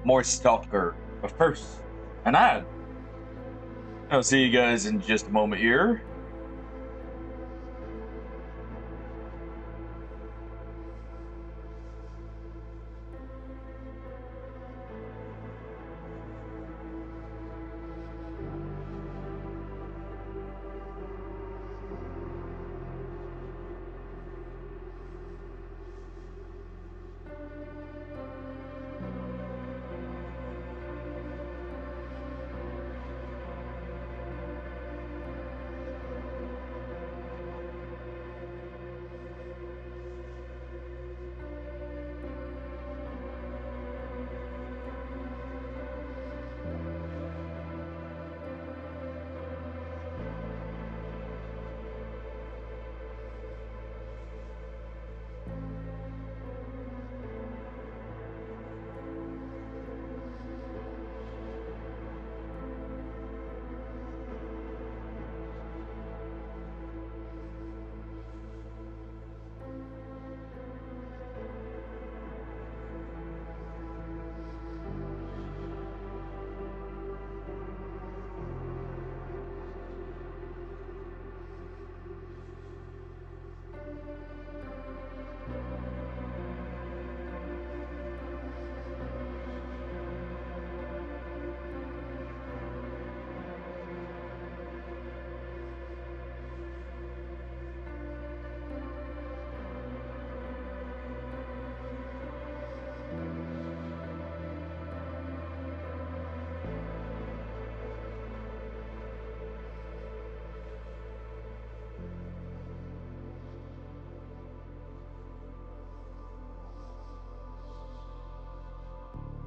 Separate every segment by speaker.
Speaker 1: more Stalker. But first, an ad. I'll see you guys in just a moment here.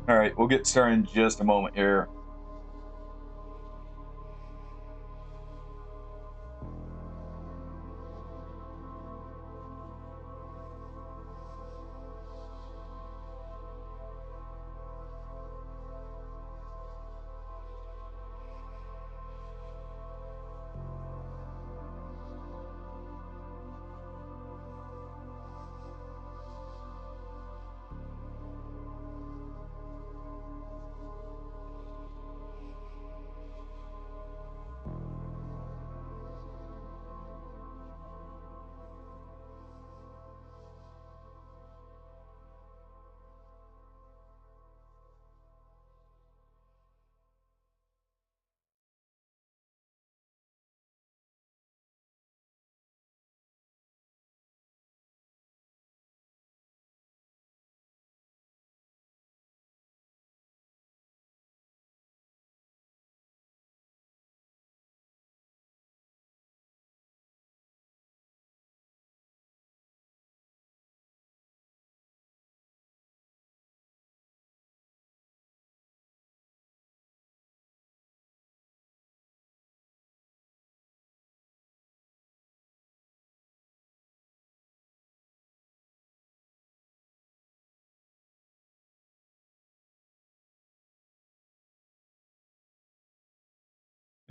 Speaker 1: All right, we'll get started in just a moment here.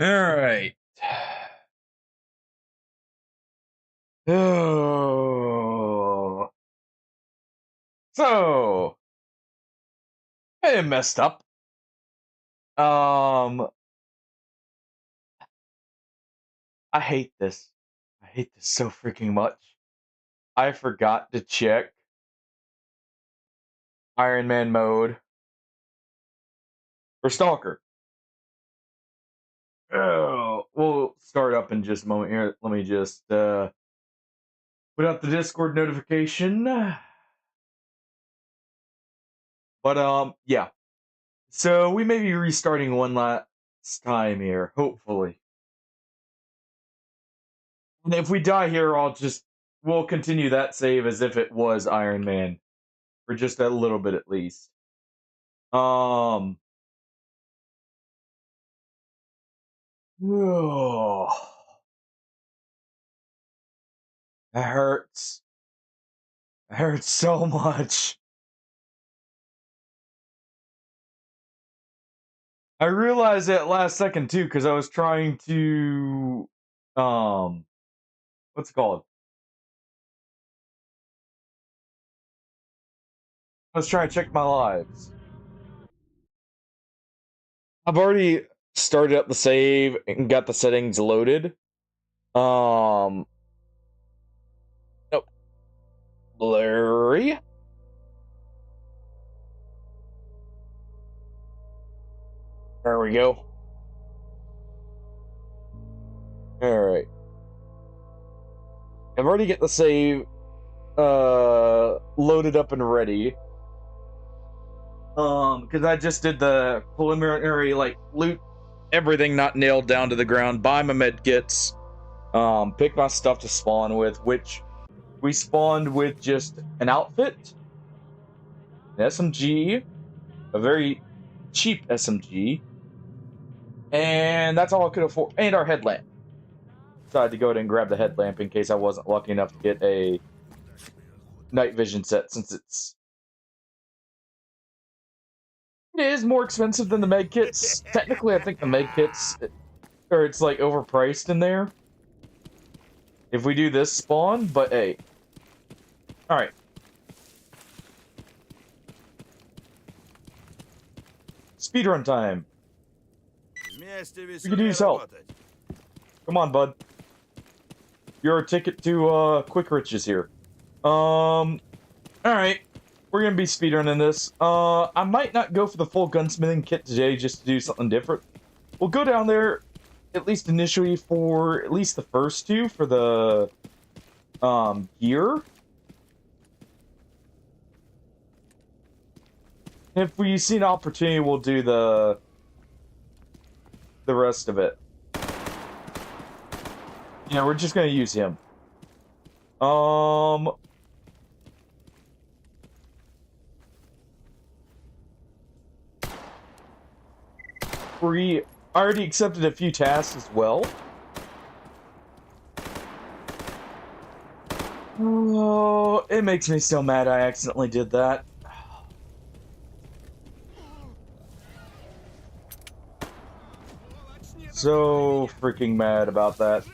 Speaker 1: All right. Oh. So, I messed up. Um, I hate this. I hate this so freaking much. I forgot to check Iron Man mode for Stalker. Oh, we'll start up in just a moment here. Let me just put out the Discord notification. But yeah. So we may be restarting one last time here, hopefully. And if we die here, we'll continue that save as if it was Iron Man for just a little bit at least. Um. Oh, that hurts. It hurts so much. I realized it last second too because I was trying to um what's it called? I was trying to check my lives. I've already started up the save and got the settings loaded. Nope. Blurry. There we go. Alright. I've already got the save loaded up and ready. Because I just did the preliminary, like, loot everything not nailed down to the ground, buy my med kits, pick my stuff to spawn with, which we spawned with just an outfit, an SMG, a very cheap SMG, and that's all I could afford, and our headlamp. Decided to go ahead and grab the headlamp in case I wasn't lucky enough to get a night vision set, since it is more expensive than the med kits. Technically, I think the med kits, or it's like overpriced in there. If we do this spawn, but hey. Alright. Speedrun time. We could use help. Come on, bud. Your ticket to Quick Riches here. Alright. We're gonna be speedrunning this. I might not go for the full gunsmithing kit today just to do something different. We'll go down there, at least initially, for at least the first two for the gear. If we see an opportunity, we'll do the rest of it. Yeah, we're just gonna use him. I already accepted a few tasks as well. Oh, it makes me so mad I accidentally did that. So freaking mad about that.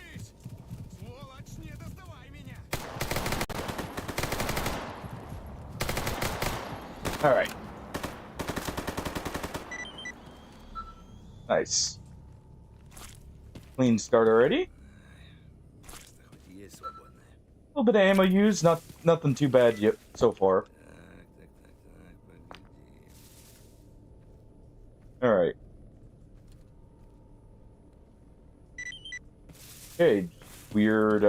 Speaker 1: Alright. Nice. Clean start already. A little bit of ammo used, nothing too bad yet so far. Alright. Okay, weird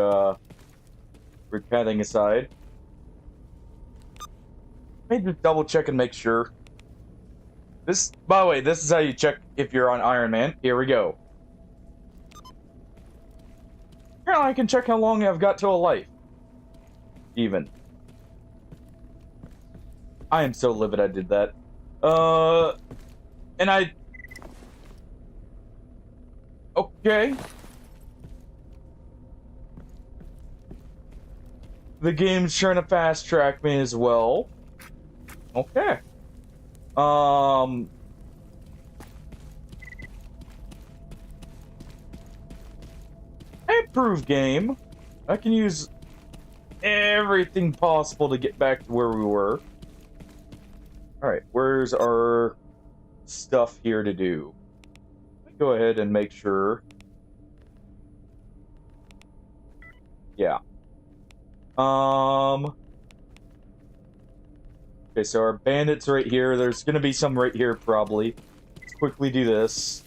Speaker 1: padding aside. Let me just double check and make sure. This, by the way, this is how you check if you're on Iron Man. Here we go. Now I can check how long I've got to a life. Even. I am so livid I did that. And I... Okay. The game's trying to fast track me as well. Okay. Improved game. I can use everything possible to get back to where we were. Alright, where's our stuff here to do? Go ahead and make sure. Yeah. Okay, so our bandits right here. There's gonna be some right here, probably. Let's quickly do this.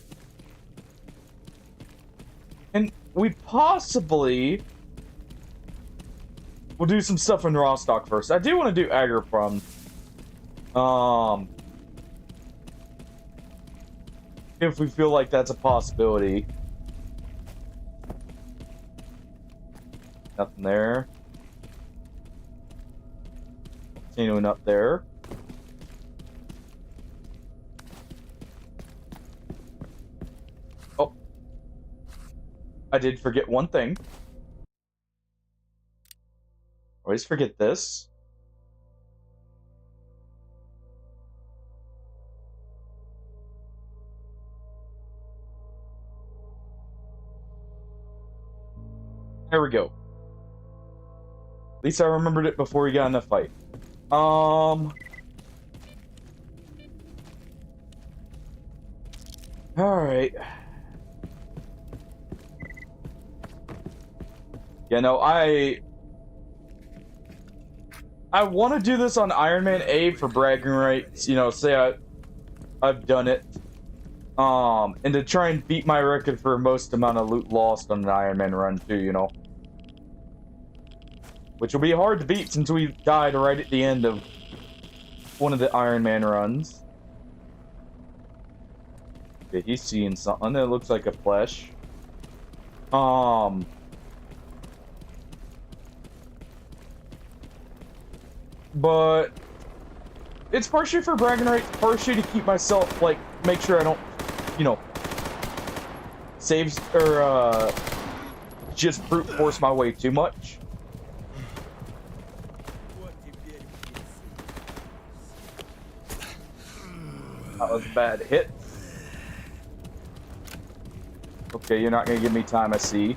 Speaker 1: And we possibly will do some stuff in Rostock first. I do want to do Agroprom. If we feel like that's a possibility. Nothing there. Continuing up there. Oh. I did forget one thing. Always forget this. There we go. At least I remembered it before we got in a fight. Alright. Yeah, no, I want to do this on Ironman A for bragging rights, you know, say I've done it. And to try and beat my record for most amount of loot lost on an Ironman run too, you know. Which will be hard to beat since we died right at the end of one of the Ironman runs. Okay, he's seeing something that looks like a flesh. But it's partially for bragging rights, partially to keep myself, like, make sure I don't, you know, saves or just brute force my way too much. That was a bad hit. Okay, you're not gonna give me time, I see.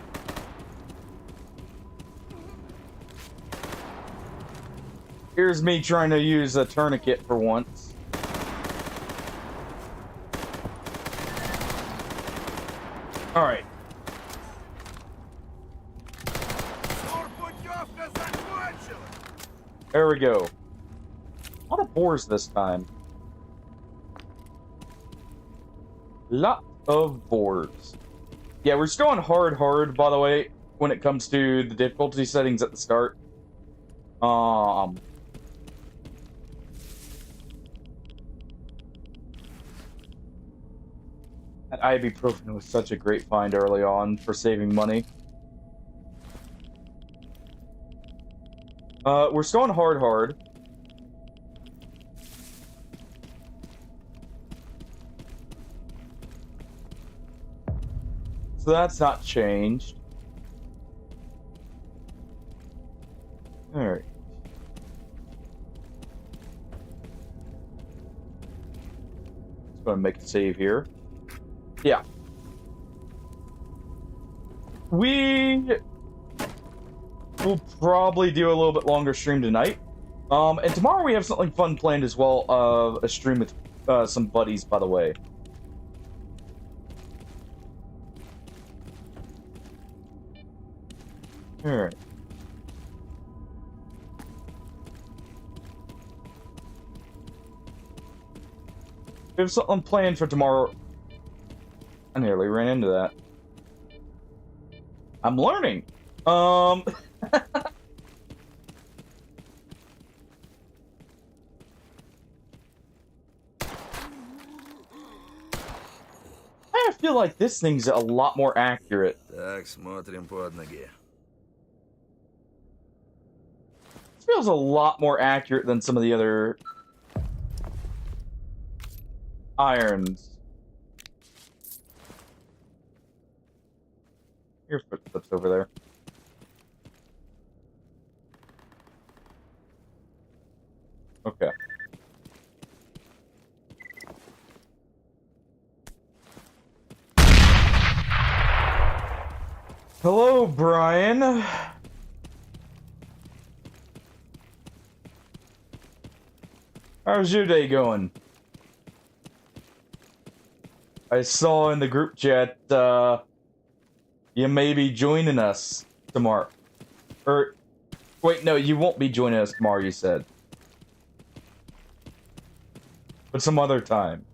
Speaker 1: Here's me trying to use a tourniquet for once. Alright. There we go. A lot of boars this time. Lot of boars. Yeah, we're still on hard, by the way, when it comes to the difficulty settings at the start. That ibuprofen was such a great find early on for saving money. We're still on hard. So that's not changed. Alright. Just gonna make a save here. Yeah. We will probably do a little bit longer stream tonight. And tomorrow we have something fun planned as well, a stream with some buddies, by the way. Alright. We have something planned for tomorrow. I nearly ran into that. I'm learning. I feel like this thing's a lot more accurate.
Speaker 2: Так, смотрим под ноги.
Speaker 1: This feels a lot more accurate than some of the other irons. Here's footsteps over there. Okay. Hello, Brian. How's your day going? I saw in the group chat, you may be joining us tomorrow. Or, wait, no, you won't be joining us tomorrow, you said. But some other time.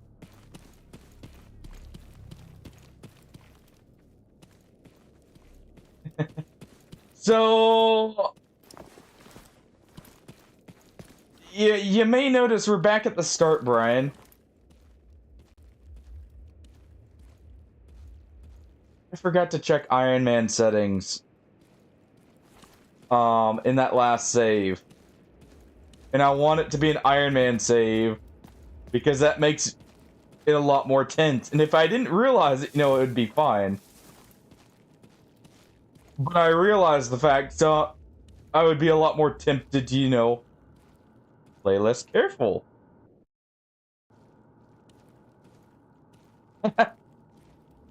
Speaker 1: So... You may notice we're back at the start, Brian. I forgot to check Iron Man settings. In that last save. And I want it to be an Iron Man save. Because that makes it a lot more tense. And if I didn't realize it, you know, it would be fine. But I realized the fact, so I would be a lot more tempted to, you know, play less careful.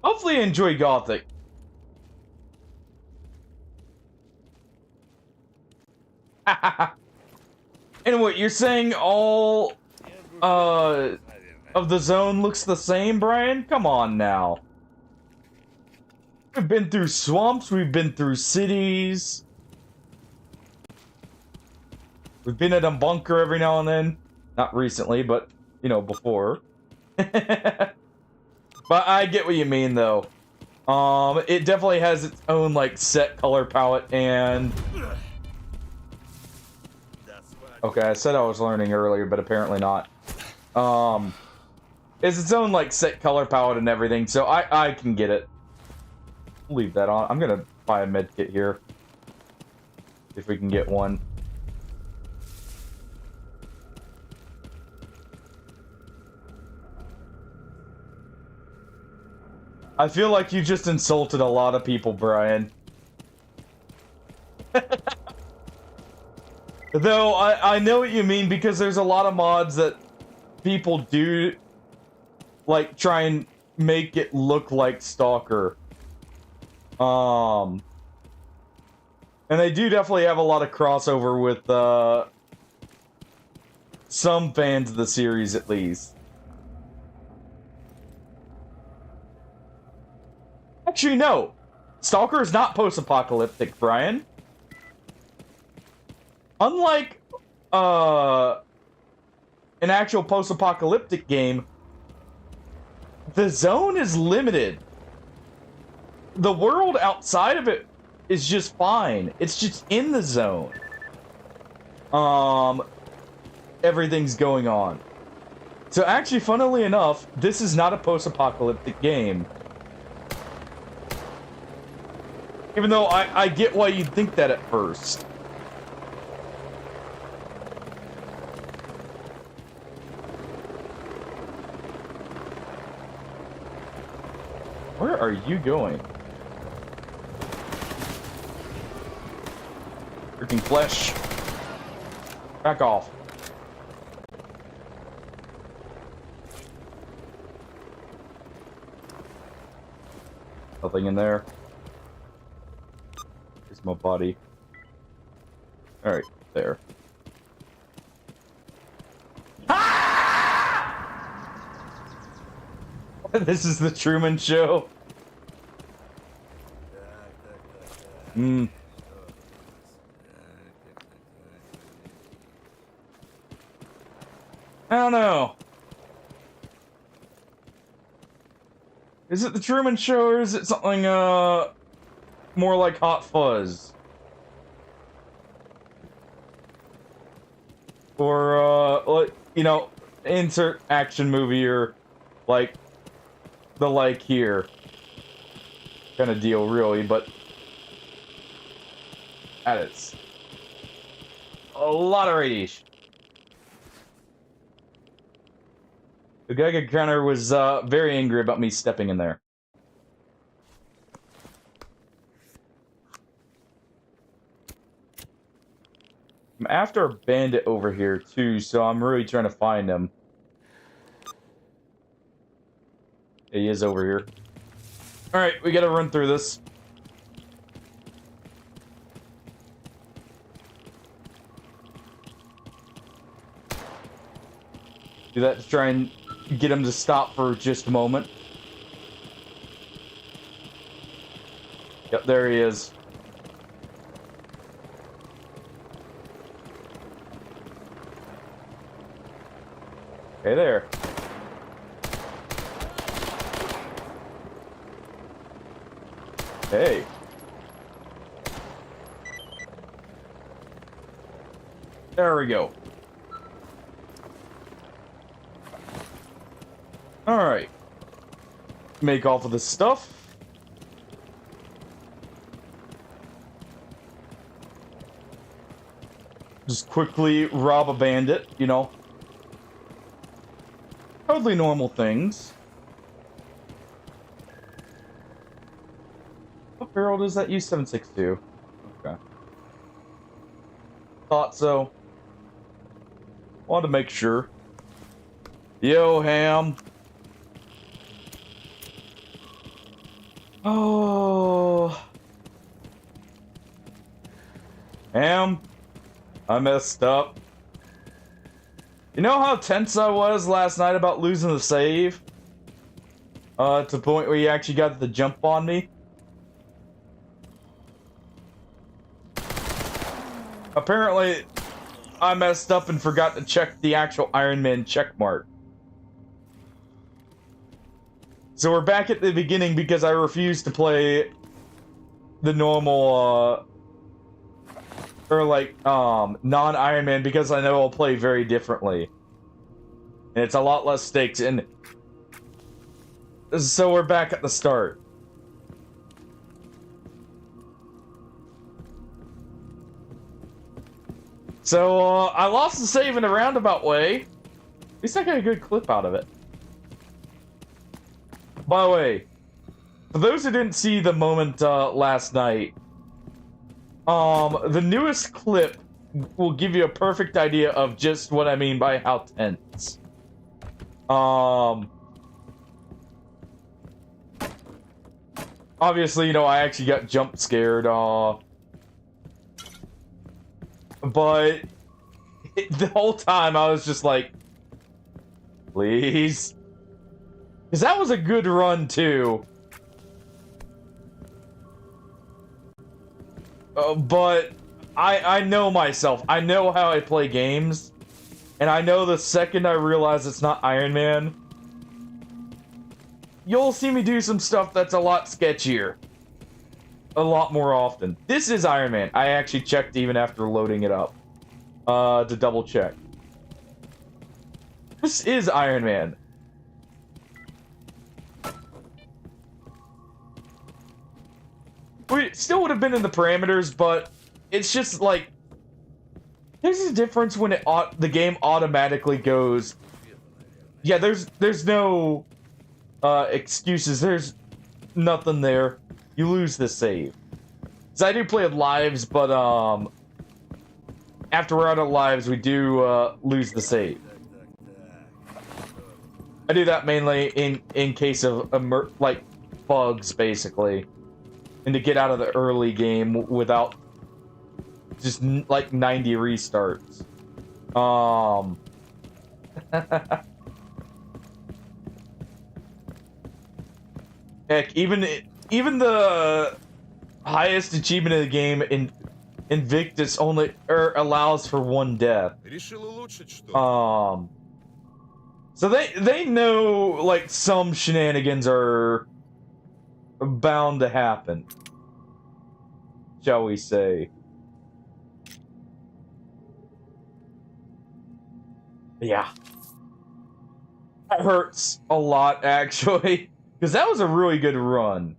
Speaker 1: Hopefully you enjoy Gothic. And what, you're saying all, of the zone looks the same, Brian? Come on now. We've been through swamps, we've been through cities. We've been at a bunker every now and then. Not recently, but, you know, before. But I get what you mean, though. It definitely has its own, like, set color palette, and... Okay, I said I was learning earlier, but apparently not. It's its own, like, set color palette and everything, so I can get it. Leave that on. I'm gonna buy a med kit here. If we can get one. I feel like you just insulted a lot of people, Brian. Though, I know what you mean, because there's a lot of mods that people do, like, try and make it look like Stalker. And they do definitely have a lot of crossover with, some fans of the series, at least. Actually, no. Stalker is not post-apocalyptic, Brian. Unlike, an actual post-apocalyptic game, the zone is limited. The world outside of it is just fine. It's just in the zone. Everything's going on. So actually, funnily enough, this is not a post-apocalyptic game. Even though I get why you'd think that at first. Where are you going? Freaking flesh. Back off. Nothing in there. Here's my body. Alright, there. This is the Truman Show. I don't know. Is it the Truman Show, or is it something, more like Hot Fuzz? Or, like, you know, insert action movie, or, like, the like here kind of deal, really, but that is a lot of radiation. The Geiger counter was very angry about me stepping in there. I'm after a bandit over here too, so I'm really trying to find him. He is over here. Alright, we gotta run through this. Do that to try and get him to stop for just a moment. Yep, there he is. Hey there. Hey. There we go. Alright. Make off of this stuff. Just quickly rob a bandit, you know. Totally normal things. What barrel does that use? 762. Okay. Thought so. Wanted to make sure. Yo, Ham. Oh. Ham. I messed up. You know how tense I was last night about losing the save? To the point where you actually got the jump on me? Apparently, I messed up and forgot to check the actual Ironman checkmark. So we're back at the beginning because I refused to play the normal, or like, non-Ironman because I know I'll play very differently. And it's a lot less stakes, and so we're back at the start. So, I lost the save in a roundabout way. At least I got a good clip out of it. By the way, for those who didn't see the moment last night, the newest clip will give you a perfect idea of just what I mean by how tense. Obviously, you know, I actually got jump scared, but the whole time I was just like, please. Because that was a good run, too. But I know myself. I know how I play games. And I know the second I realize it's not Iron Man, you'll see me do some stuff that's a lot sketchier. A lot more often. This is Iron Man. I actually checked even after loading it up. To double check. This is Iron Man. We still would have been in the parameters, but it's just like there's a difference when the game automatically goes. Yeah, there's no excuses. There's nothing there. You lose the save. So I do play with lives, but after we're out of lives, we do lose the save. I do that mainly in case of like bugs, basically. And to get out of the early game without just like 90 restarts. Heck, even the highest achievement in the game in Invictus only allows for one death. So they know like some shenanigans are bound to happen, shall we say. Yeah. That hurts a lot, actually, because that was a really good run.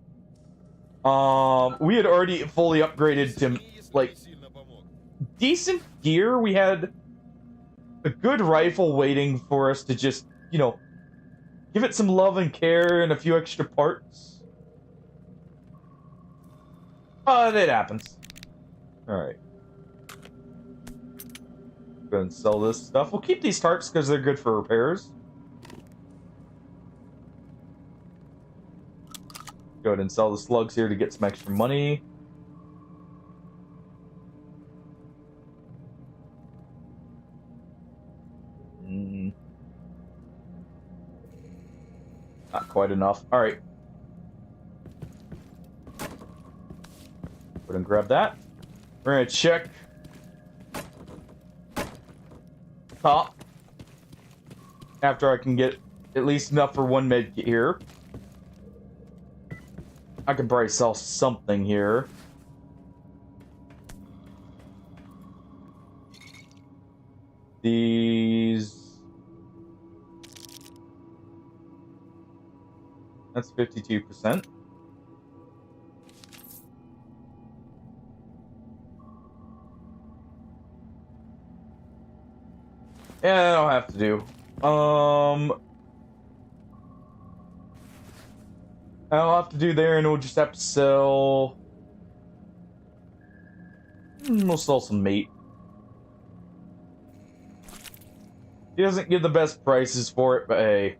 Speaker 1: We had already fully upgraded to, like, decent gear. We had a good rifle waiting for us to just, you know, give it some love and care and a few extra parts. It happens. Alright. Go ahead and sell this stuff. We'll keep these tarps because they're good for repairs. Go ahead and sell the slugs here to get some extra money. Not quite enough. Alright. Go ahead and grab that. We're gonna check top after I can get at least enough for one med kit here. I can probably sell something here. These... That's 52%. Yeah, I don't have to do. I'll have to do there, and we'll just have to sell. We'll sell some meat. He doesn't give the best prices for it, but hey,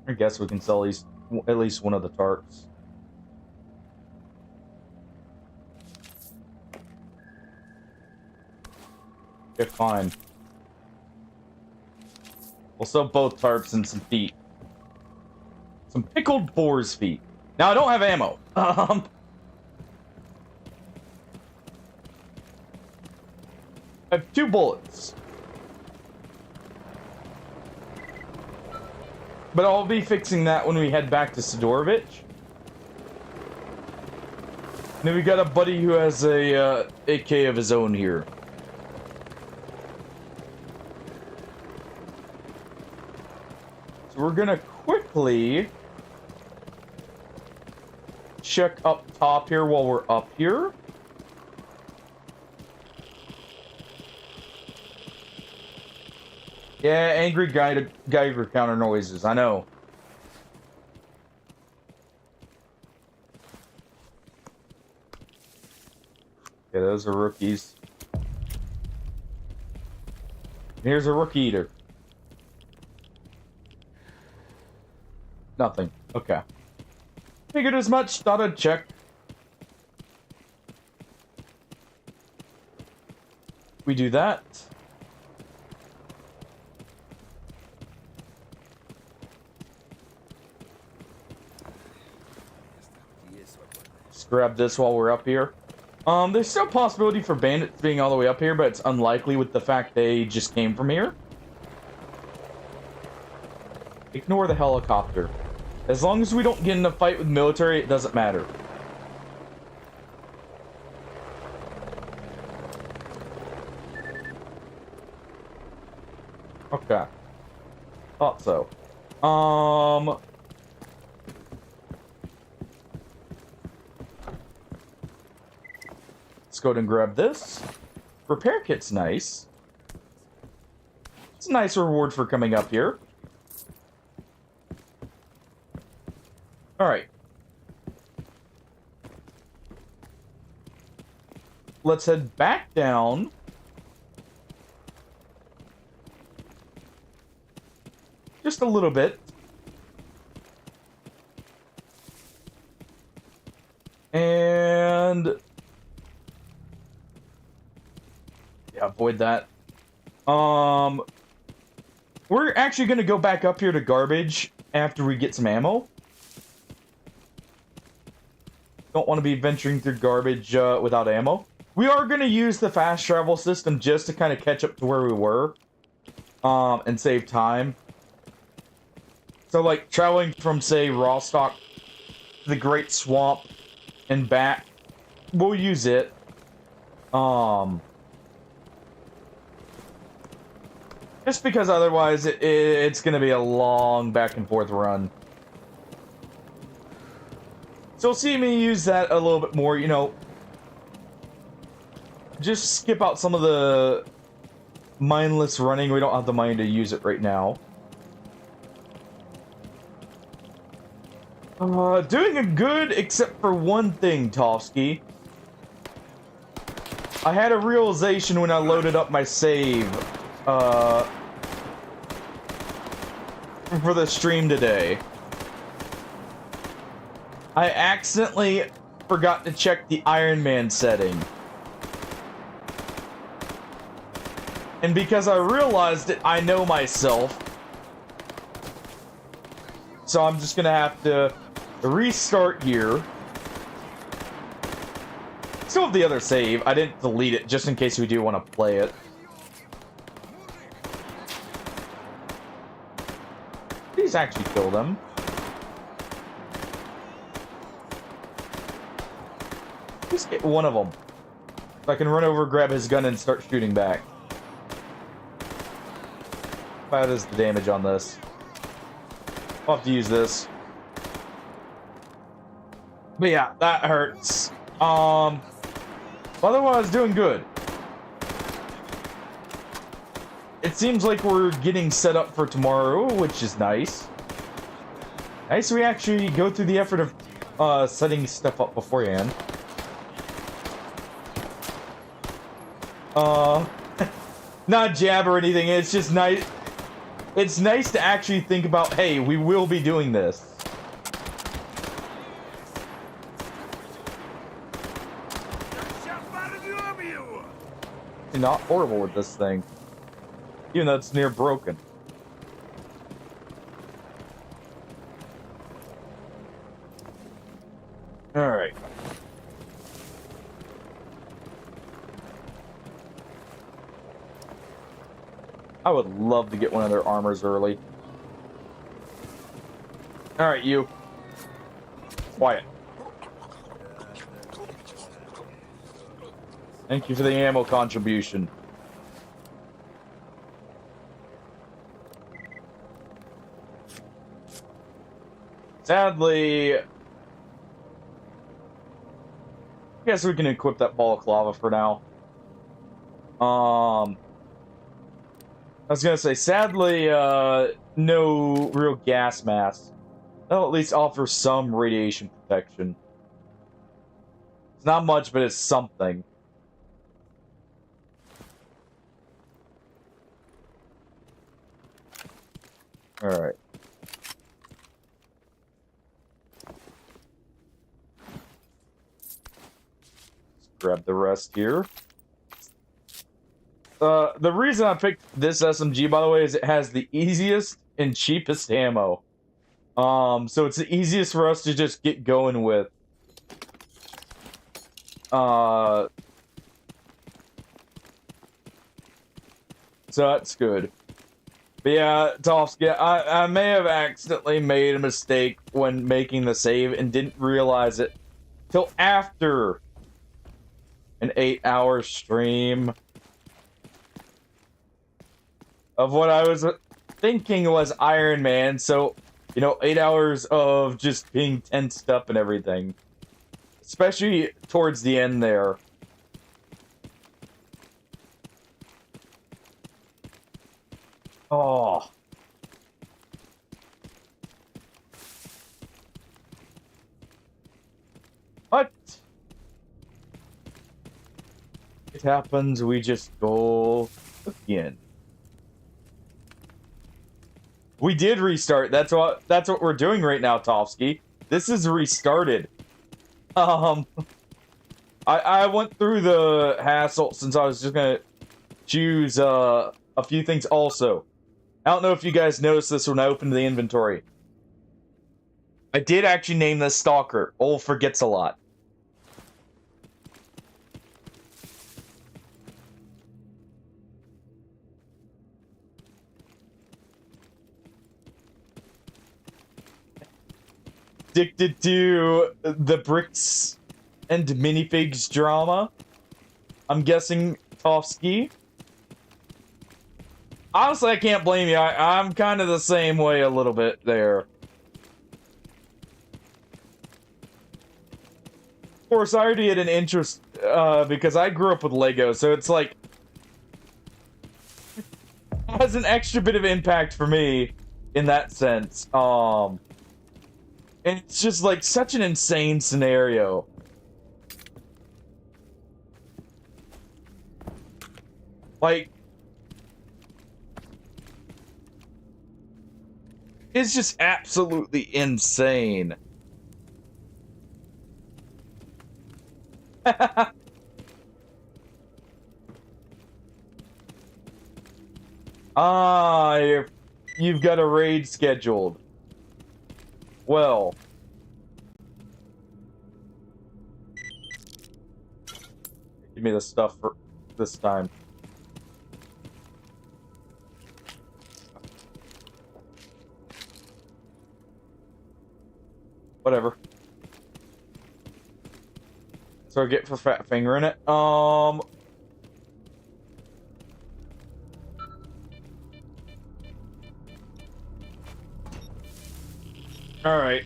Speaker 1: I guess we can sell at least one of the tarps. Okay, fine. We'll sell both tarps and some feet. Some pickled boar's feet. Now, I don't have ammo. I have 2 bullets. But I'll be fixing that when we head back to Sidorovich. Then we got a buddy who has a AK of his own here. So we're gonna quickly check up top here while we're up here. Yeah, angry Geiger counter noises, I know. Yeah, those are rookies. Here's a rookie eater. Nothing. Okay. Figured as much, thought I'd check. We do that. Let's grab this while we're up here. There's still a possibility for bandits being all the way up here, but it's unlikely with the fact they just came from here. Ignore the helicopter. As long as we don't get in a fight with military, it doesn't matter. Okay. Thought so. Let's go ahead and grab this. Repair kit's nice. It's a nice reward for coming up here. Alright. Let's head back down. Just a little bit. And... yeah, avoid that. We're actually going to go back up here to garbage after we get some ammo. Don't want to be venturing through garbage without ammo. We are going to use the fast travel system just to kind of catch up to where we were. And save time. So, like, traveling from, say, Rostock to the Great Swamp and back, we'll use it. Just because otherwise it's going to be a long back and forth run. So you'll see me use that a little bit more, you know. Just skip out some of the mindless running. We don't have the money to use it right now. Doing a good, except for one thing, Tovsky. I had a realization when I loaded up my save, for the stream today. I accidentally forgot to check the Ironman setting. And because I realized it, I know myself. So I'm just gonna have to restart here. Still have the other save. I didn't delete it just in case we do want to play it. Please actually kill them. Just get one of them. So I can run over, grab his gun, and start shooting back. What is the damage on this? I'll have to use this. But yeah, that hurts. Otherwise, doing good. It seems like we're getting set up for tomorrow, which is nice. Nice we actually go through the effort of setting stuff up beforehand. Not jab or anything, it's just nice. It's nice to actually think about, hey, we will be doing this. Not horrible with this thing. Even though it's near broken. Alright. I would love to get one of their armors early. Alright, you. Quiet. Thank you for the ammo contribution. Sadly, I guess we can equip that ball of lava for now. I was gonna say, sadly, no real gas mask. That'll at least offer some radiation protection. It's not much, but it's something. Alright. Let's grab the rest here. The reason I picked this SMG, by the way, is it has the easiest and cheapest ammo. So it's the easiest for us to just get going with. So that's good. But yeah, Tofsky, I may have accidentally made a mistake when making the save and didn't realize it till after an 8-hour stream of what I was thinking was Iron Man. So, you know, 8 hours of just being tensed up and everything. Especially towards the end there. Oh. What? It happens, we just go again. We did restart. That's what we're doing right now, Tofsky. This is restarted. I went through the hassle since I was just gonna choose a few things also. I don't know if you guys noticed this when I opened the inventory. I did actually name this Stalker. Ol forgets a lot. Addicted to the bricks and minifigs drama. I'm guessing Tofsky. Honestly, I can't blame you. I'm kind of the same way a little bit there. Of course, I already had an interest because I grew up with Lego, so it's like it has an extra bit of impact for me in that sense. And it's just like such an insane scenario. Like, it's just absolutely insane. You've got a raid scheduled. Well. Give me the stuff for this time. Whatever. So I get for fat fingering it. All right.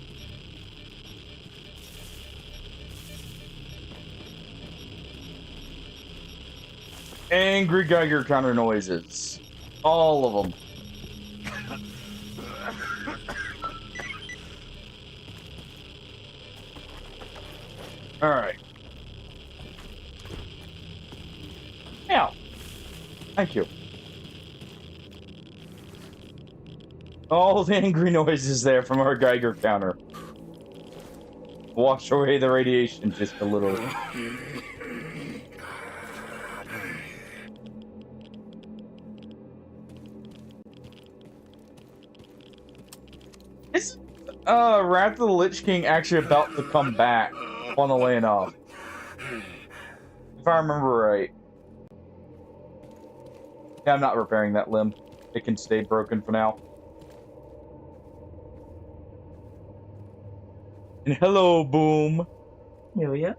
Speaker 1: Angry Geiger counter noises. All of them. All right. Now, thank you. All the angry noises there from our Geiger counter. Wash away the radiation just a little. Is Wrath of the Lich King actually about to come back? on the way off. If I remember right. Yeah, I'm not repairing that limb. It can stay broken for now. And hello, Boom. Amelia.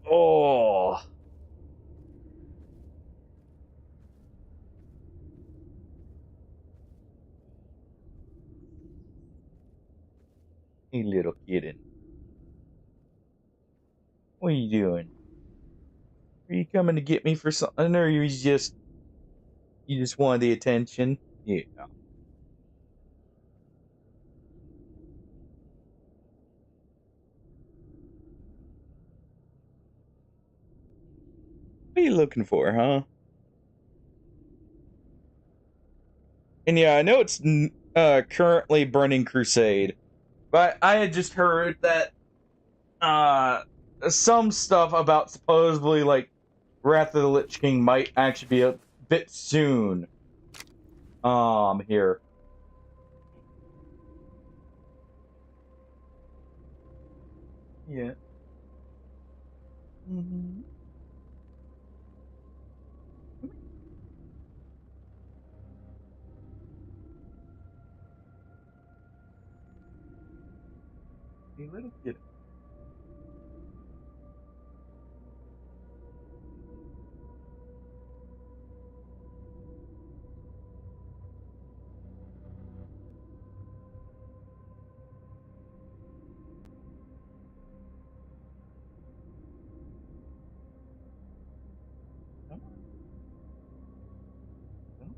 Speaker 1: Oh. Hey, little kitten. What are you doing? Are you coming to get me for something, or you just wanted the attention? Yeah. What are you looking for, huh? And yeah, I know it's currently Burning Crusade, but I had just heard that some stuff about supposedly like Wrath of the Lich King might actually be a bit soon. Here. Yeah. Mm-hmm. Hey, little kid. Come on. Come on.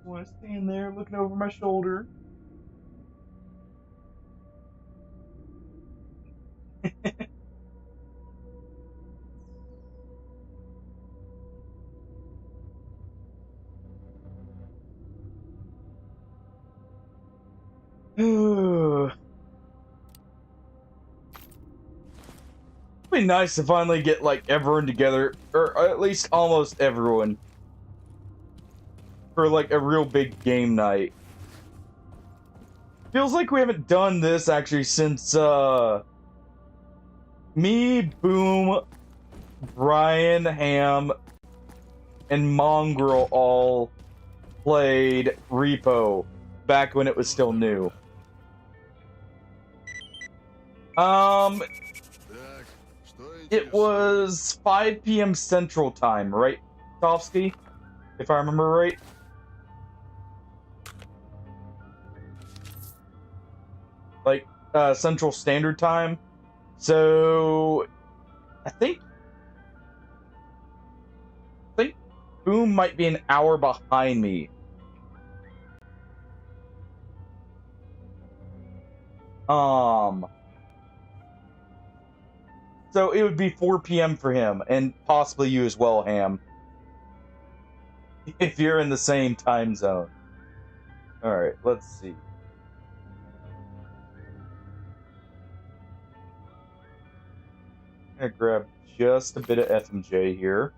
Speaker 1: Want to stand there looking over my shoulder? It'd be nice to finally get like everyone together, or at least almost everyone, for like a real big game night. Feels like we haven't done this actually since me, Boom, Brian, Ham, and Mongrel all played Repo back when it was still new. It was 5 p.m. Central Time, right, Tovsky? If I remember right. Like, Central Standard Time. So, I think Boom might be an hour behind me. So it would be 4 p.m. for him, and possibly you as well, Ham. If you're in the same time zone. Alright, let's see. I'm gonna grab just a bit of FMJ here.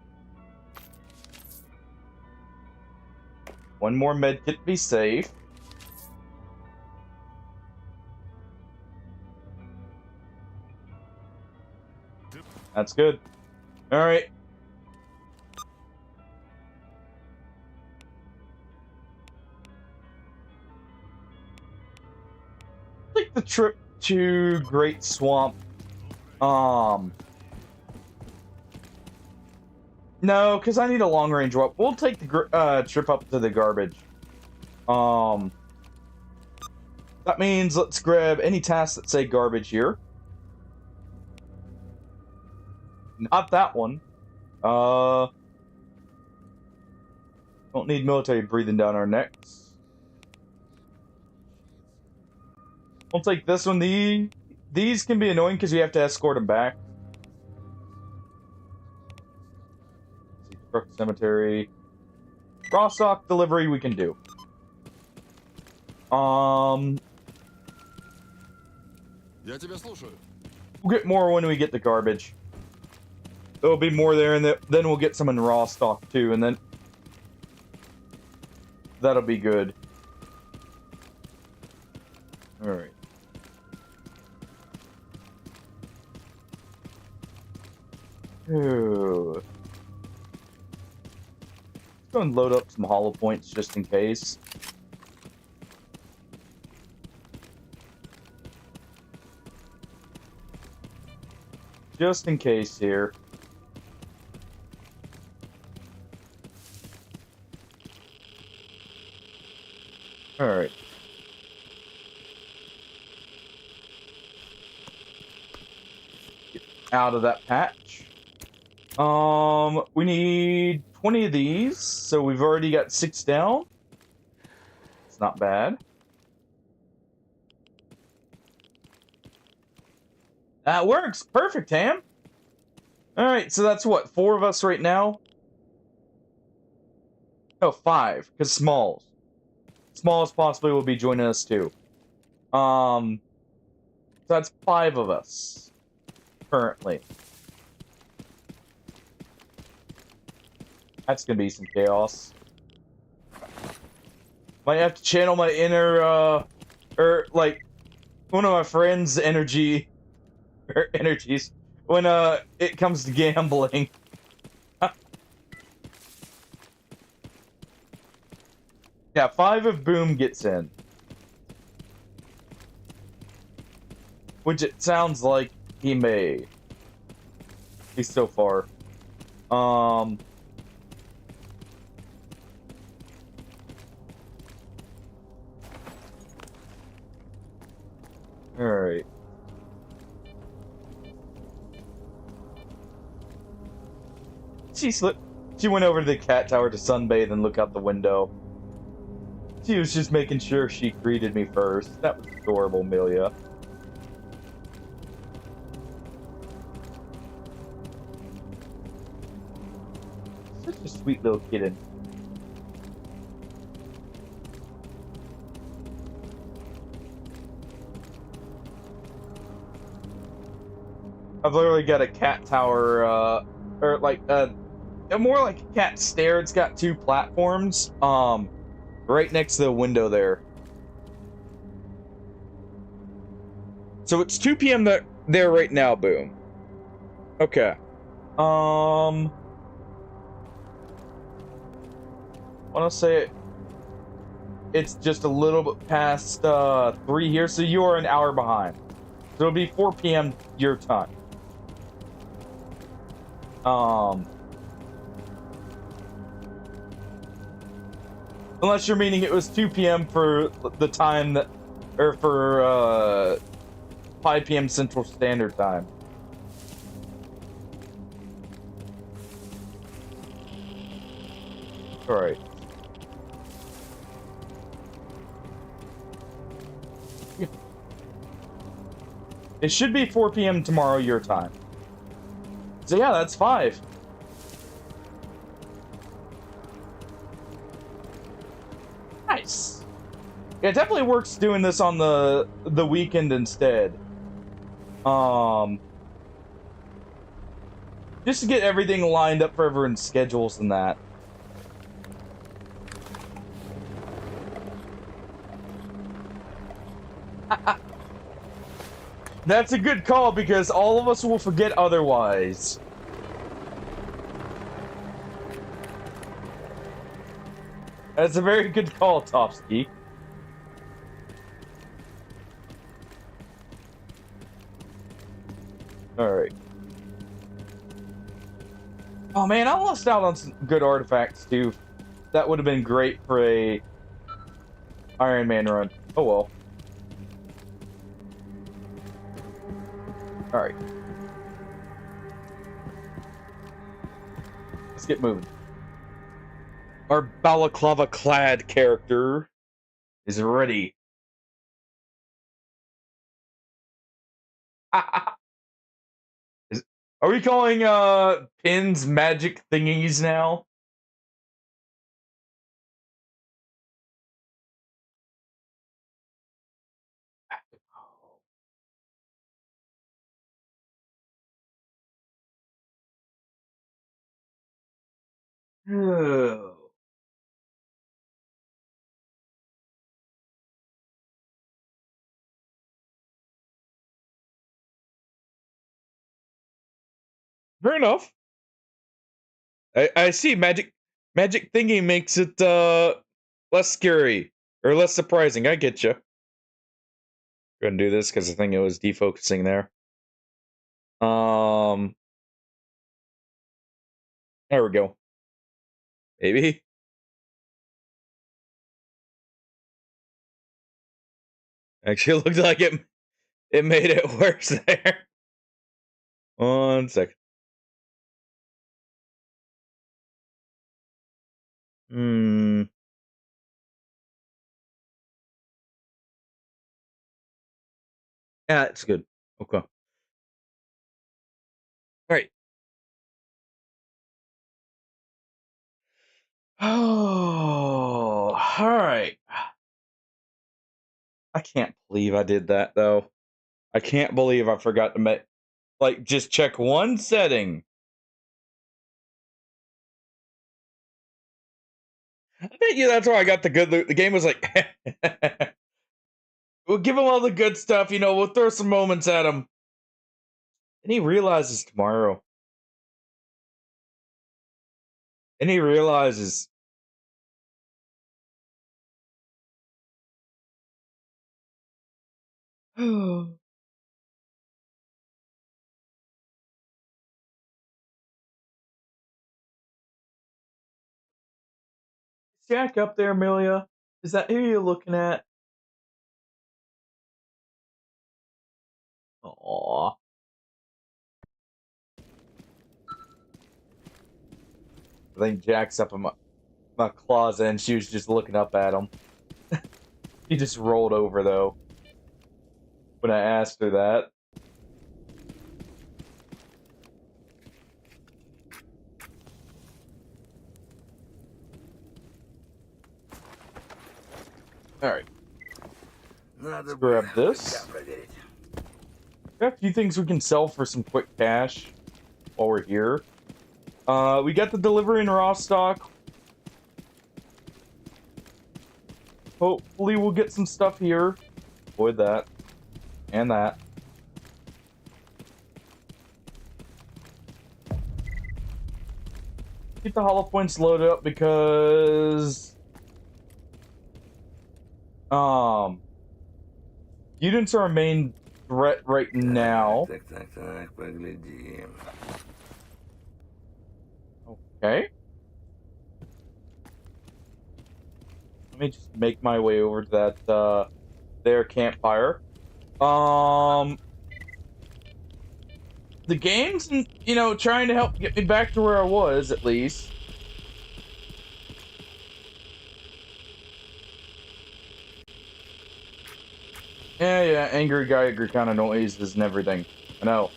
Speaker 1: One more medkit to be safe. That's good. Alright. Take the trip to Great Swamp. No, because I need a long range walk. We'll take the trip up to the garbage. That means let's grab any tasks that say garbage here. Not that one. Don't need military breathing down our necks. We'll take this one. These can be annoying because you have to escort them back. Truck cemetery. Raw stock delivery we can do.
Speaker 2: Я тебя слушаю.
Speaker 1: We'll get more when we get the garbage. there'll be more there, and then we'll get some in raw stock too, and then that'll be good. All right. Ooh. Let's go and load up some hollow points just in case. Just in case here. Alright. Get out of that patch. We need 20 of these, so we've already got 6 down. It's not bad. That works! Perfect, Ham! Alright, so that's what, 4 of us right now? No, 5, because Smalls. Smalls possibly will be joining us too. So that's 5 of us. Currently. That's gonna be some chaos. Might have to channel my inner, or, like, one of my friend's energies, when, it comes to gambling. Yeah, 5 if Boom gets in. Which it sounds like he may. At least so far. Alright. She went over to the cat tower to sunbathe and look out the window. She was just making sure she greeted me first. That was adorable, Amelia. Such a sweet little kitten. I've literally got a cat tower, or like more like a cat stair. It's got 2 platforms, right next to the window there. So it's 2 p.m. there right now, Boom. Okay. I want to say it's just a little bit past 3 here, so you are an hour behind. So it'll be 4 p.m. your time. Unless you're meaning it was 2 p.m. for the time that, or for 5 p.m. Central Standard Time. Alright. It should be 4 p.m. tomorrow your time. So yeah, that's 5. Nice. Yeah, it definitely works doing this on the weekend instead. Just to get everything lined up for everyone's schedules and that. That's a good call because all of us will forget otherwise. That's a very good call, Topsky. Alright. Oh man, I lost out on some good artifacts too. That would have been great for a Iron Man run. Oh well. Alright. Let's get moving. Our balaclava-clad character is ready. Are we calling pins magic thingies now? Oh. Fair enough. I see magic thinking makes it less scary or less surprising. I get you. Gonna do this because I think it was defocusing there. There we go. Maybe. Actually, it looked like it made it worse there. 1 second. Hmm. Yeah, it's good. Okay. All right. Oh, all right. I can't believe I did that though. I can't believe I forgot to make just check one setting. I bet you that's why I got the good loot. The game was like, we'll give him all the good stuff, we'll throw some moments at him. And he realizes tomorrow. And he realizes. Jack up there, Amelia? Is that who you're looking at? Aww. I think Jack's up in my closet and she was just looking up at him. He just rolled over though when I asked her that. Alright. Let's grab this. Got a few things we can sell for some quick cash while we're here. We got the delivery in raw stock. Hopefully we'll get some stuff here. Avoid that. And that. Keep the hollow points loaded up because mutants are our main threat right now. Okay. Let me just make my way over to that their campfire. The game's trying to help get me back to where I was at least. Yeah, angry Geiger kind of noises and everything. I know.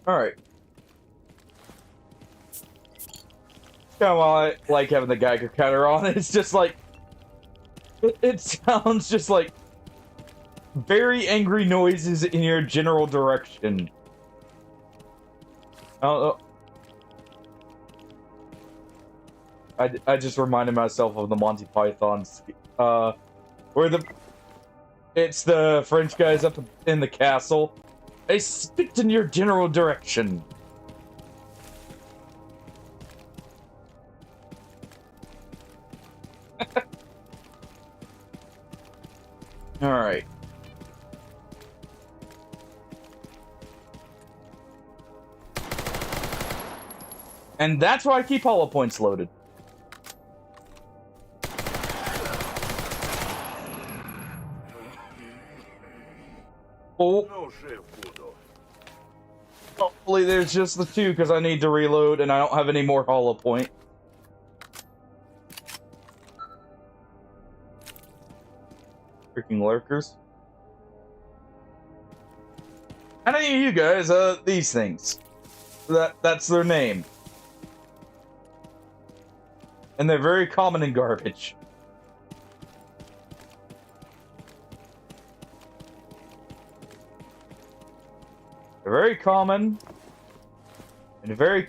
Speaker 1: Alright. Kind of why I like having the Geiger counter on. It's just like... It sounds just like... very angry noises in your general direction. I just reminded myself of the Monty Python's... where it's the French guys up in the castle. I spit in your general direction. Alright. And that's why I keep hollow points loaded. Oh. Hopefully there's just the two, because I need to reload and I don't have any more hollow point. Freaking lurkers. How many of you guys, these things? That's their name. And they're very common in garbage. They're very common. And very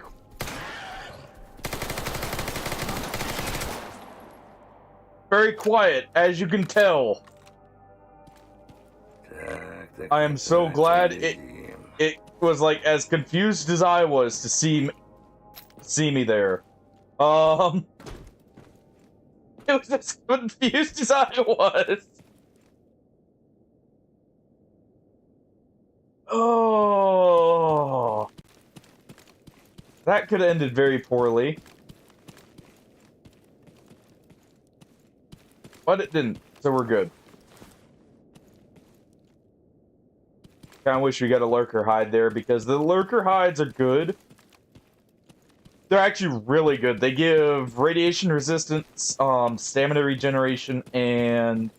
Speaker 1: quiet, as you can tell. I am so glad it was like as confused as I was to see me there. It was as confused as I was. Oh, that could have ended very poorly. But it didn't, so we're good. Kinda wish we got a lurker hide there, because the lurker hides are good. They're actually really good. They give radiation resistance, stamina regeneration, and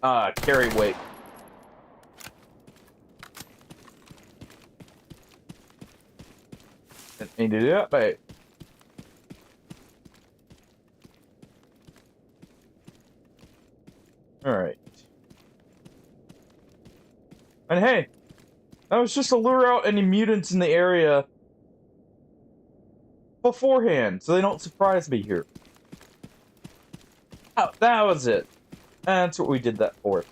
Speaker 1: carry weight. Didn't mean to do that, but alright. And hey, that was just to lure out any mutants in the area beforehand, so they don't surprise me here. Oh, that was it. That's what we did that for.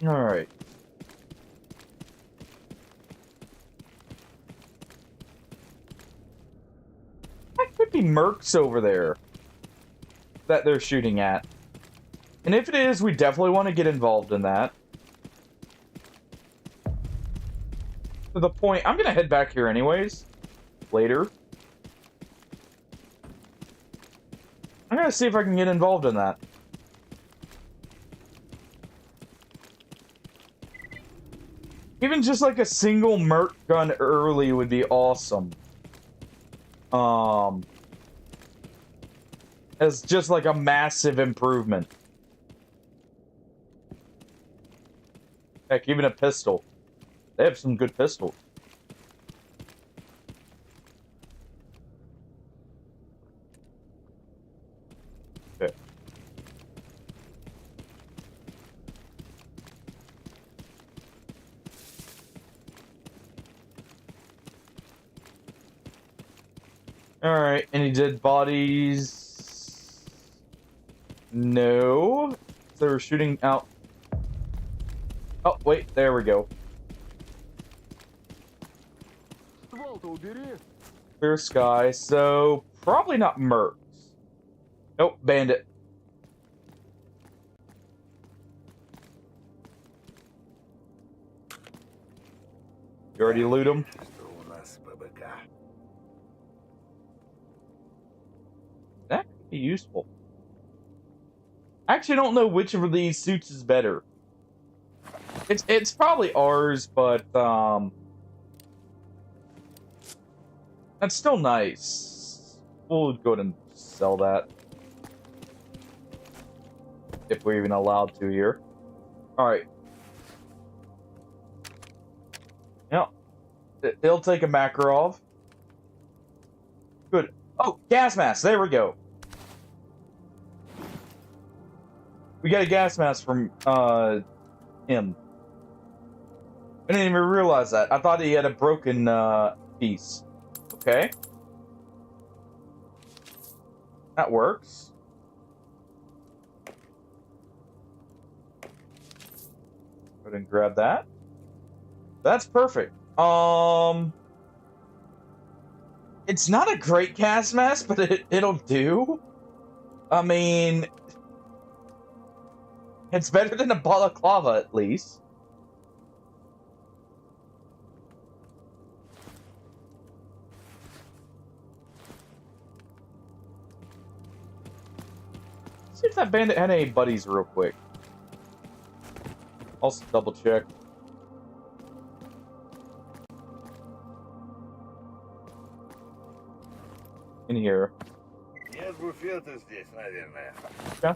Speaker 1: Alright. That could be mercs over there that they're shooting at. And if it is, we definitely want to get involved in that. To the point, I'm gonna head back here anyways. Later. I'm gonna see if I can get involved in that. Even just like a single merc gun early would be awesome. As just like a massive improvement. Heck, even a pistol. They have some good pistols. Okay. Alright, any dead bodies? No. So we're shooting out. Oh, wait, there we go. Clear sky, so probably not mercs. Nope, bandit. You already loot him? That could be useful. I actually don't know which of these suits is better. It's probably ours, but that's still nice. We'll go ahead and sell that. If we're even allowed to here. Alright. Yeah. They'll take a Makarov. Good. Oh, gas mask. There we go. We got a gas mask from him. I didn't even realize that. I thought he had a broken piece. Okay. That works. Go ahead and grab that. That's perfect. It's not a great gas mask, but it'll do. I mean, it's better than a balaclava, at least. See if that bandit had any buddies real quick. Also double check. In here.
Speaker 2: Нет буфета здесь, наверное.
Speaker 1: Yeah.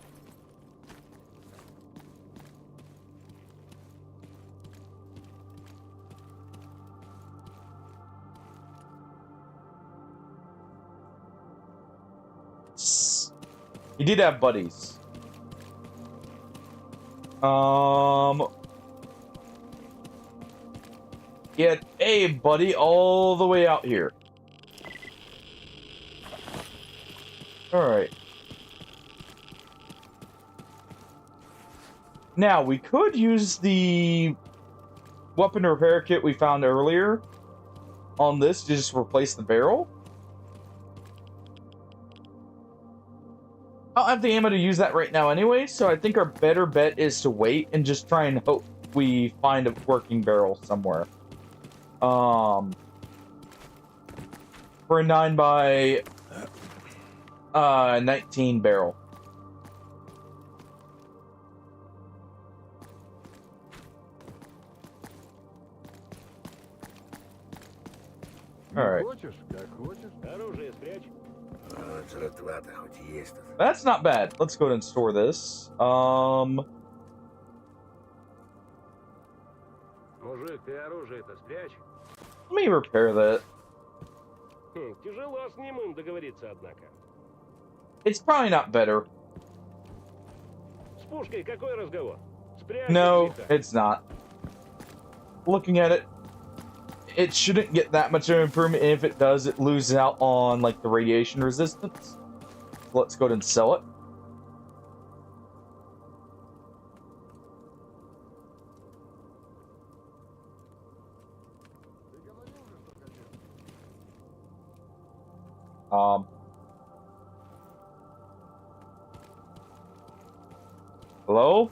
Speaker 1: He did have buddies. get a buddy all the way out here. Alright. Now, we could use the weapon repair kit we found earlier on this to just replace the barrel. I don't have the ammo to use that right now anyway, so I think our better bet is to wait and just try and hope we find a working barrel somewhere. For a 9 by 19 barrel. Alright. That's not bad. Let's go ahead and store this. Let me repair that. It's probably not better. No, it's not. Looking at it, it shouldn't get that much of an improvement. If it does, it loses out on like the radiation resistance. Let's go ahead and sell it. Hello?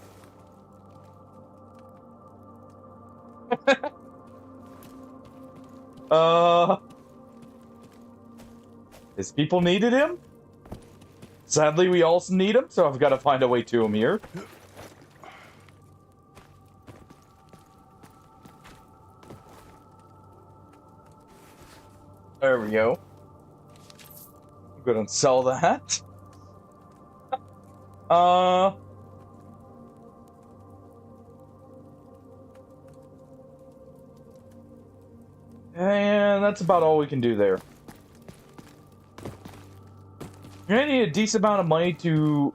Speaker 1: His people needed him? Sadly, we also need him, so I've got to find a way to him here. There we go. I'm gonna sell that. And that's about all we can do there. You're gonna need a decent amount of money to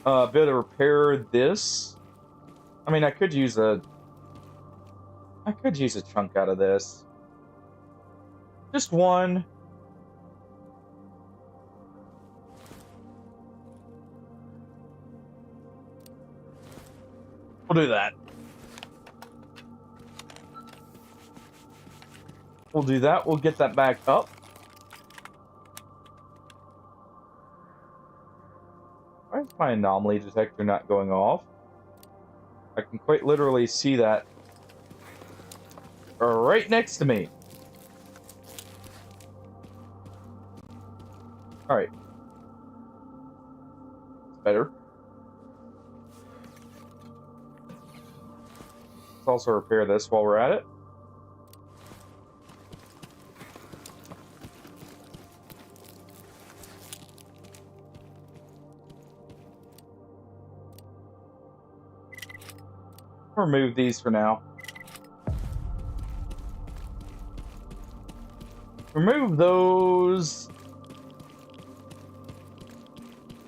Speaker 1: be able to repair this. I mean, I could use a chunk out of this. Just one. We'll do that. We'll do that. We'll get that back up. Why is my anomaly detector not going off? I can quite literally see that right next to me. Alright. It's better. Let's also repair this while we're at it. Remove these for now. Remove those.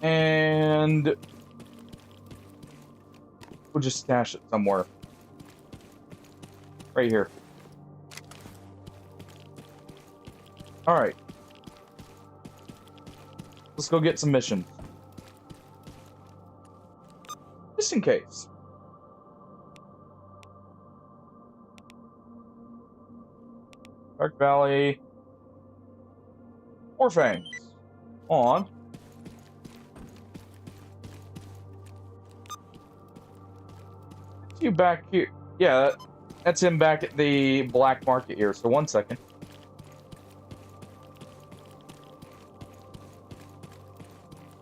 Speaker 1: And we'll just stash it somewhere. Right here. Alright. Let's go get some missions. Just in case. Dark Valley. Or Fangs. On. You back here. Yeah, that's him back at the black market here. So 1 second.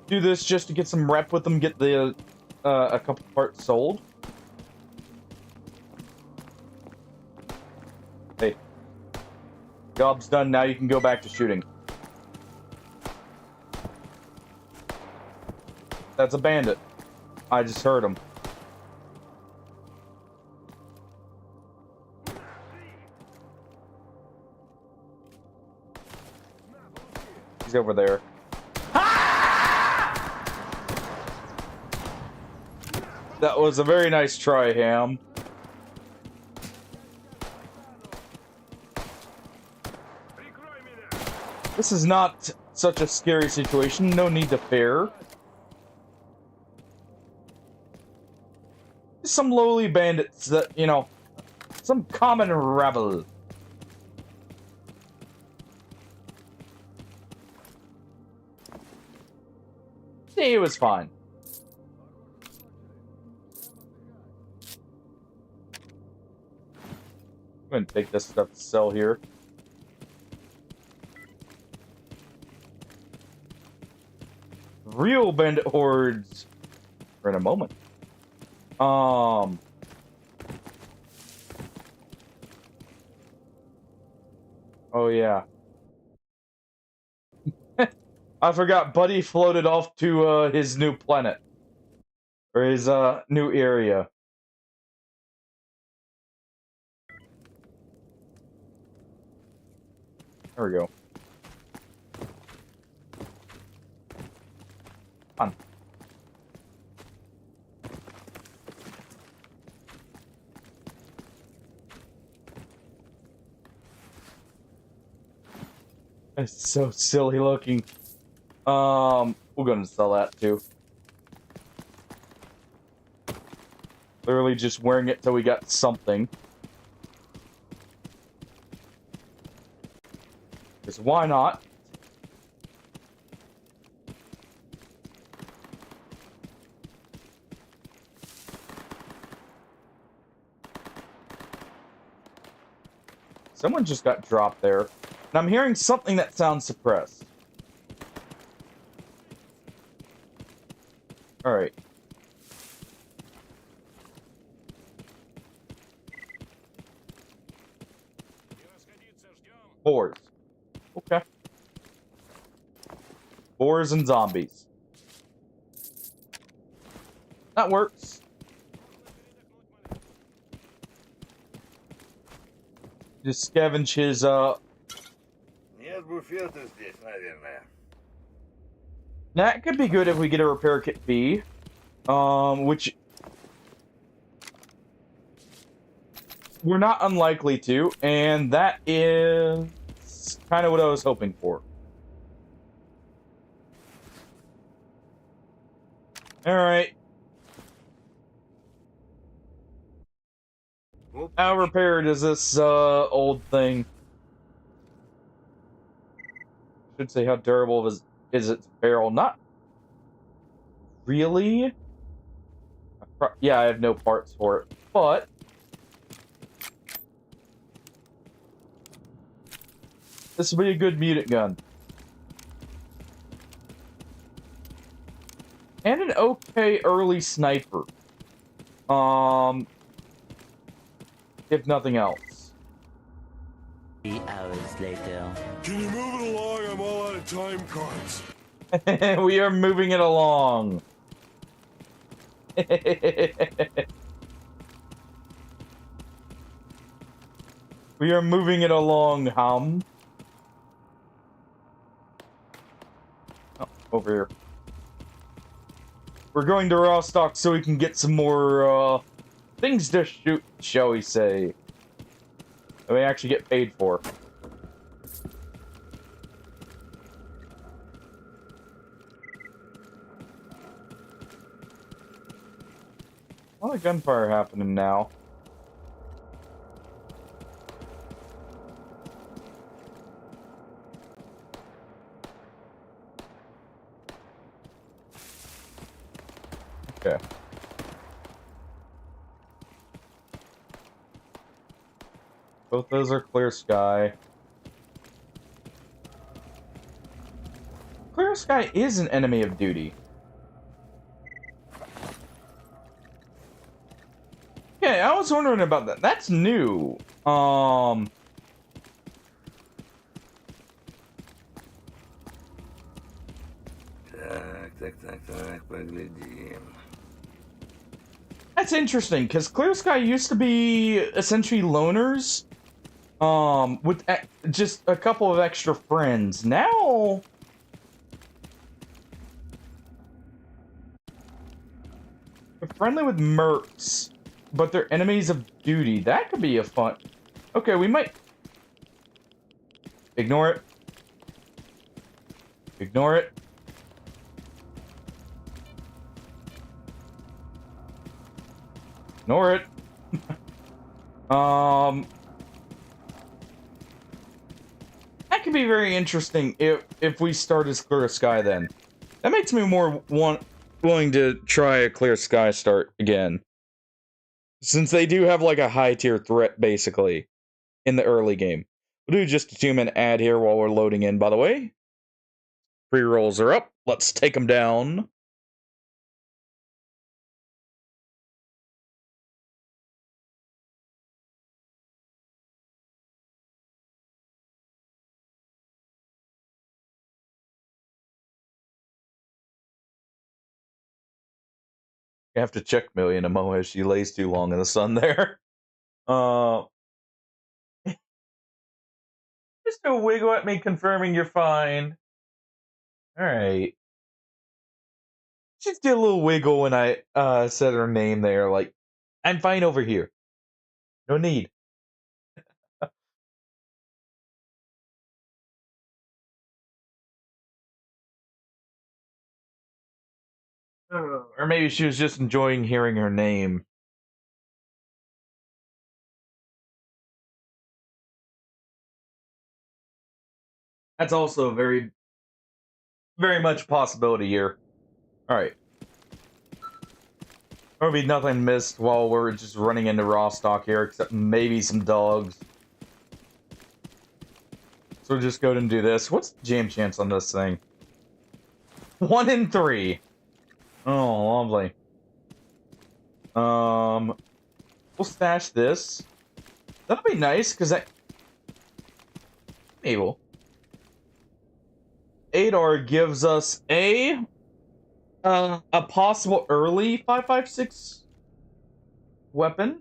Speaker 1: Do this just to get some rep with them, get the a couple parts sold. Hey. Job's done, now you can go back to shooting. That's a bandit. I just heard him. He's over there. That was a very nice try, Ham. This is not such a scary situation. No need to fear. Just some lowly bandits that, you know, some common rabble. It was fine. I'm gonna take this stuff to sell here. Real bandit hordes for in a moment. Oh yeah. I forgot Buddy floated off to his new planet. Or his new area. There we go. On. It's so silly looking. We're gonna sell that too. Literally just wearing it till we got something. Because why not? Someone just got dropped there. And I'm hearing something that sounds suppressed. Alright. Boars. Okay. Boars and zombies. That works. Just scavenge his,
Speaker 2: Нет буфета здесь, наверное.
Speaker 1: That could be good if we get a repair kit B. Which... we're not unlikely to, and that is kind of what I was hoping for. Alright. How repaired is this, old thing? Should say how durable is its barrel. Not really. Yeah, I have no parts for it, but this would be a good mutant gun. And an okay early sniper. If nothing else.
Speaker 3: 3 hours later.
Speaker 4: Can you move it along? I'm all out of time cards.
Speaker 1: We are moving it along. We are moving it along, hum. Oh, over here. We're going to Rostock so we can get some more, things to shoot, shall we say. That we actually get paid for. A lot of gunfire happening now. Okay. Both those are clear sky. Clear sky is an enemy of duty. Yeah, I was wondering about that. That's new.
Speaker 2: Так, поглядим.
Speaker 1: That's interesting, because Clear Sky used to be essentially loners, with just a couple of extra friends. Now, they're friendly with mercs, but they're enemies of duty. That could be a fun... Okay, we might... Ignore it. Ignore it. Ignore it. That could be very interesting if we start as clear sky then. That makes me more willing to try a clear sky start again. Since they do have like a high tier threat basically in the early game. We'll do just a 2-minute ad here while we're loading in, by the way. Pre-rolls are up. Let's take them down. You have to check Million Amo as she lays too long in the sun there. Just a wiggle at me confirming you're fine. Alright. Just did a little wiggle when I said her name there, like, I'm fine over here. No need. Or maybe she was just enjoying hearing her name. That's also very, very much a possibility here. Alright. There'll be nothing missed while we're just running into raw stock here, except maybe some dogs. So we'll just go ahead and do this. What's the jam chance on this thing? 1 in 3. Oh, lovely. We'll stash this. That'll be nice, because that... Able. Adar gives us a possible early 5.56 weapon.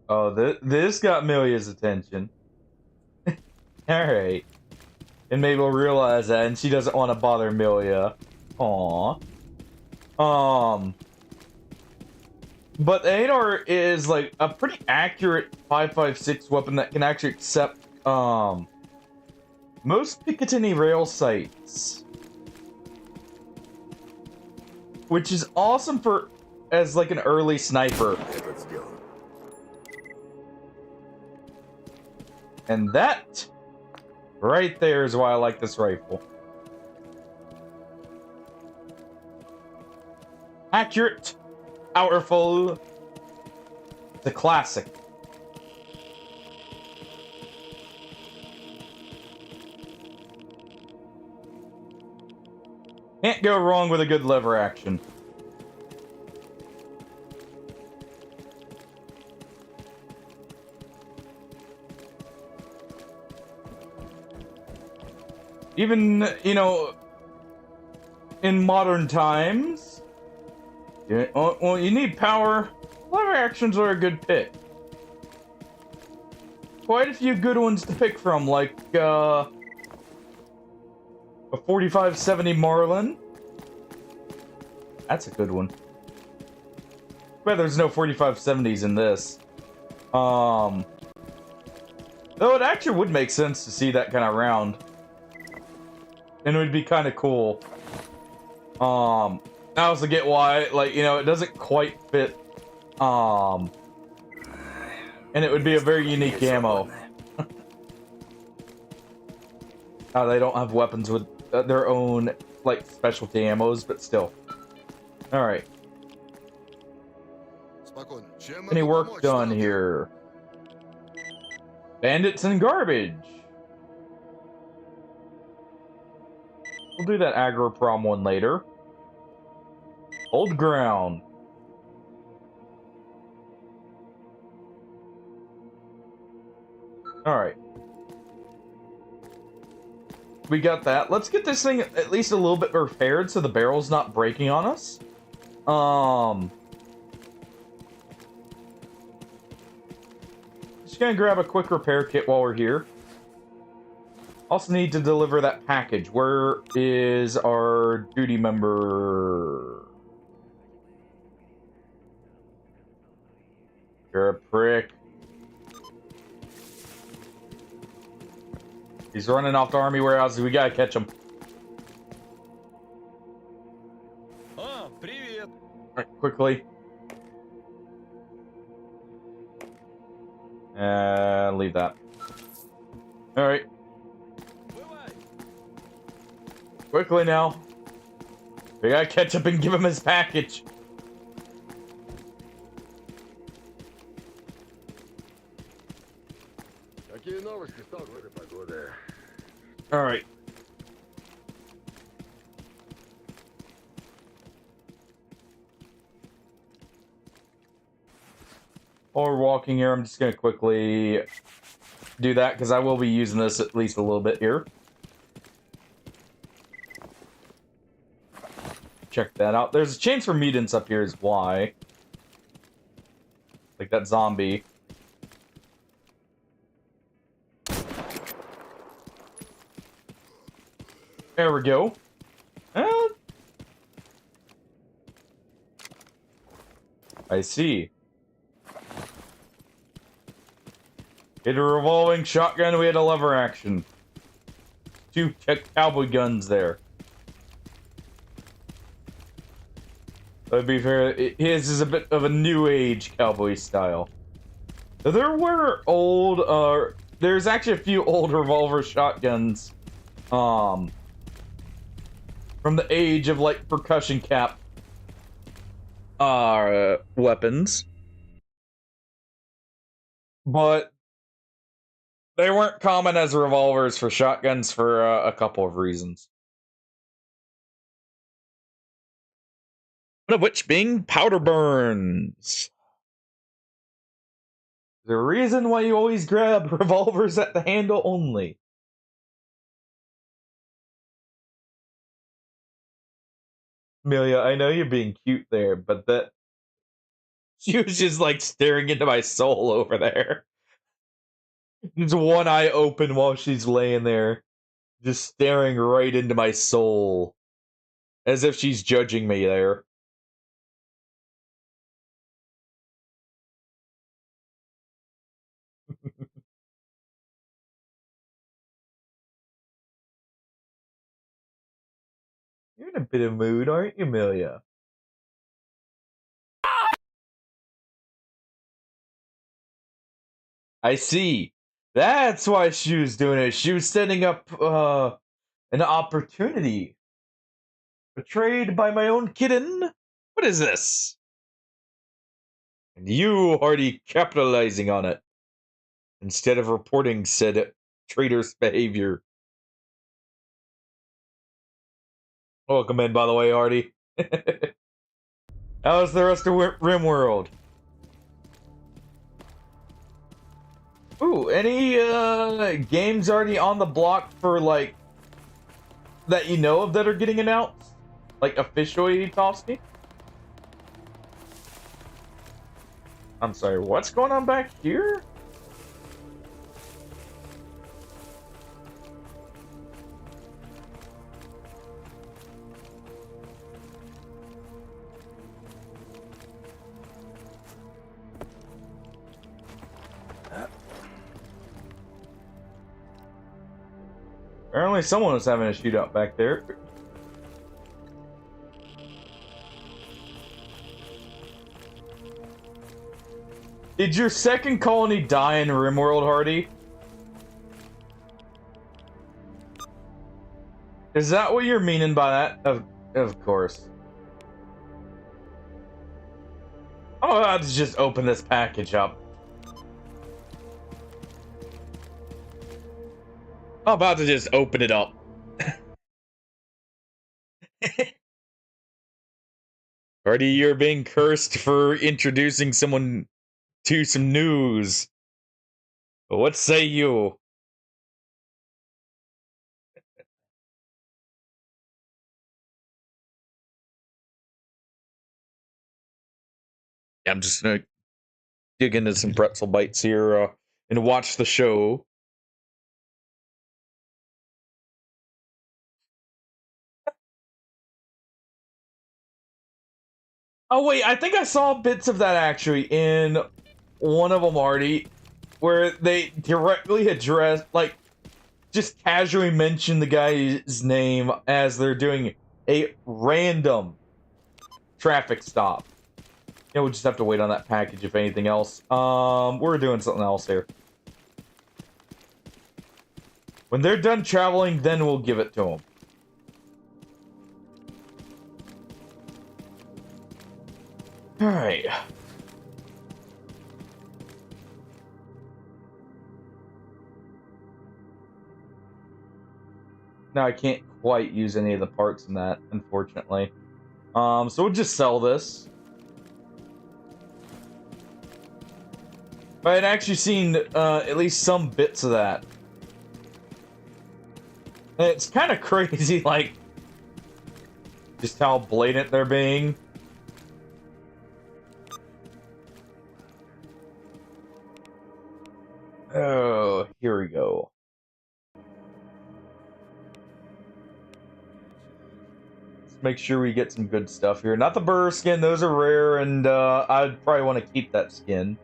Speaker 1: Oh, this got Milia's attention. Alright. And maybe we'll realize that, and she doesn't want to bother Milia. Aww. But Adar is, like, a pretty accurate 5.56 weapon that can actually accept, most Picatinny rail sights. Which is awesome for, as, like, an early sniper. And that, right there, is why I like this rifle. Accurate, powerful, it's a classic. Can't go wrong with a good lever action. Even, you know, in modern times, well, you need power. Lever actions are a good pick. Quite a few good ones to pick from, like, a 4570 Marlin. That's a good one. But there's no 4570s in this. Though it actually would make sense to see that kind of round. And it would be kind of cool. I also get why, like, you know, it doesn't quite fit. And it would be a very unique ammo. They don't have weapons with their own, like, specialty ammos, but still. Alright. Any work done here? Bandits and garbage. We'll do that agro-prom one later. Old ground. Alright. We got that. Let's get this thing at least a little bit repaired so the barrel's not breaking on us. Just gonna grab a quick repair kit while we're here. Also need to deliver that package. Where is our duty member? You're a prick. He's running off to army warehouses. We gotta catch him.
Speaker 4: Привет.
Speaker 1: Alright, quickly. And leave that. Alright. Quickly now. We gotta catch up and give him his package.
Speaker 2: Какие новости, Stalker? Погода.
Speaker 1: Alright. While we're walking here, I'm just gonna quickly do that because I will be using this at least a little bit here. Check that out. There's a chance for mutants up here is why. Like that zombie. There we go. I see. Hit a revolving shotgun, we had a lever action. Two cowboy guns there. To be fair, his is a bit of a new age cowboy style. There were old, there's actually a few old revolver shotguns, from the age of, like, percussion cap, weapons. But they weren't common as revolvers for shotguns for a couple of reasons. One of which being powder burns. The reason why you always grab revolvers at the handle only. Amelia, I know you're being cute there, but that... She was just, like, staring into my soul over there. Just one eye open while she's laying there. Just staring right into my soul. As if she's judging me there. You're in a bit of mood, aren't you, Amelia? I see. That's why she was doing it. She was setting up an opportunity. Betrayed by my own kitten? What is this? And you already capitalizing on it. Instead of reporting said traitorous behavior. Welcome in, by the way, Artie. How's the rest of RimWorld? Ooh, any games already on the block for, like, that you know of that are getting announced? Like, officially, Toski? I'm sorry, what's going on back here? Apparently someone was having a shootout back there. Did your second colony die in RimWorld, Hardy? Is that what you're meaning by that? Of course. I'm about to just open this package up. I'm about to just open it up. Hardy, you're being cursed for introducing someone to some news. What say you? I'm just gonna dig into some pretzel bites here and watch the show. Oh wait, I think I saw bits of that actually in one of them, Artie, where they directly addressed, like, just casually mention the guy's name as they're doing a random traffic stop. Yeah, we'll just have to wait on that package if anything else. We're doing something else here. When they're done traveling, then we'll give it to them. Alright. Now I can't quite use any of the parts in that, unfortunately. So we'll just sell this. But I'd actually seen at least some bits of that. And it's kind of crazy, like, just how blatant they're being. Oh, here we go. Let's make sure we get some good stuff here. Not the burr skin, those are rare, and I'd probably want to keep that skin.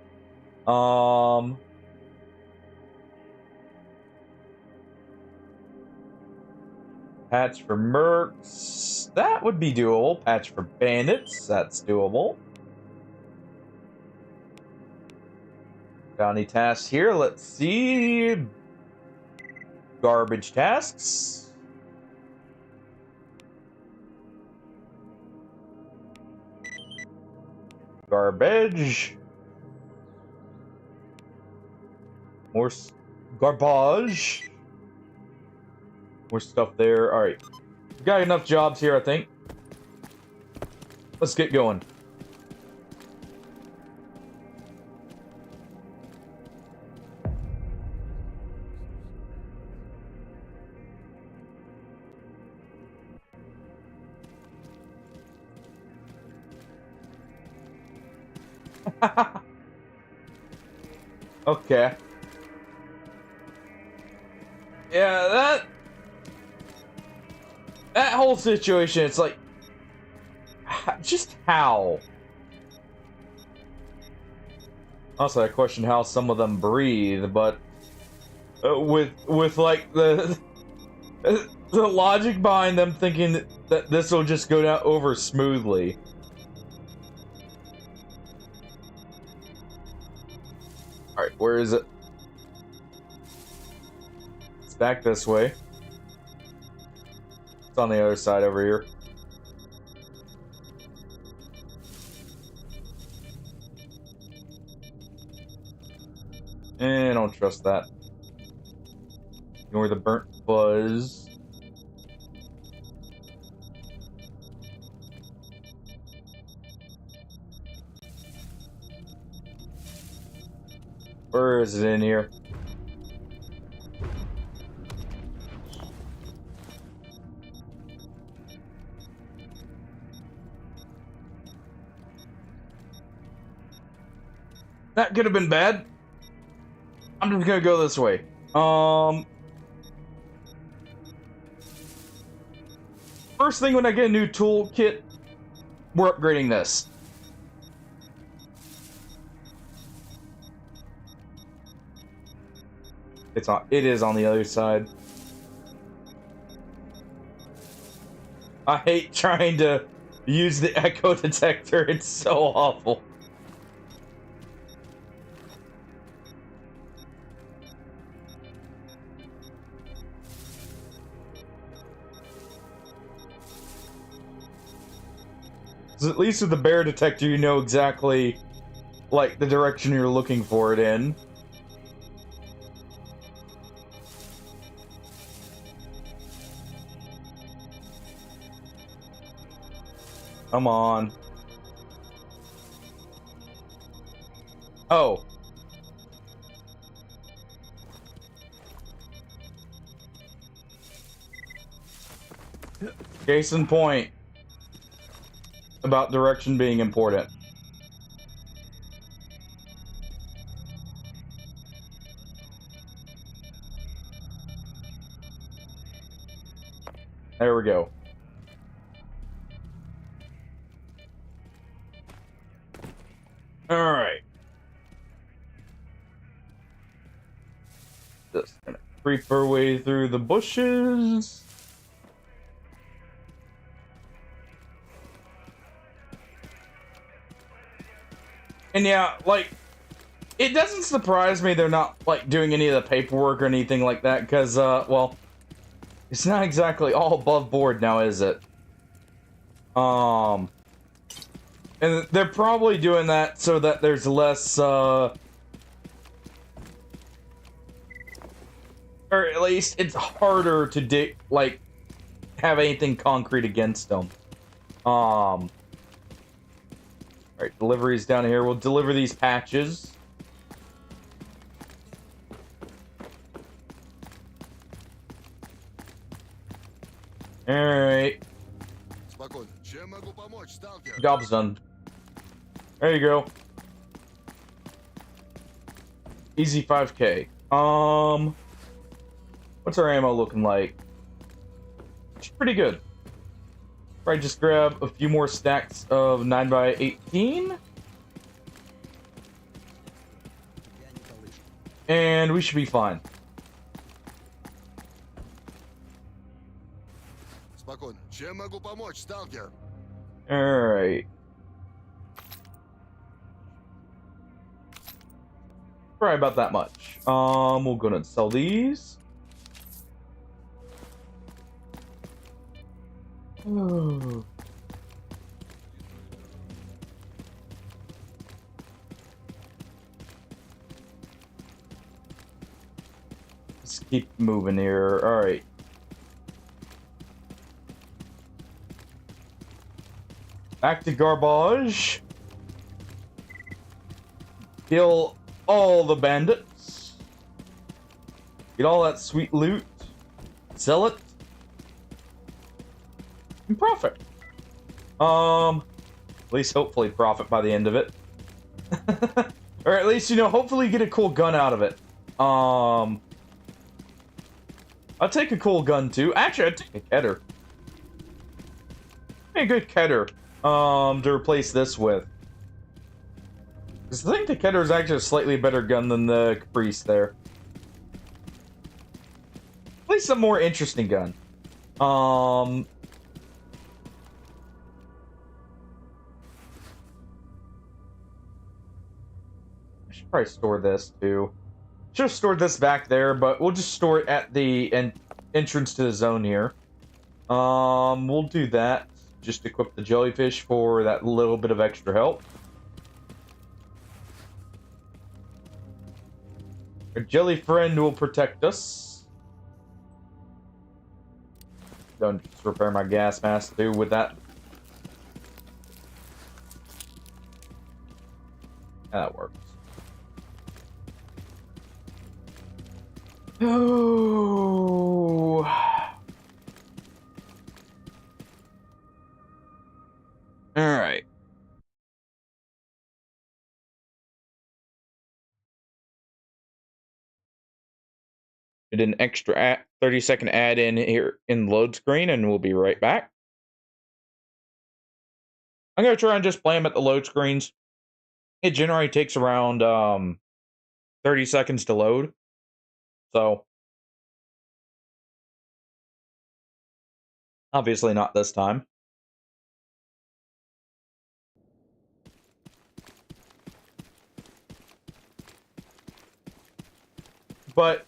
Speaker 1: Patch for mercs, that would be doable. Patch for bandits, that's doable. Bounty tasks here, let's see. Garbage tasks. Garbage. More garbage. More stuff there. Alright. We've got enough jobs here, I think. Let's get going. Okay. Yeah, that whole situation, it's like, just how? Also, I question how some of them breathe, but with like the logic behind them thinking that this will just go down over smoothly. All right, where is it? It's back this way. It's on the other side over here. I don't trust that. Ignore the burnt fuzz. Where is it in here? That could have been bad. I'm just gonna go this way. First thing when I get a new toolkit, we're upgrading this. It is on the other side. I hate trying to use the echo detector. It's so awful. At least with the bear detector, you know exactly, like, the direction you're looking for it in. Come on. Oh. Case in point. About direction being important. There we go. All right. Just a minute. creep our way through the bushes. And yeah, like, it doesn't surprise me they're not, like, doing any of the paperwork or anything like that, because, well, it's not exactly all above board now, is it? And they're probably doing that so that there's less, or at least it's harder to like, have anything concrete against them. Alright, deliveries down here. We'll deliver these patches. Alright.
Speaker 2: Спокойно. Чем могу помочь, сталкер?
Speaker 1: Job's done. There you go. Easy 5K. What's our ammo looking like? It's pretty good. Probably just grab a few more stacks of 9x18. And we should be fine.
Speaker 2: Спокойно. Чем могу помочь, сталкер?
Speaker 1: Alright. Probably about that much. We're gonna sell these. Ooh. Let's keep moving here. Alright. Back to garbage. Kill all the bandits. Get all that sweet loot. Sell it. And profit. At least hopefully profit by the end of it. Or at least, you know, hopefully get a cool gun out of it. I'll take a cool gun too. Actually, I'd take a Keter. A good Keter. To replace this with. Because I think the Keter is actually a slightly better gun than the Caprice there. At least a more interesting gun. I should probably store this too. Should have stored this back there, but we'll just store it at the entrance to the zone here. We'll do that. Just equip the jellyfish for that little bit of extra help. Our jelly friend will protect us. Don't just repair my gas mask too with that. That works. Oh. All right. Did an extra 30-second add in here in load screen, and we'll be right back. I'm gonna try and just play them at the load screens. It generally takes around 30 seconds to load. So obviously not this time. But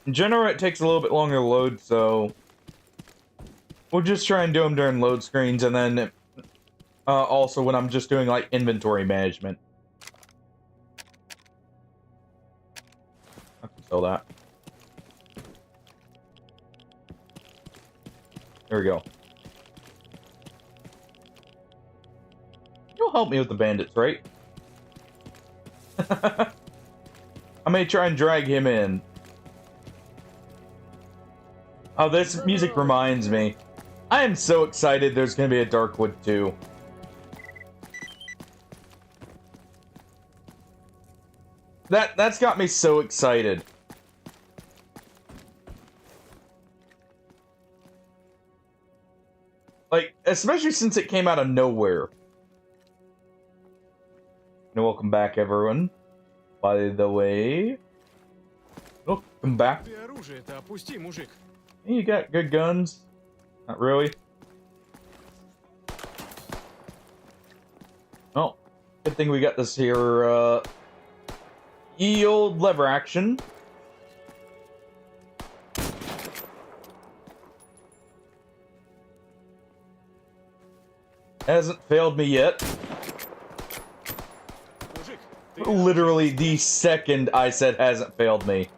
Speaker 1: in general, it takes a little bit longer to load, so we'll just try and do them during load screens, and then also when I'm just doing like inventory management. I can sell that. There we go. You'll help me with the bandits, right? I may try and drag him in. Oh, this music reminds me. I am so excited there's going to be a Darkwood 2. That's got me so excited. Like, especially since it came out of nowhere. And welcome back, everyone. By the way, Oh, come back.
Speaker 4: Ты оружие-то опусти, мужик.
Speaker 1: You got good guns. Not really. Oh, good thing we got this here, ye old lever action. Hasn't failed me yet.
Speaker 4: Мужик, ты
Speaker 1: Literally the second I said hasn't failed me.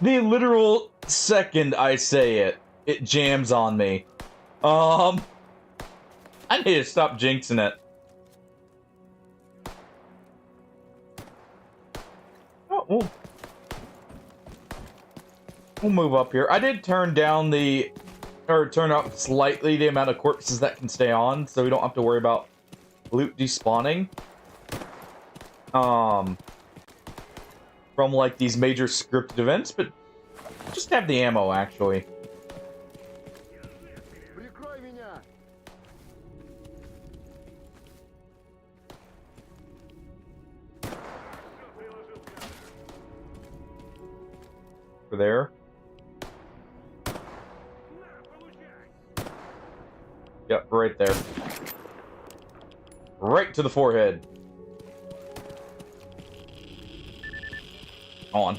Speaker 1: The literal second I say it, it jams on me. I need to stop jinxing it. Oh, we'll move up here. I did turn down turn up slightly the amount of corpses that can stay on, so we don't have to worry about loot despawning. From like these major scripted events, but just have the ammo actually.
Speaker 2: Прикрой меня!
Speaker 1: For there. Yep, right there. Right to the forehead. On.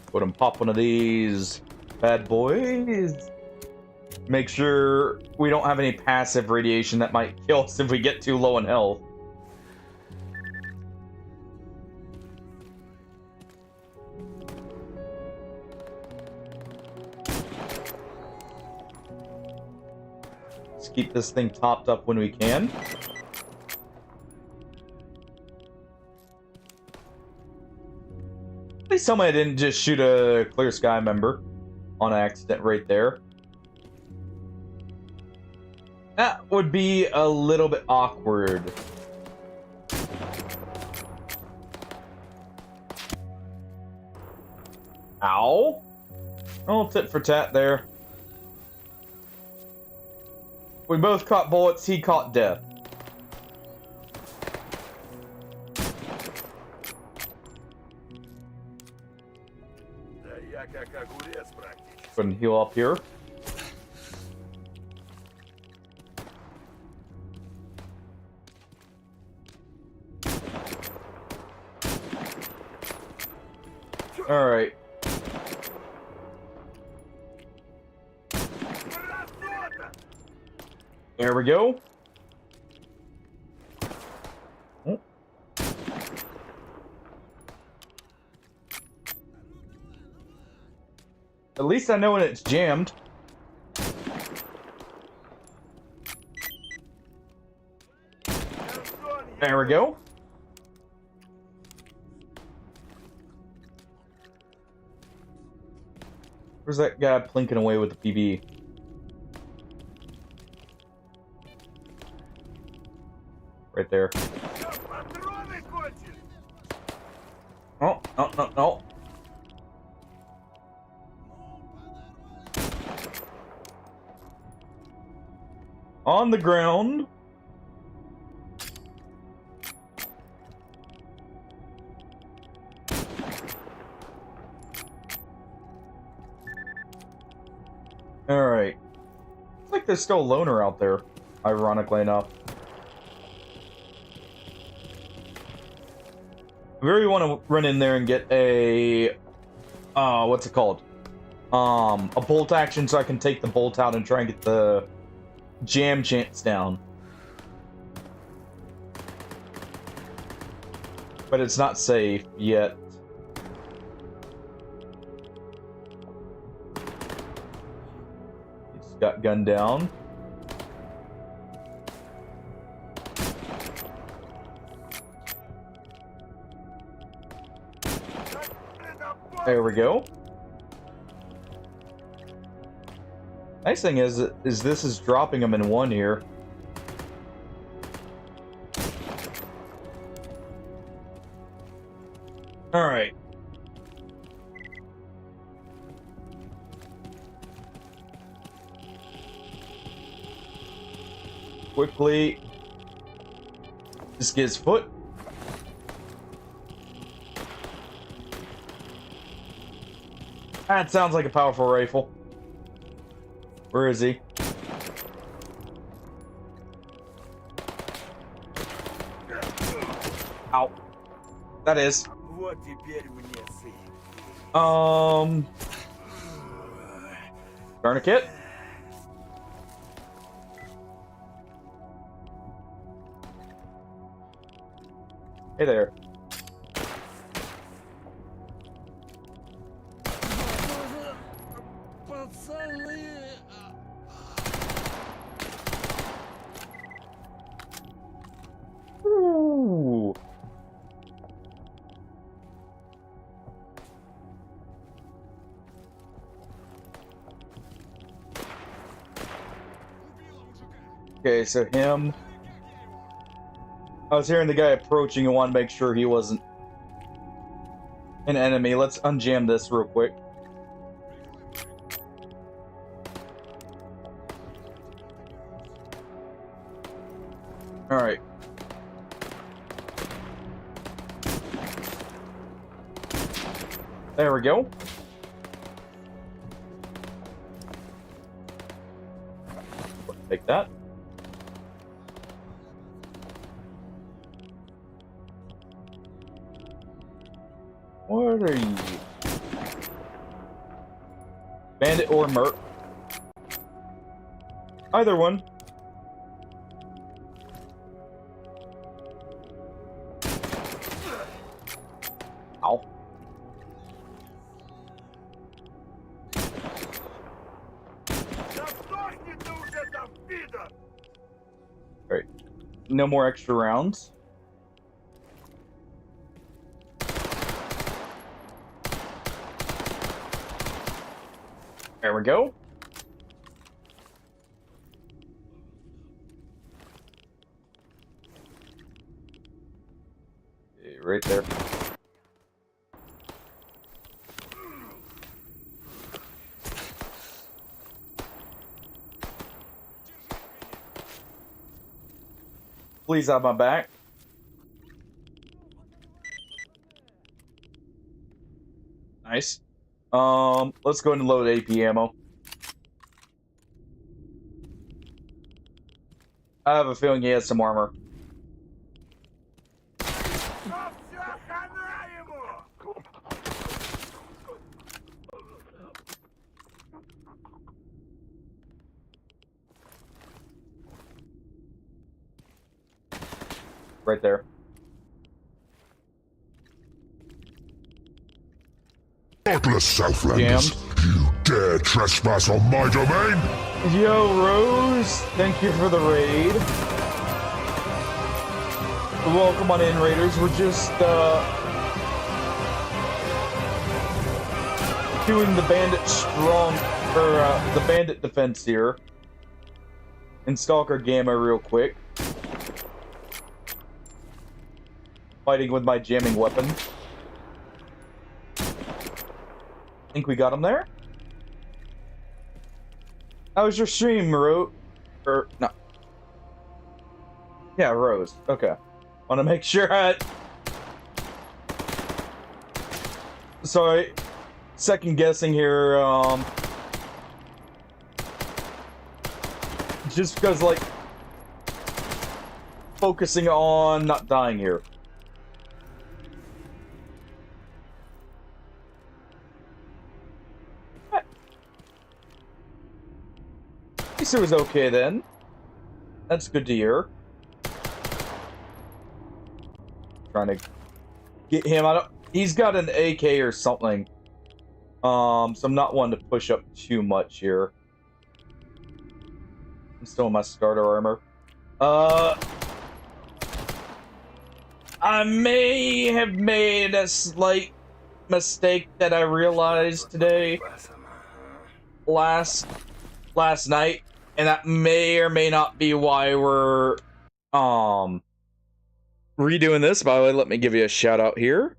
Speaker 1: Go ahead and pop one of these bad boys. Make sure we don't have any passive radiation that might kill us if we get too low in health. Let's keep this thing topped up when we can. At least somebody didn't just shoot a Clear Sky member on accident right there. That would be a little bit awkward. Ow. Oh, tit for tat there. We both caught bullets, he caught death. Go ahead and heal up here. Alright. There we go. Oh. At least I know when it's jammed. There we go. Where's that guy plinking away with the PB? Right there. Oh, no, no, no. On the ground. Alright. Looks like there's still a loner out there, ironically enough. I really want to run in there and get a... what's it called? A bolt action so I can take the bolt out and try and get the jam chance down. But it's not safe yet. Just got gunned down. There we go. Nice thing is this is dropping them in one here. All right. Quickly Just get his foot. That sounds like a powerful rifle. Where is he? Ow. That is. Tourniquet. Hey there. Ooh. Okay, so him. I was hearing the guy approaching and wanted to make sure he wasn't an enemy. Let's unjam this real quick. Alright. There we go. Take that. What are you? Bandit or merc? Either one. Ow. Alright. No more extra rounds. There we go. Okay, right there. Please have my back. Nice. Let's go ahead and load AP ammo. I have a feeling he has some armor. Right there.
Speaker 5: Godless Southlanders, you dare trespass on my domain?
Speaker 1: Yo, Rose, thank you for the raid. Welcome on in, Raiders. We're just, doing the bandit strong, or, the bandit defense here. In Stalker Gamma real quick. Fighting with my jamming weapon. Think we got him there? How was your stream, Rose? Or, no. Yeah, Rose. Okay. Want to make sure I... Sorry. Second guessing here, just because, like, focusing on not dying here. At least it was okay then. That's good to hear. Trying to get him out. He's got an AK or something. So I'm not one to push up too much here. I'm still in my starter armor. I may have made a slight mistake that I realized today. Last night. And that may or may not be why we're redoing this. By the way, let me give you a shout out here.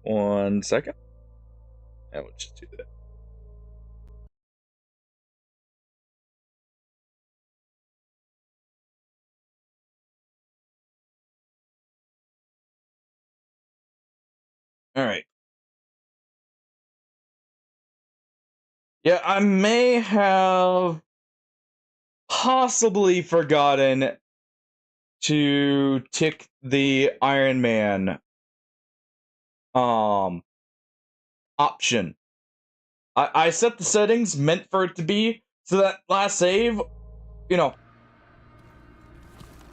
Speaker 1: 1 second. And we'll just do that. All right. Yeah, I may have possibly forgotten to tick the Iron Man option. I set the settings meant for it to be so that last save, you know,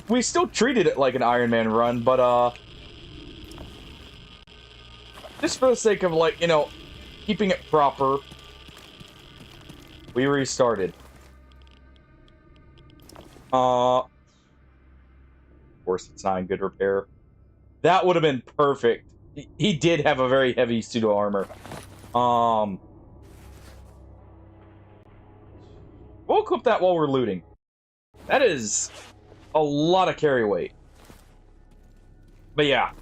Speaker 1: we still treated it like an Iron Man run, but just for the sake of, like, you know, keeping it proper, we restarted. Of course, it's not in good repair. That would have been perfect. He did have a very heavy pseudo armor. We'll equip that while we're looting. That is a lot of carry weight. But yeah,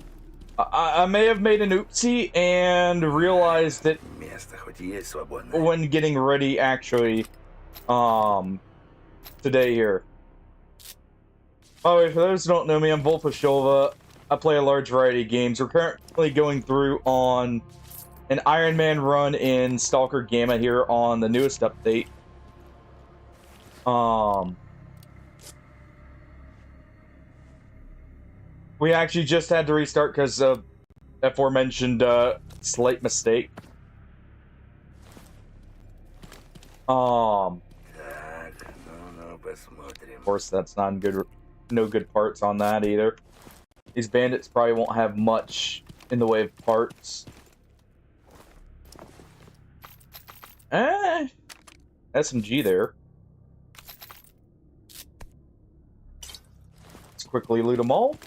Speaker 1: I may have made an oopsie and realized it when getting ready, actually, today here. By the way, for those who don't know me, I'm Volpashova. I play a large variety of games. We're currently going through on an Iron Man run in Stalker Gamma here on the newest update. We actually just had to restart because of aforementioned slight mistake. Of course, that's not good. No good parts on that either. These bandits probably won't have much in the way of parts. SMG there. Let's quickly loot them all.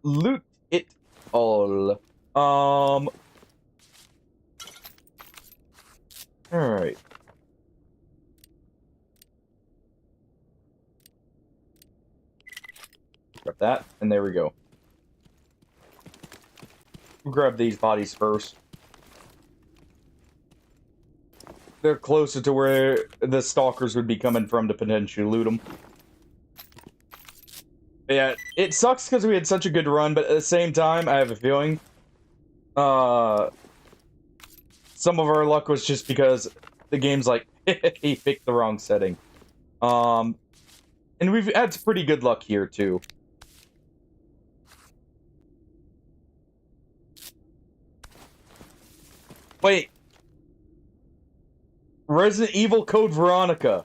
Speaker 1: Loot it all. Alright. Grab that, and there we go. We'll grab these bodies first. They're closer to where the stalkers would be coming from to potentially loot them. Yeah, it sucks because we had such a good run, but at the same time, I have a feeling some of our luck was just because the game's like, he picked the wrong setting. And we've had some pretty good luck here, too. Wait. Resident Evil Code Veronica.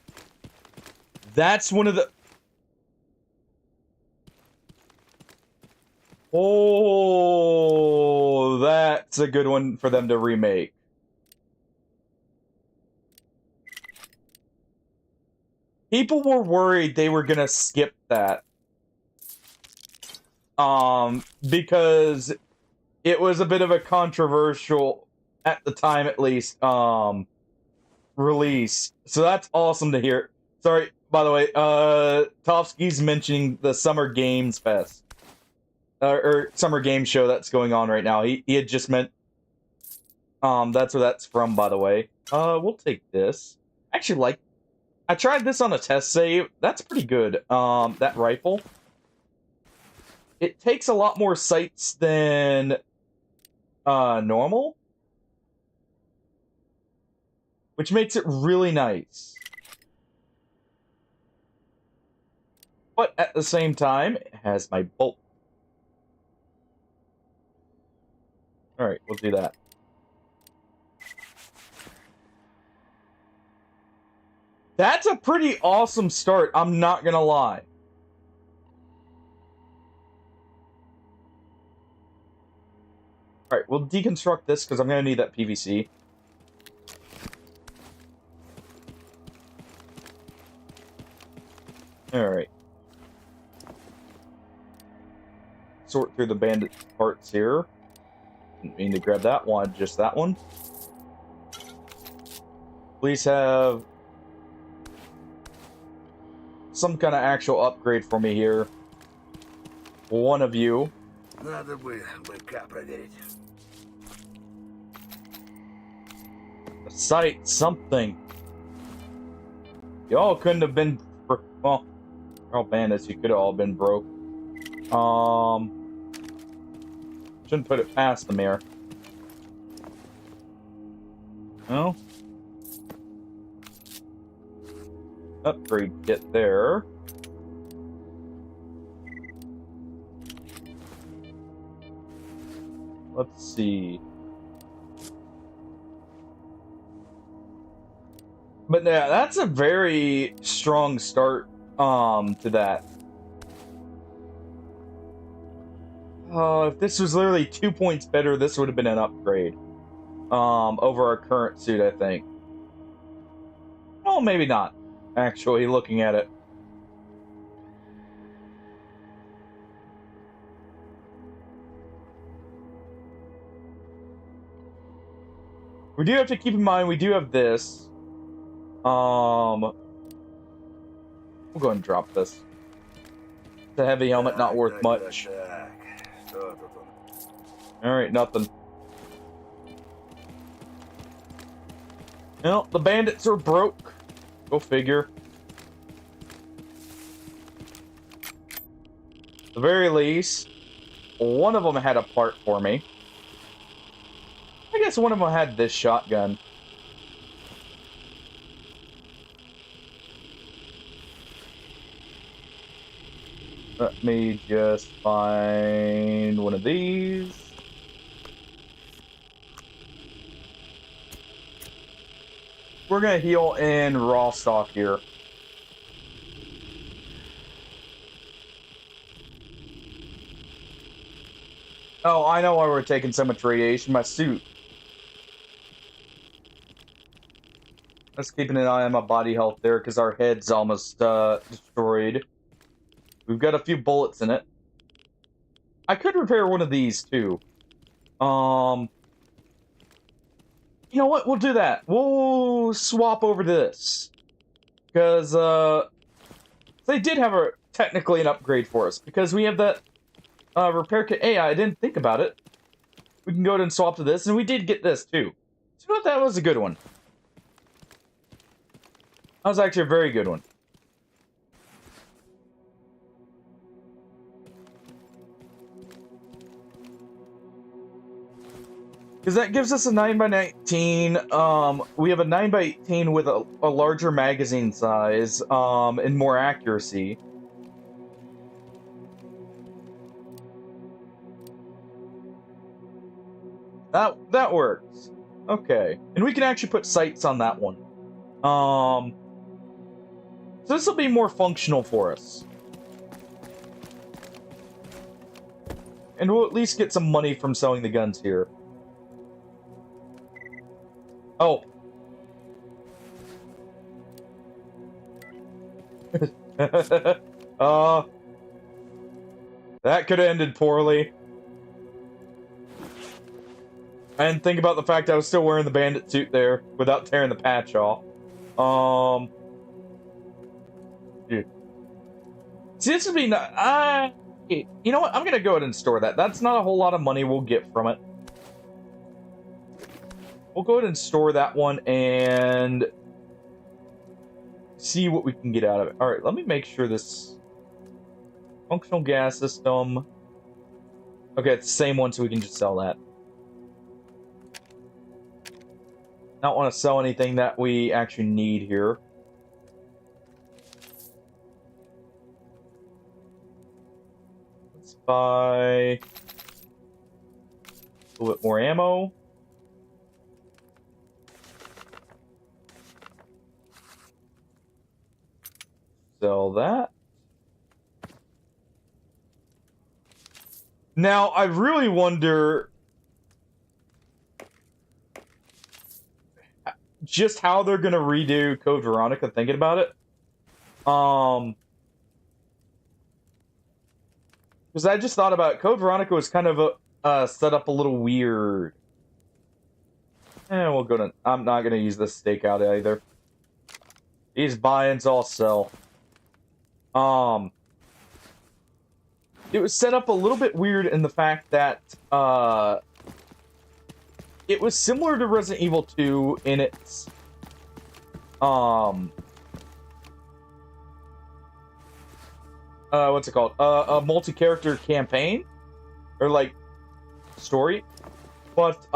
Speaker 1: That's one of the... Oh, that's a good one for them to remake. People were worried they were gonna skip that. Because it was a bit of a controversial, at the time at least, release. So that's awesome to hear. Sorry, by the way, Tofsky's mentioning the Summer Games Fest. Or Summer Game Show that's going on right now. He had just meant... that's where that's from, by the way. We'll take this. Actually, like... I tried this on a test save. That's pretty good. That rifle. It takes a lot more sights than... normal. Which makes it really nice. But at the same time, it has my bolt. Alright, we'll do that. That's a pretty awesome start, I'm not gonna lie. Alright, we'll deconstruct this because I'm gonna need that PVC. Alright. Sort through the bandit parts here. Didn't mean to grab that one, just that one. Please have some kind of actual upgrade for me here. One of you. Sight something. Y'all couldn't have been Well, they're all bandits. You could have all been broke. Shouldn't put it past them here. No. Upgrade kit there. Let's see. But yeah, that's a very strong start to that. If this was literally 2 points better, this would have been an upgrade. Over our current suit, I think. Oh, maybe not. Actually, looking at it. We do have to keep in mind, we do have this. We'll go ahead and drop this. The heavy helmet, not worth much. Alright, nothing. Well, the bandits are broke. Go figure. At the very least, one of them had a part for me. I guess one of them had this shotgun. Let me just find one of these. We're gonna heal in raw stock here. Oh, I know why we're taking so much radiation. My suit. Just keeping an eye on my body health there because our head's almost destroyed. We've got a few bullets in it. I could repair one of these too. You know what? We'll do that. We'll swap over to this. Because, they did have technically an upgrade for us. Because we have that, repair kit. Hey, I didn't think about it. We can go ahead and swap to this. And we did get this, too. So, you know what? That was a good one. That was actually a very good one. Because that gives us a 9x19. We have a 9x18 with a larger magazine size, and more accuracy. That works. Okay. And we can actually put sights on that one. So this will be more functional for us. And we'll at least get some money from selling the guns here. Oh. That could have ended poorly. And think about the fact I was still wearing the bandit suit there without tearing the patch off. Dude. See, this would be not. You know what? I'm gonna go ahead and store that. That's not a whole lot of money we'll get from it. We'll go ahead and store that one and see what we can get out of it. Alright, let me make sure this functional gas system. Okay, it's the same one, so we can just sell that. Not want to sell anything that we actually need here. Let's buy a little bit more ammo. Sell that. Now, I really wonder just how they're going to redo Code Veronica, thinking about it. Because I just thought about it. Code Veronica was kind of set up a little weird. We'll go to... I'm not going to use this stakeout either. These buy-ins all sell. It was set up a little bit weird in the fact that, it was similar to Resident Evil 2 in its, what's it called? A multi-character campaign or like story, but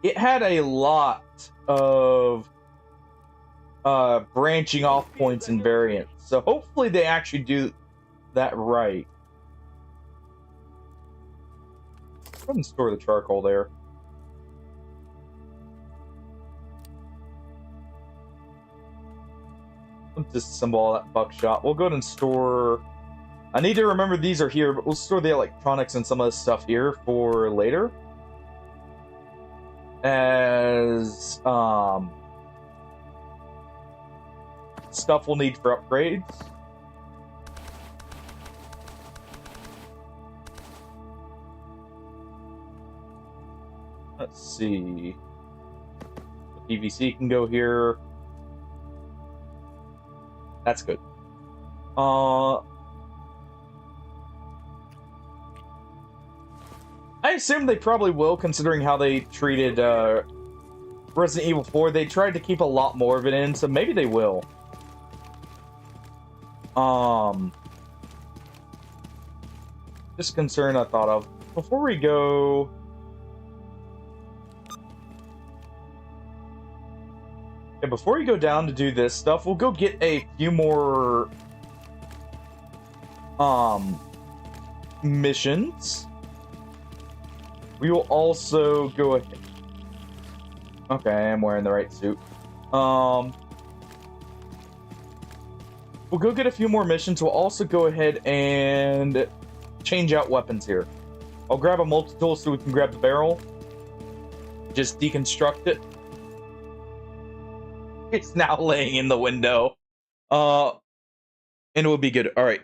Speaker 1: it had a lot of branching off points and variants. So hopefully they actually do that right. Go ahead and store the charcoal there. Let's disassemble that buckshot. We'll go ahead and store... I need to remember these are here, but we'll store the electronics and some of this stuff here for later. As, stuff we'll need for upgrades. Let's see. The PVC can go here. That's good. I assume they probably will, considering how they treated Resident Evil 4. They tried to keep a lot more of it in, so maybe they will. Just a concern I thought of. Before we go... Yeah, before we go down to do this stuff, we'll go get a few more... missions. We will also go ahead... Okay, I am wearing the right suit. We'll go get a few more missions. We'll also go ahead and change out weapons here. I'll grab a multi-tool so we can grab the barrel. Just deconstruct it. It's now laying in the window. And it will be good. Alright.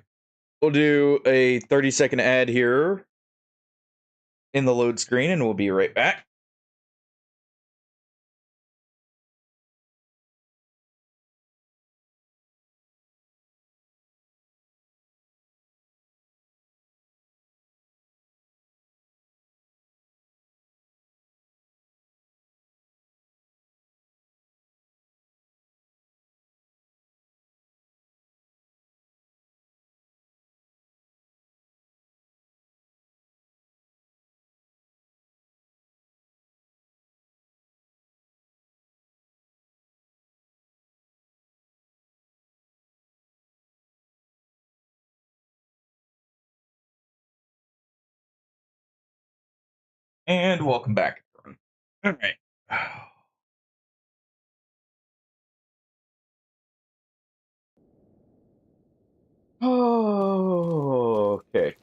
Speaker 1: We'll do a 30-second ad here in the load screen, and we'll be right back. And welcome back. All right. Oh, okay.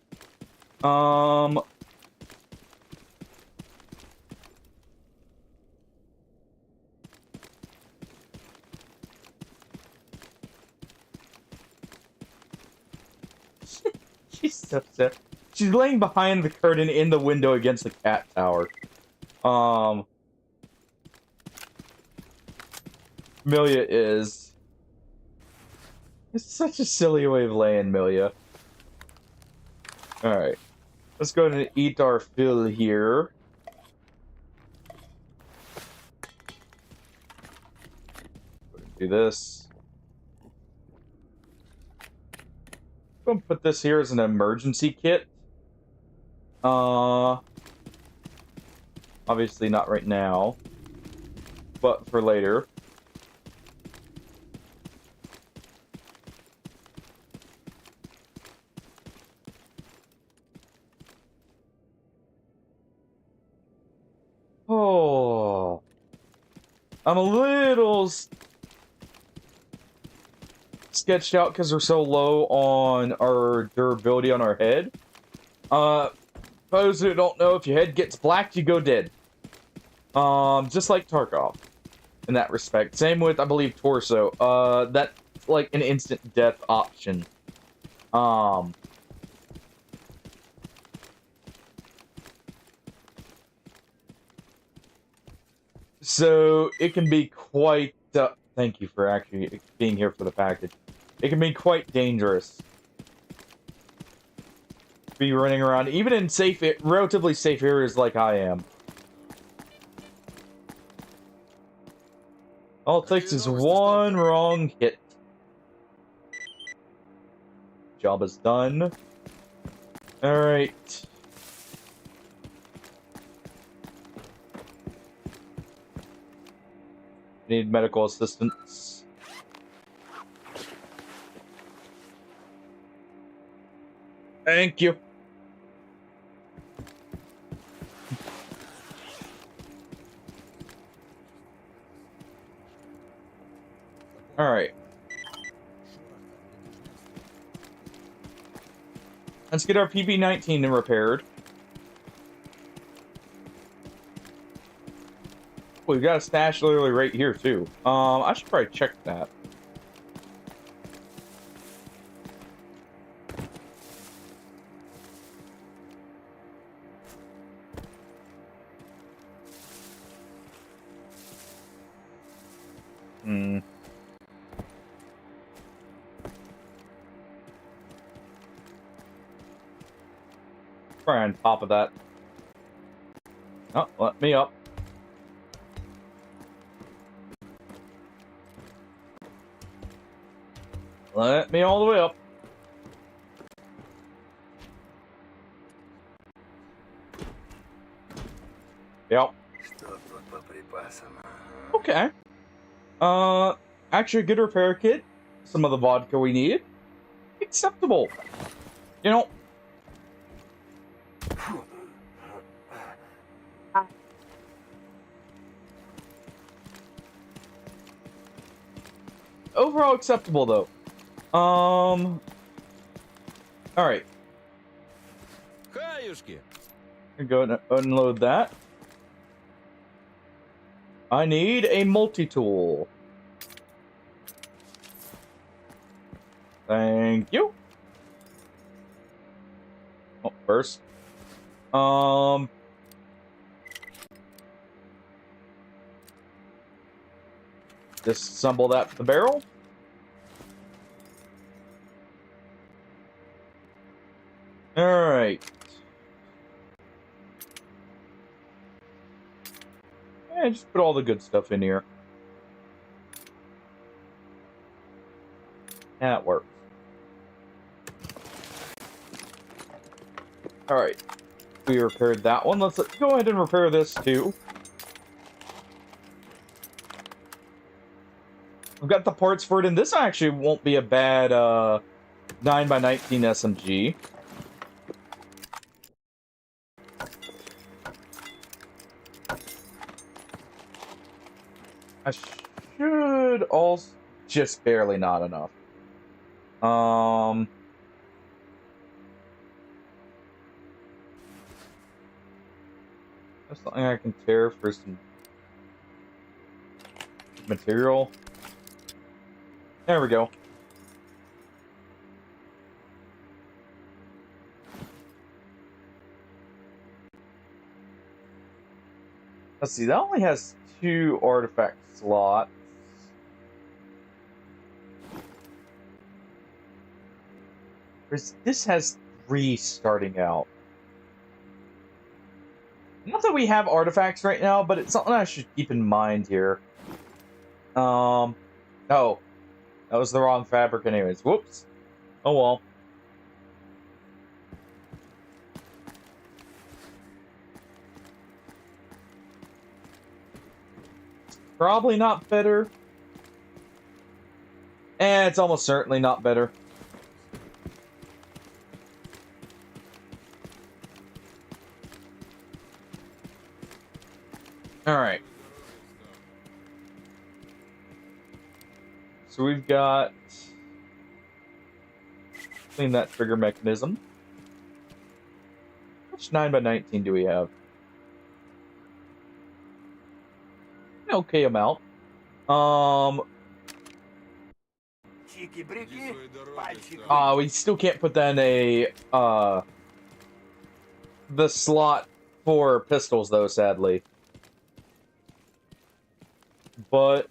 Speaker 1: She's so sad. She's laying behind the curtain in the window against the cat tower. Milia is... It's such a silly way of laying, Milia. Alright. Let's go ahead and eat our fill here. Do this. I'm gonna put this here as an emergency kit. Obviously not right now, but for later. Oh, I'm a little sketched out because we're so low on our durability on our head. Those who don't know, if your head gets black, you go dead. Just like Tarkov, in that respect. Same with, I believe, Torso. That's like an instant death option. So it can be quite. Thank you for actually being here for the package. It can be quite dangerous. Be running around, even in safe, relatively safe areas like I am. All it takes is one wrong hit. job is done. Alright. Need medical assistance. Thank you. Alright. Let's get our PP-19 repaired. We've got a stash literally right here, too. I should probably check that. Right on top of that. Oh, let me up. Let me all the way up. Yep. Okay. Actually, a good repair kit. Some of the vodka we need. Acceptable. You know. Overall acceptable, though. Alright. Go and unload that. I need a multi-tool. Thank you. Oh, first. Disassemble that for the barrel. Alright. Yeah, just put all the good stuff in here. That works. Alright. We repaired that one. Let's go ahead and repair this too. We've got the parts for it, and this actually won't be a bad 9x19 SMG. I should also just barely not enough. That's something I can tear for some material. There we go. Let's see, that only has 2 artifact slots. This has 3 starting out. Not that we have artifacts right now, but it's something I should keep in mind here. Oh. That was the wrong fabric anyways. Whoops. Oh well. Probably not better. And it's almost certainly not better. Alright. So we've got... Clean that trigger mechanism. Which 9x19 do we have? An okay amount. We still can't put that in a, the slot for pistols, though, sadly. But...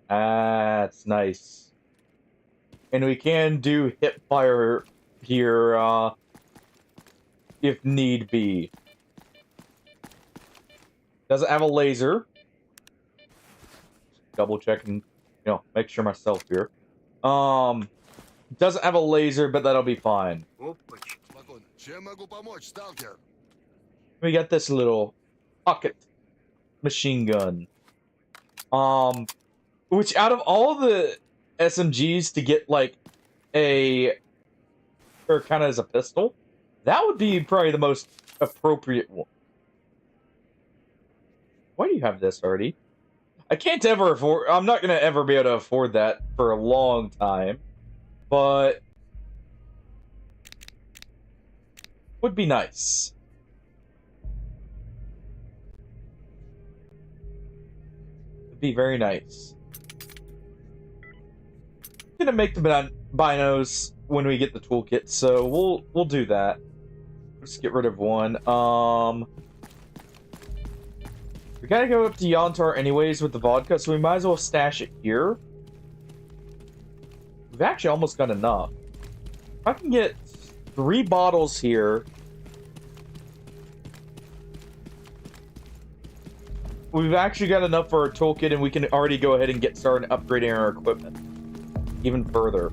Speaker 1: That's nice. And we can do hip fire here, if need be. Doesn't have a laser. double check and make sure myself here. Doesn't have a laser, but that'll be fine.
Speaker 2: Спокойно. Чем могу помочь, сталкер?
Speaker 1: We got this little pocket machine gun. Which out of all the SMGs to get like or kind of as a pistol, that would be probably the most appropriate one. Why do you have this already? I can't ever afford. I'm not gonna ever be able to afford that for a long time, but would be nice. Would be very nice. I'm gonna make the binos when we get the toolkit, so we'll do that. Let's get rid of one. We gotta go up to Yontar anyways with the vodka, so we might as well stash it here. We've actually almost got enough. If I can get 3 bottles here, we've actually got enough for our toolkit, and we can already go ahead and get started upgrading our equipment even further.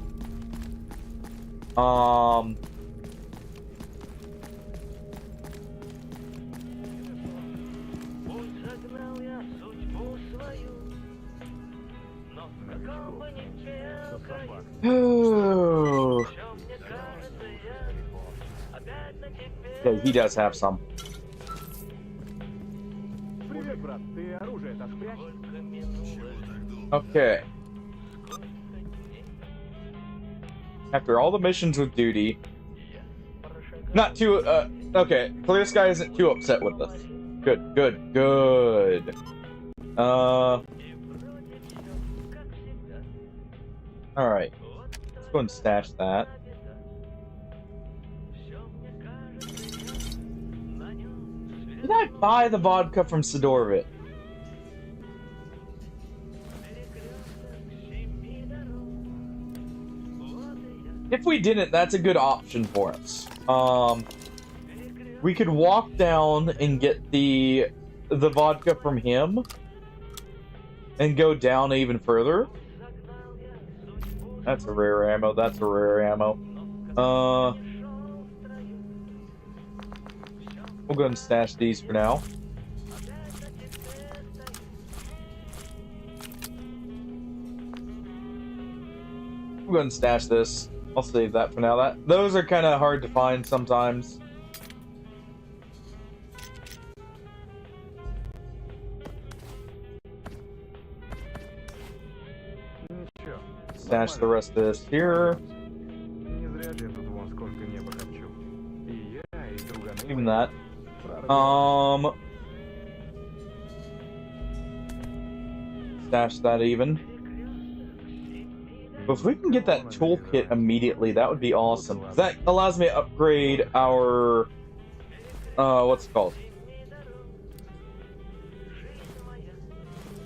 Speaker 1: Yeah, he does have some. Okay. After all the missions with duty, not too, okay, Clear Sky isn't too upset with us. Good, good, good. Alright. Let's go and stash that. Did I buy the vodka from Sidorovit? If we didn't, that's a good option for us. We could walk down and get the vodka from him and go down even further. That's a rare ammo. That's a rare ammo. We'll go and stash these for now. We'll go and stash this. I'll save that for now. Those are kind of hard to find sometimes. Stash the rest of this here. Even that. Stash that even. But if we can get that toolkit immediately, that would be awesome. That allows me to upgrade our what's it called?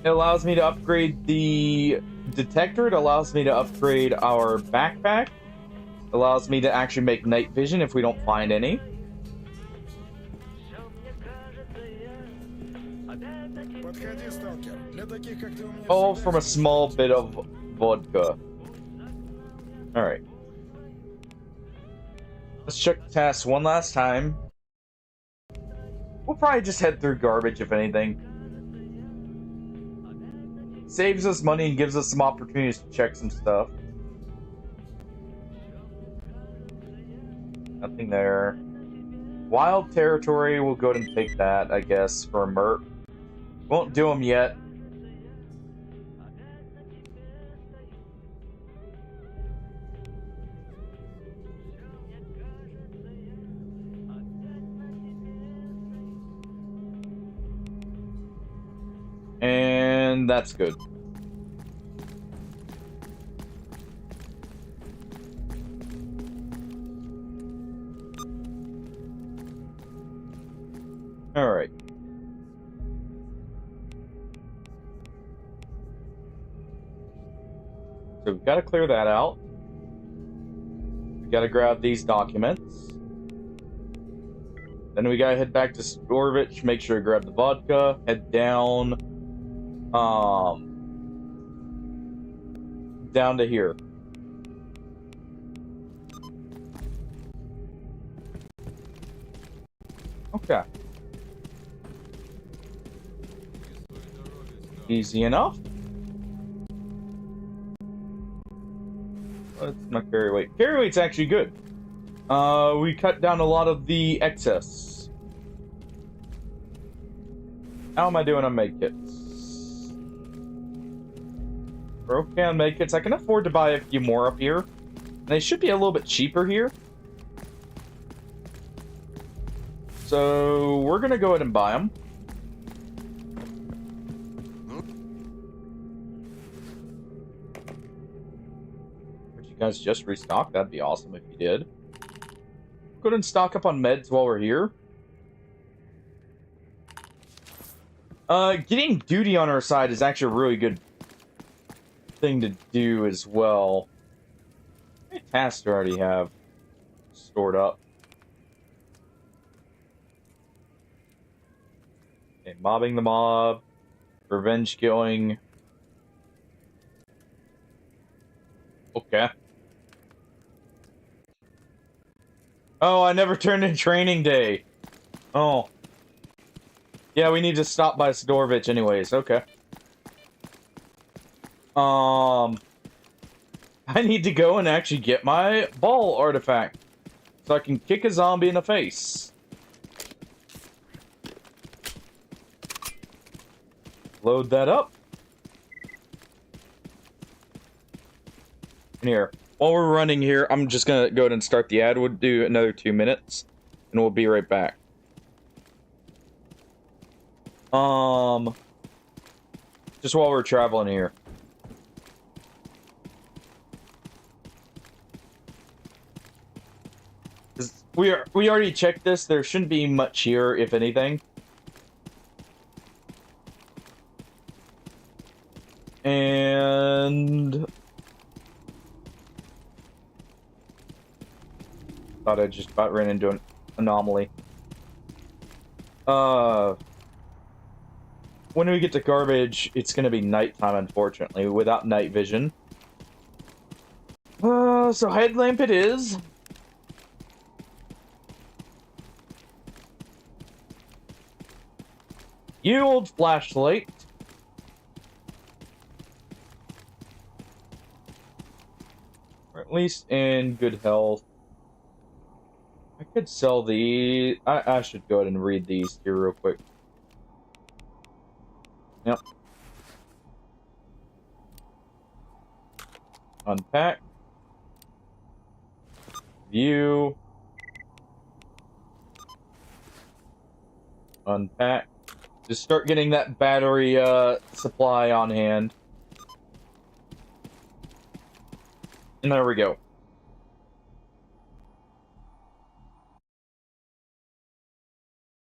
Speaker 1: It allows me to upgrade the detector. It allows me to upgrade our backpack. It allows me to actually make night vision if we don't find any. All from a small bit of vodka. Alright. Let's check the task one last time. We'll probably just head through garbage, if anything. Saves us money and gives us some opportunities to check some stuff. Nothing there. Wild territory, we'll go ahead and take that, I guess, for a merc. Won't do them yet. And that's good. All right. So we've got to clear that out. We got to grab these documents. Then we got to head back to Skorovich, make sure to grab the vodka, head down. down to here. Okay. Easy enough. What's my carry weight? Carry weight's actually good. We cut down a lot of the excess. How am I doing on medkits? We're okay on medkits. I can afford to buy a few more up here. They should be a little bit cheaper here. So we're gonna go ahead and buy them. Would you guys just restock? That'd be awesome if you did. Go ahead and stock up on meds while we're here. Getting duty on our side is actually a really good thing to do as well. How many tasks do I already have stored up? Okay, mobbing the mob, revenge killing. Okay. Oh, I never turned in training day. Oh. Yeah, we need to stop by Sidorovich anyways. Okay. I need to go and actually get my ball artifact so I can kick a zombie in the face. Load that up. And here, while we're running here, I'm just gonna go ahead and start the ad. We'll do another 2 minutes, and we'll be right back. Just while we're traveling here. We already checked this. There shouldn't be much here, if anything. And thought I just about ran into an anomaly. When we get to garbage, it's gonna be nighttime, unfortunately, without night vision. So headlamp it is. You old flashlight. Or at least in good health. I could sell the... I should go ahead and read these here real quick. Yep. Unpack. View. Unpack. Just start getting that battery supply on hand. And there we go.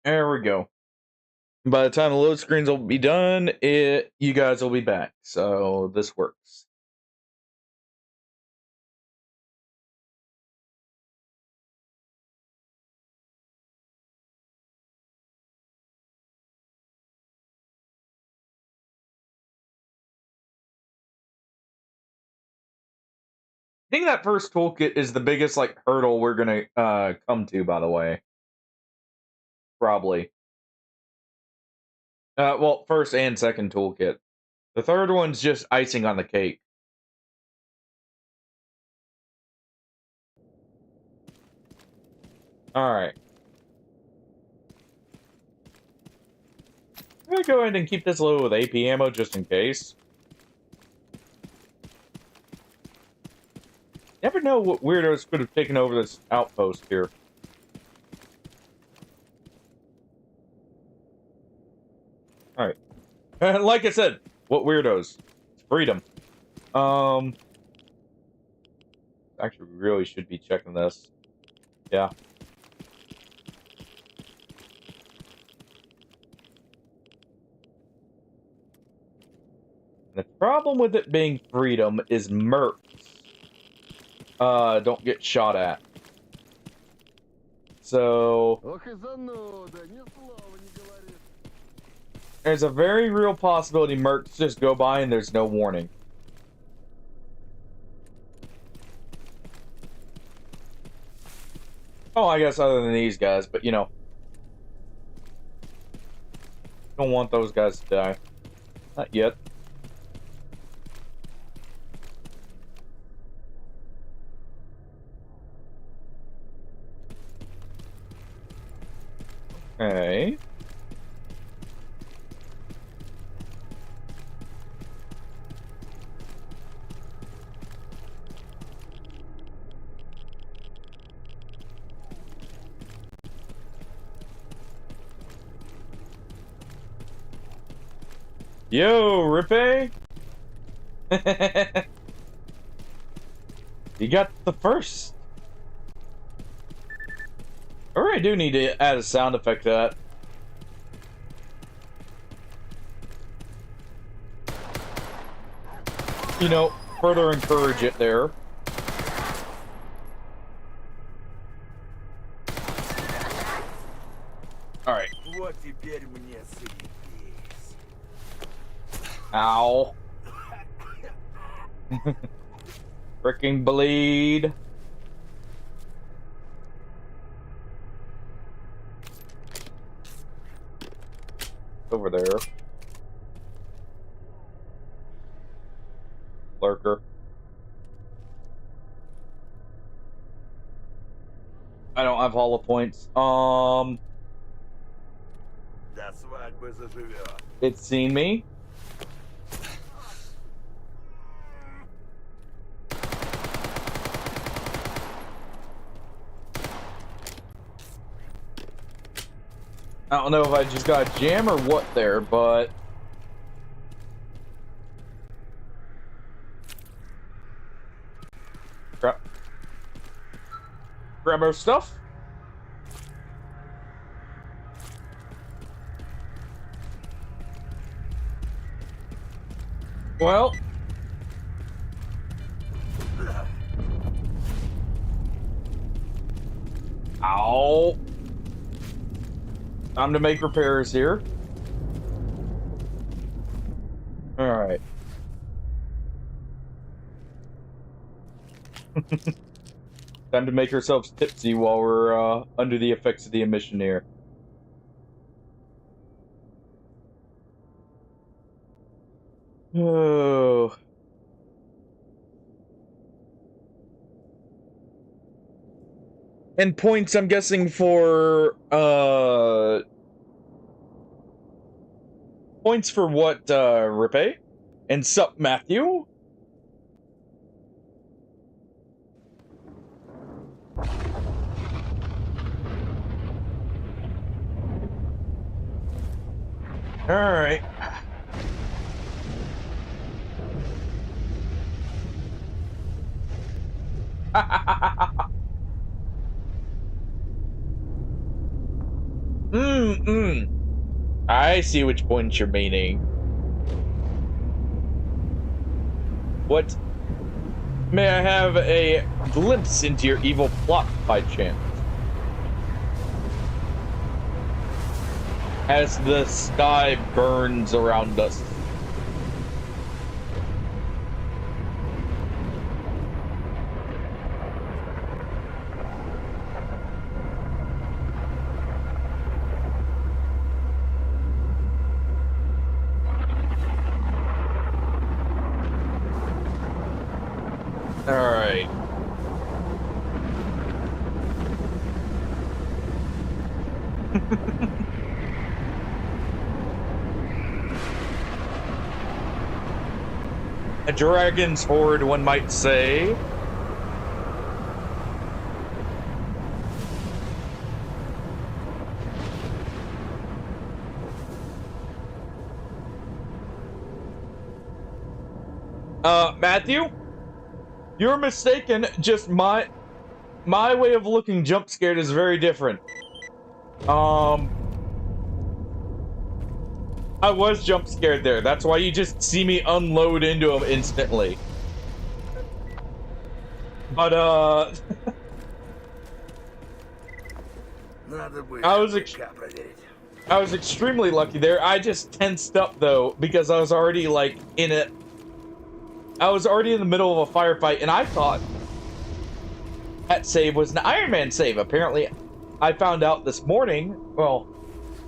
Speaker 1: There we go. By the time the load screens will be done, you guys will be back. So this works. I think that first toolkit is the biggest like hurdle we're gonna come to, by the way. Probably. Well, first and second toolkit. The third one's just icing on the cake. Alright. I'm gonna go ahead and keep this loaded with AP ammo just in case. Never know what weirdos could have taken over this outpost here. Alright. Like I said, what weirdos? It's freedom. Actually, we really should be checking this. Yeah. The problem with it being freedom is mercs don't get shot at. So there's a very real possibility mercs just go by and there's no warning. Oh, I guess other than these guys, but you know. Don't want those guys to die. Not yet. Okay. Yo, Rippe! You got the first. I really do need to add a sound effect to that. You know, further encourage it there. Alright. Ow. Freaking bleed. Over there. Lurker. I don't have hollow points. It's seen me. I don't know if I just got a jam or what there, but grab our stuff. Well, ow. Time to make repairs here. All right. Time to make ourselves tipsy while we're under the effects of the emission here. Oh. And points, I'm guessing, for points for what, Rippe? And sup, Matthew? Alright. I see which point you're meaning. What? May I have a glimpse into your evil plot by chance? As the sky burns around us. Alright. A dragon's horde, one might say. Matthew? You're mistaken. Just my way of looking jump scared is very different. I was jump scared there. That's why you just see me unload into him instantly. But I was extremely lucky there. I just tensed up though because I was already like in it. I was already in the middle of a firefight, and I thought that save was an Iron Man save. Apparently, I found out this morning, well,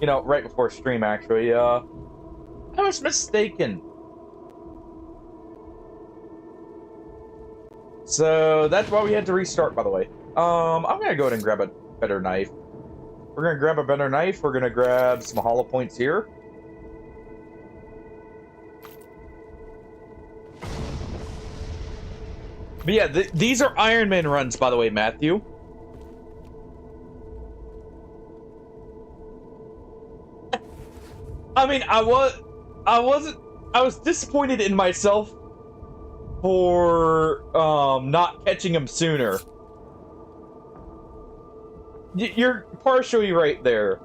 Speaker 1: you know, right before stream, actually, I was mistaken. So, that's why we had to restart, by the way. I'm gonna go ahead and grab a better knife. We're gonna grab a better knife, we're gonna grab some hollow points here. But yeah, these are Iron Man runs, by the way, Matthew. I mean, I was disappointed in myself for not catching him sooner. You're partially right there.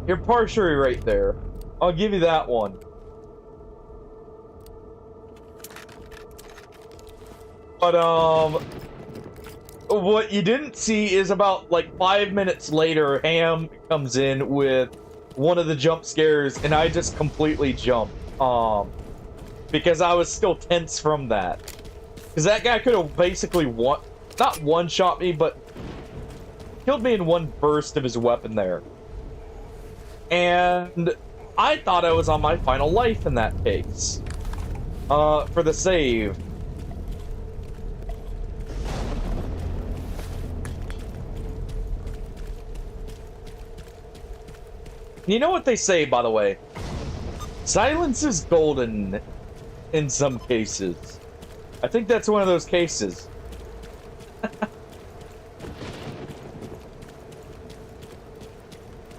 Speaker 1: You're partially right there. I'll give you that one. But, what you didn't see is about, like, 5 minutes later, Ham comes in with one of the jump scares, and I just completely jumped. Because I was still tense from that. Because that guy could have basically not one-shot me, but killed me in one burst of his weapon there. And I thought I was on my final life in that case. For the save. You know what they say, by the way? Silence is golden in some cases. I think that's one of those cases.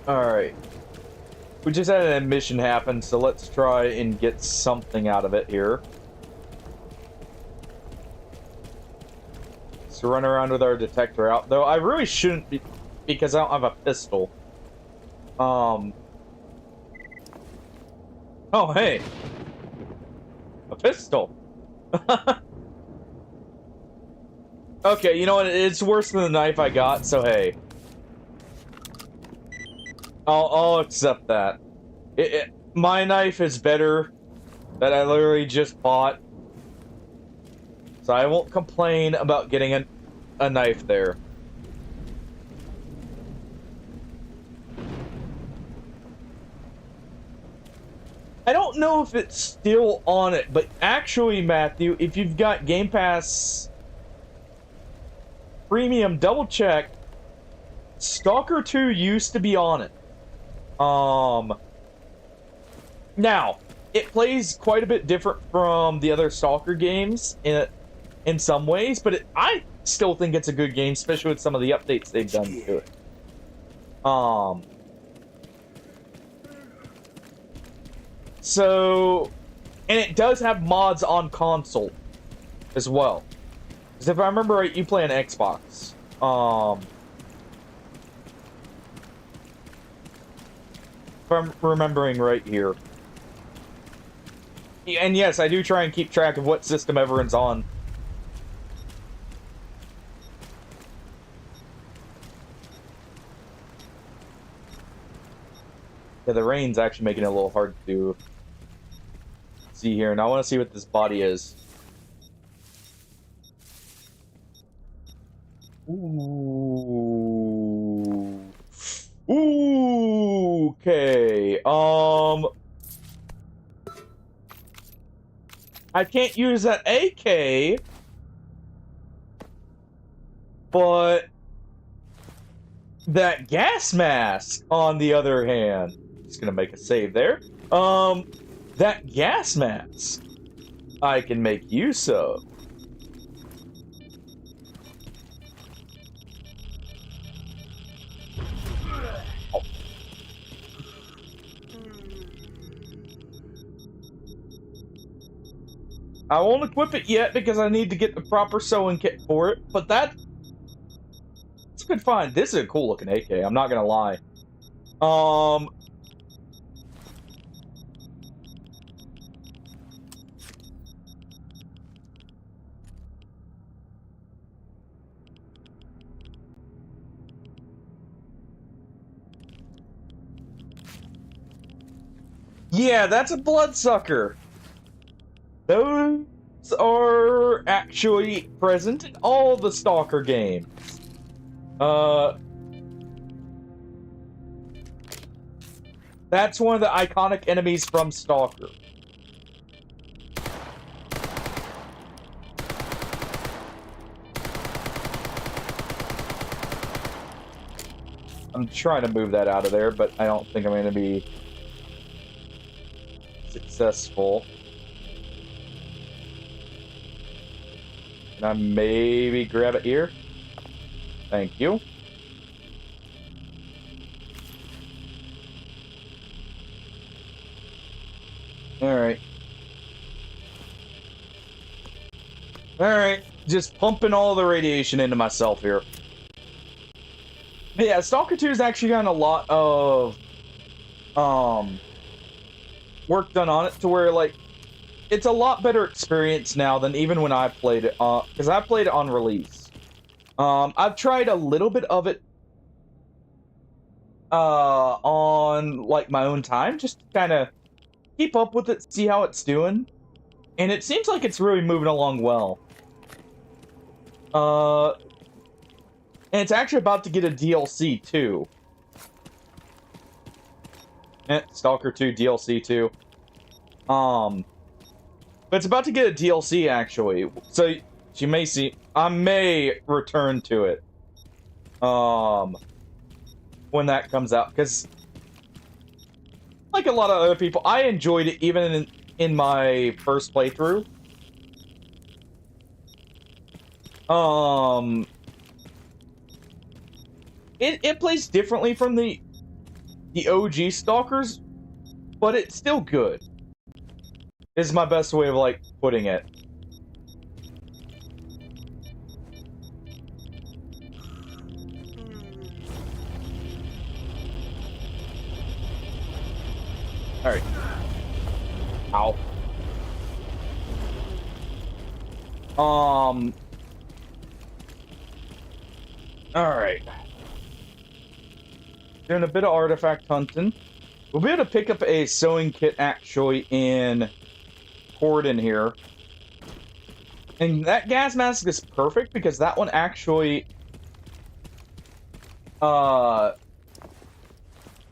Speaker 1: Alright. We just had an admission happen, so let's try and get something out of it here. So run around with our detector out. Though I really shouldn't be, because I don't have a pistol. Oh, hey. A pistol. Okay, you know what? It's worse than the knife I got, so hey. I'll accept that. My knife is better that I literally just bought. So I won't complain about getting a knife there. I don't know if it's still on it, but actually, Matthew, if you've got Game Pass Premium, double check. Stalker 2 used to be on it. Now, it plays quite a bit different from the other Stalker games in some ways, but I still think it's a good game, especially with some of the updates they've done to it. So, and it does have mods on console as well. Because if I remember right, you play on Xbox. If I'm remembering right here. And yes, I do try and keep track of what system everyone's on. Yeah, the rain's actually making it a little hard to see here, and I want to see what this body is. Ooh. Ooh. Okay. I can't use that AK, but that gas mask, on the other hand, just gonna make a save there. That gas mask I can make use of. Oh. I won't equip it yet because I need to get the proper sewing kit for it, but it's a good find. This is a cool looking AK, I'm not gonna lie. Yeah, that's a bloodsucker. Those are actually present in all the Stalker games. That's one of the iconic enemies from Stalker. I'm trying to move that out of there, but I don't think I'm going to be successful. Can I maybe grab it here? Thank you. Alright. Alright. Just pumping all the radiation into myself here. But yeah, Stalker 2 has actually gotten a lot of work done on it to where, like, it's a lot better experience now than even when I played it, because I played it on release. I've tried a little bit of it on, like, my own time, just to kind of keep up with it, see how it's doing. And it seems like it's really moving along well. And it's actually about to get a DLC, too. Stalker 2 DLC, too. But it's about to get a DLC, actually. So, you may see... I may return to it. When that comes out. Because, like a lot of other people, I enjoyed it even in my first playthrough. It plays differently from the OG Stalkers, but it's still good. Is my best way of, like, putting it. Alright. Ow. Alright. Doing a bit of artifact hunting. We'll be able to pick up a sewing kit, actually, in Corden here. And that gas mask is perfect, because that one actually...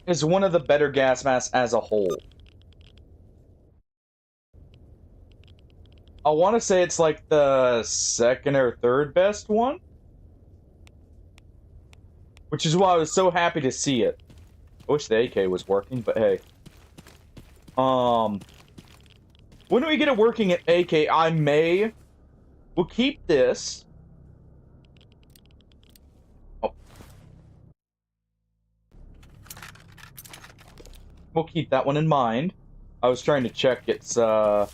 Speaker 1: is one of the better gas masks as a whole. I want to say it's like the second or third best one. Which is why I was so happy to see it. I wish the AK was working, but hey. When we get it working at AK, we'll keep this. Oh. We'll keep that one in mind. I was trying to check its, what's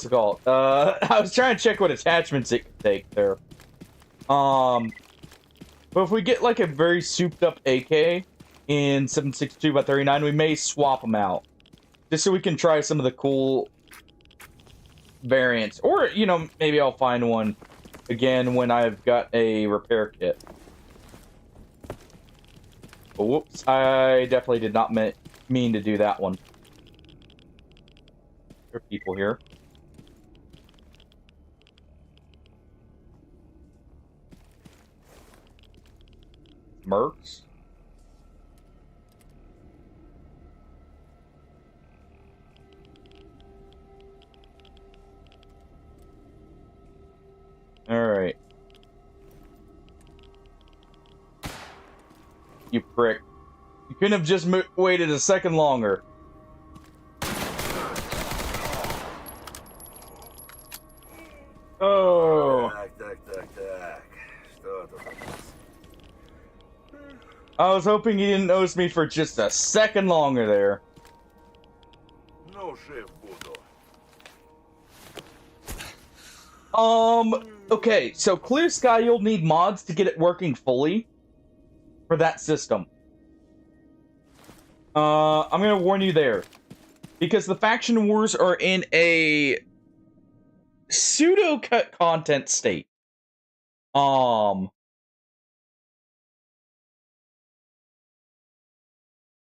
Speaker 1: it called? I was trying to check what attachments it could take there. But if we get, like, a very souped-up AK in 7.62x39, we may swap them out. Just so we can try some of the cool variants. Or, you know, maybe I'll find one again when I've got a repair kit. Oh, whoops, I definitely did not mean to do that one. There are people here. Mercs. Alright. You prick. You couldn't have just waited a second longer. Oh. I was hoping you didn't notice me for just a second longer there. Okay, so Clear Sky, you'll need mods to get it working fully for that system. I'm gonna warn you there. Because the faction wars are in a pseudo-cut content state.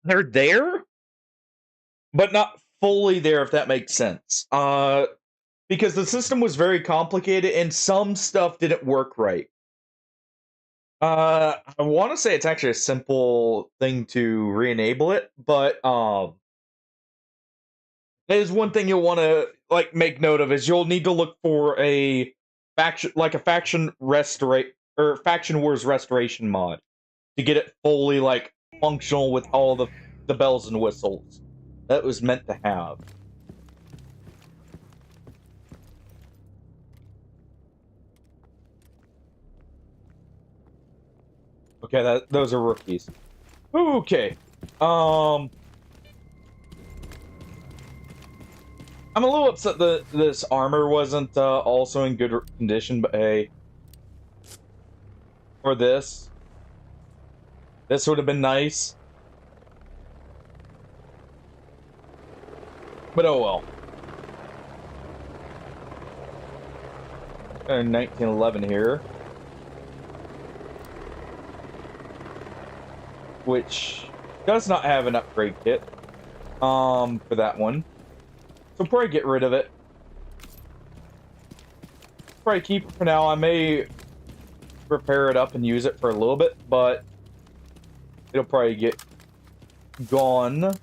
Speaker 1: They're there, but not fully there, if that makes sense. Because the system was very complicated and some stuff didn't work right. I want to say it's actually a simple thing to re-enable it, but there's one thing you'll want to like make note of is you'll need to look for a faction wars restoration mod to get it fully like functional with all the bells and whistles that it was meant to have. Okay, those are rookies. Okay. I'm a little upset that this armor wasn't also in good condition, but hey. For this would have been nice. But oh well. 1911 here. Which does not have an upgrade kit for that one. So probably get rid of it. Probably keep it for now. I may repair it up and use it for a little bit, but it'll probably get gone. Let's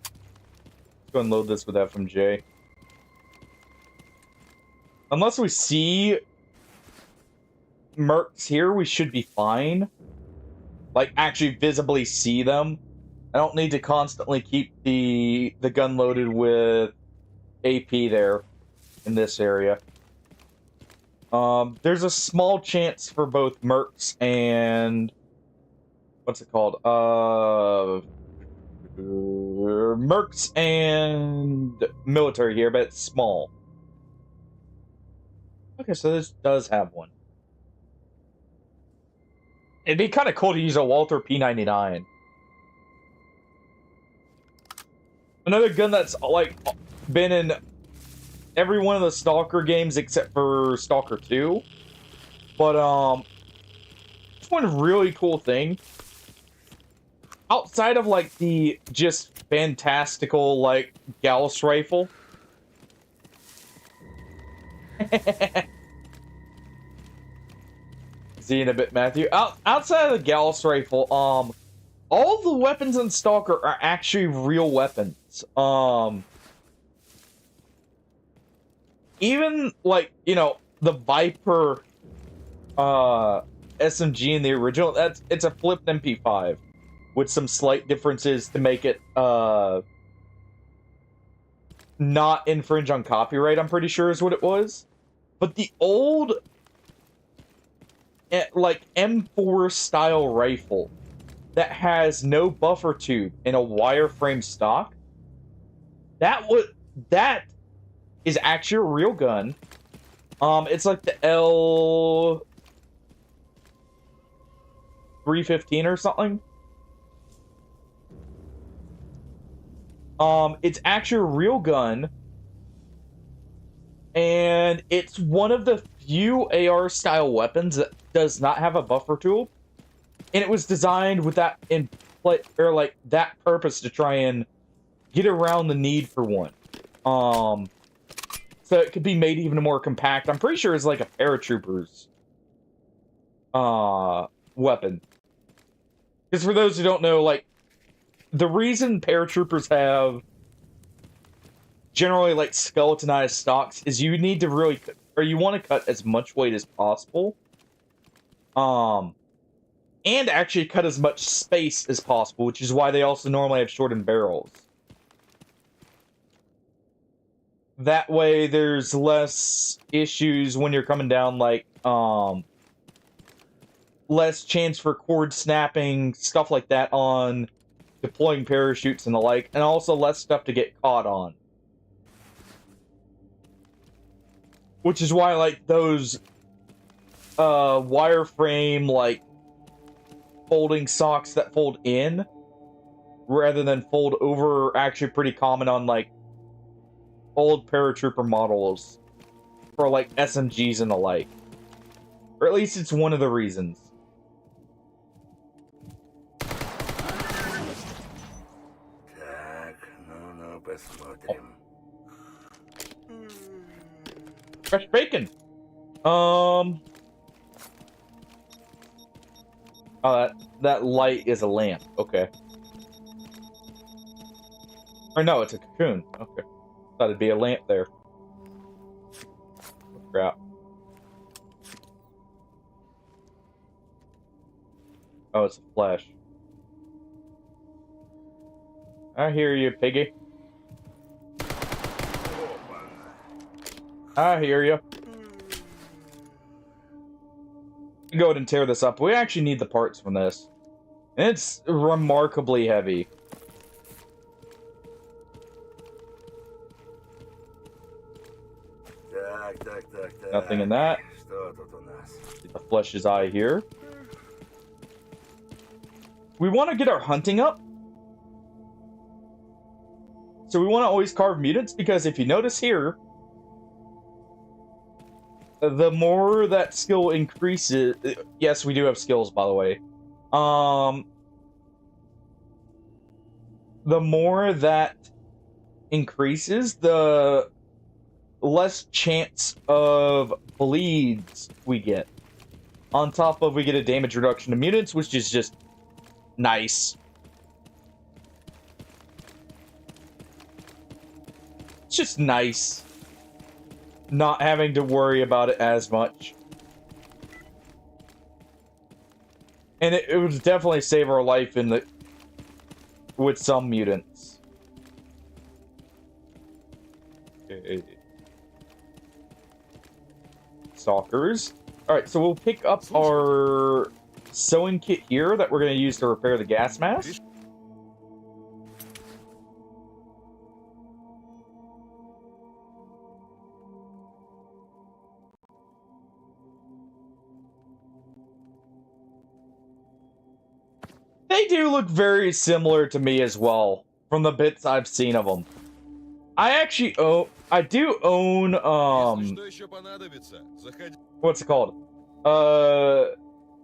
Speaker 1: go and load this with FMJ. Unless we see mercs here, we should be fine. Like, actually visibly see them. I don't need to constantly keep the gun loaded with AP there in this area. There's a small chance for both mercs and what's it called? Mercs and military here, but it's small. Okay, so this does have one. It'd be kind of cool to use a Walther P99. Another gun that's like been in every one of the Stalker games except for Stalker 2. But just one really cool thing. Outside of like the just fantastical like Gauss rifle. See you in a bit, Matthew. Outside of the Gauss rifle, all the weapons in Stalker are actually real weapons. Even like, you know, the Viper SMG in the original, it's a flipped MP5 with some slight differences to make it not infringe on copyright, I'm pretty sure is what it was. But the old like M4 style rifle that has no buffer tube in a wireframe stock, that is actually a real gun. It's like the L315 or something. It's actually a real gun, and it's one of the few AR style weapons that does not have a buffer tool, and it was designed with that in play, or like that purpose to try and get around the need for one. So it could be made even more compact. I'm pretty sure it's like a paratrooper's weapon. Because for those who don't know, like, the reason paratroopers have generally like skeletonized stocks is you need to really, or you want to cut as much weight as possible. And actually cut as much space as possible, which is why they also normally have shortened barrels. That way there's less issues when you're coming down, like, less chance for cord snapping, stuff like that on deploying parachutes and the like, and also less stuff to get caught on. Which is why, like, those wireframe, like, folding socks that fold in rather than fold over are actually pretty common on, like, old paratrooper models for, like, SMGs and the like. Or at least it's one of the reasons. Fresh bacon. Oh, that light is a lamp. Okay. Or no, it's a cocoon. Okay. Thought it'd be a lamp there. Oh, crap. Oh, it's a flash. I hear you, piggy. I hear you. Go ahead and tear this up. We actually need the parts from this. And it's remarkably heavy. Nothing in that. The flesh's eye here. We want to get our hunting up. So we want to always carve mutants, because if you notice here, the more that skill increases... Yes, we do have skills, by the way. The more that increases, the less chance of bleeds we get. On top of, we get a damage reduction to mutants, which is just nice. It's just nice not having to worry about it as much. And it would definitely save our life in the with some mutants. Okay. Stalkers. Alright, so we'll pick up our sewing kit here that we're going to use to repair the gas mask. They do look very similar to me as well, from the bits I've seen of them. I do own, what's it called? The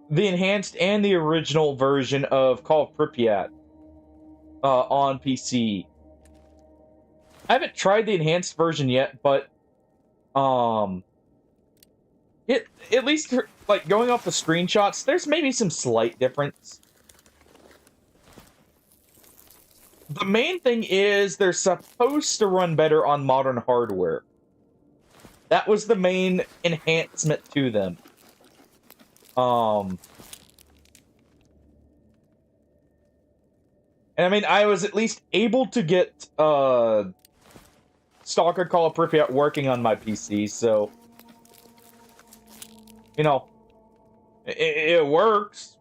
Speaker 1: enhanced and the original version of Call of Pripyat, on PC. I haven't tried the enhanced version yet, but, at least, like, going off the screenshots, there's maybe some slight difference. The main thing is they're supposed to run better on modern hardware. That was the main enhancement to them. And I mean, I was at least able to get Stalker Call of Pripyat working on my PC, so you know, it works.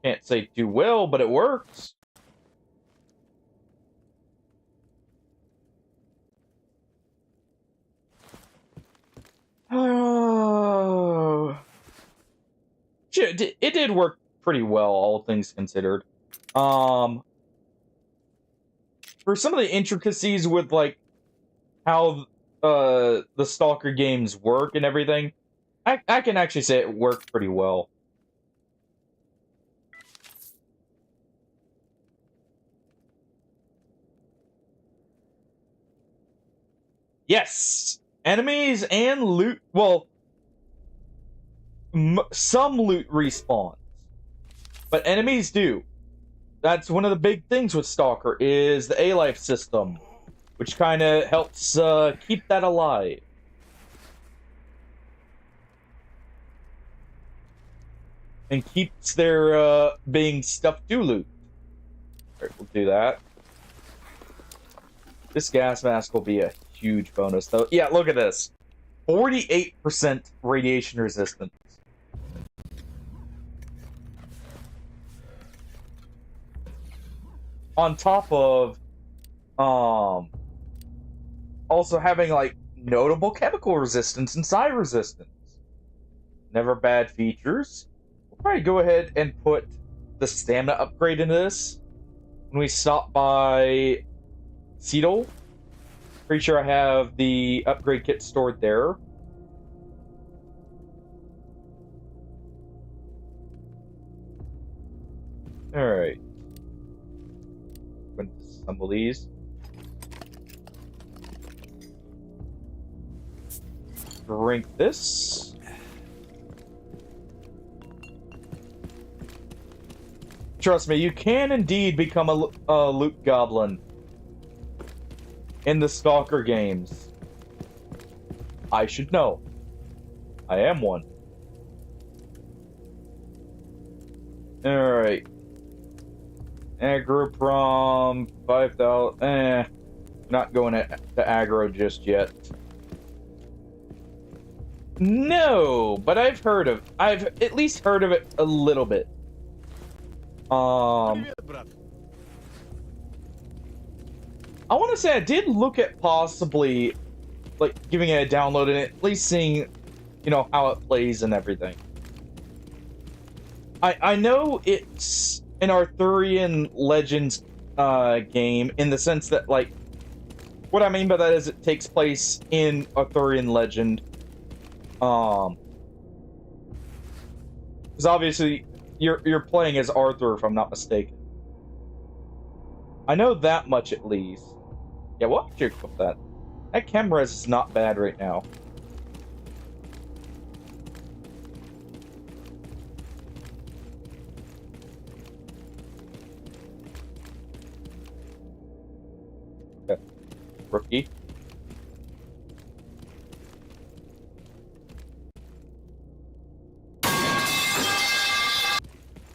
Speaker 1: Can't say too well, but it works. Oh, it did work pretty well, all things considered. For some of the intricacies with like how the Stalker games work and everything, I can actually say it worked pretty well. Yes! Enemies and loot... Well, some loot respawns. But enemies do. That's one of the big things with Stalker, is the A-Life system, which kind of helps keep that alive. And keeps there being stuff to loot. Alright, we'll do that. This gas mask will be a huge bonus, though. Yeah, look at this. 48% radiation resistance. On top of, also having, like, notable chemical resistance and psi resistance. Never bad features. We'll probably go ahead and put the stamina upgrade into this when we stop by Cedal. Pretty sure I have the upgrade kit stored there. Alright. Going to assemble these. drink this. Trust me, you can indeed become a loot goblin in the Stalker games. I should know. I am one. Alright. Aggro prom 5,000. Not going to aggro just yet. No, but I've at least heard of it a little bit.
Speaker 4: Привет, брат.
Speaker 1: I want to say I did look at possibly, like, giving it a download and at least seeing, you know, how it plays and everything. I know it's an Arthurian Legends game in the sense that, like, what I mean by that is it takes place in Arthurian legend. Because obviously you're playing as Arthur, if I'm not mistaken. I know that much at least. Yeah, we'll have to check with that. That chem res is not bad right now. Okay. Rookie.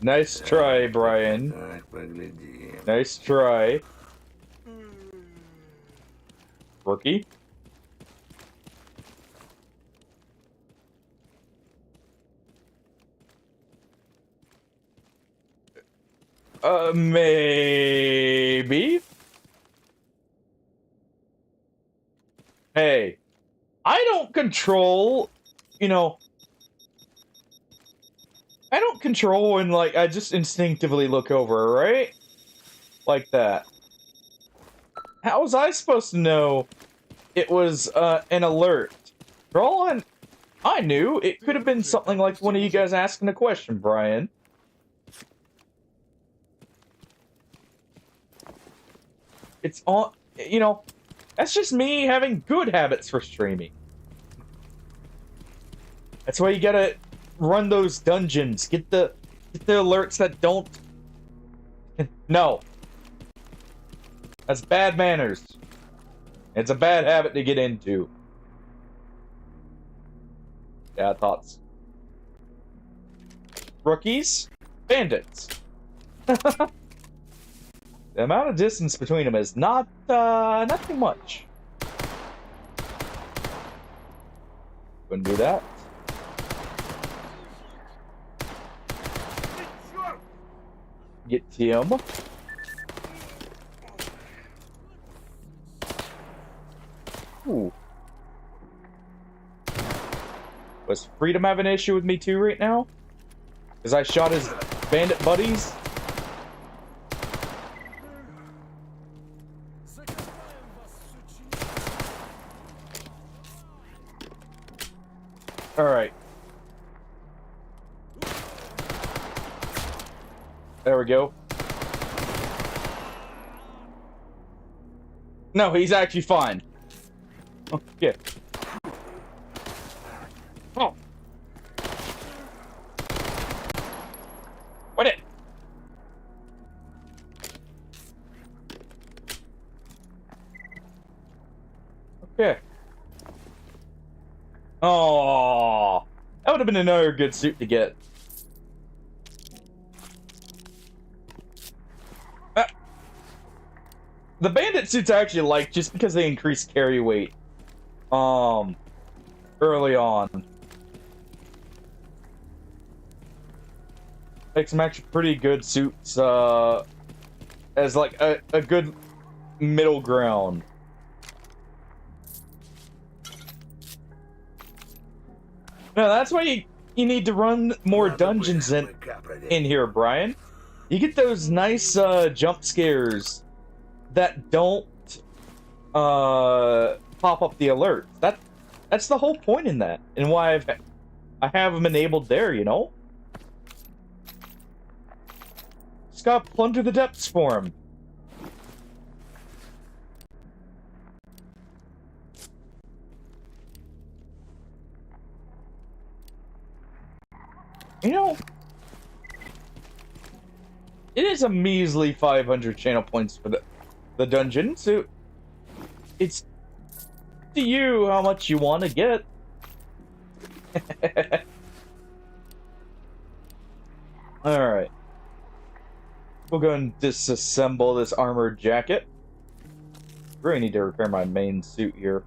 Speaker 1: Nice try, Brian. Nice try. Rookie. Maybe. Hey, I don't control, you know, I don't control when, like, I just instinctively look over, right? Like that. How was I supposed to know it was, an alert? For all I knew, it could have been something like one of you guys asking a question, Brian. It's all, you know, that's just me having good habits for streaming. That's why you gotta run those dungeons. Get the alerts that don't... No. That's bad manners. It's a bad habit to get into. Yeah, thoughts. Rookies? Bandits. The amount of distance between them is not too much. Couldn't do that. Get Tim. Ooh. Was Freedom having an issue with me too right now? Because I shot his bandit buddies? Alright. There we go. No, he's actually fine. Oh, yeah. Oh. What it? Okay. Oh, that would have been another good suit to get. The bandit suits I actually like just because they increase carry weight. Early on. Make some actually pretty good suits, as like a good middle ground. No, that's why you need to run more dungeons in here, Brian. You get those nice jump scares that don't pop up the alert. That's the whole point in that, and why I have them enabled there, you know? Just gotta plunder the depths for him. You know, it is a measly 500 channel points for the dungeon, so it's to you how much you want to get. Alright. We'll go and disassemble this armored jacket. Really need to repair my main suit here.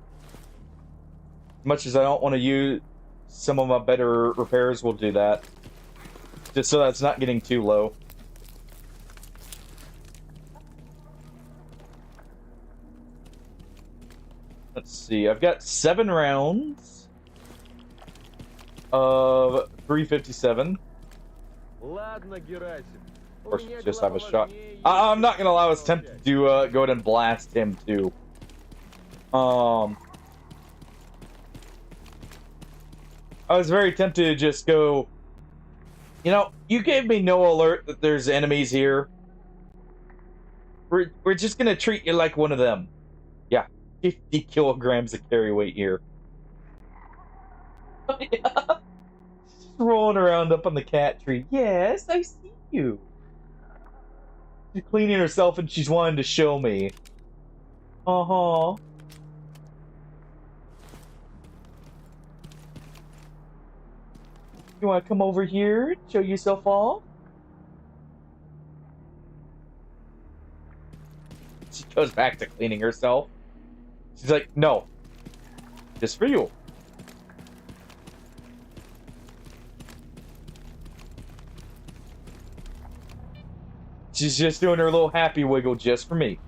Speaker 1: As much as I don't want to use some of my better repairs, we'll do that. Just so that's not getting too low. Let's see, I've got 7 rounds of 357. Of course, we just have a shot. I'm not gonna lie, I was tempted to go ahead and blast him too. I was very tempted to just go. You know, you gave me no alert that there's enemies here. We're just gonna treat you like one of them. Yeah, 50 kilograms of carry weight here. Oh, yeah. Just rolling around up on the cat tree. Yes, I see you. She's cleaning herself and she's wanting to show me. Uh-huh. You want to come over here, show yourself off? She goes back to cleaning herself. She's like, no. Just for you. She's just doing her little happy wiggle just for me.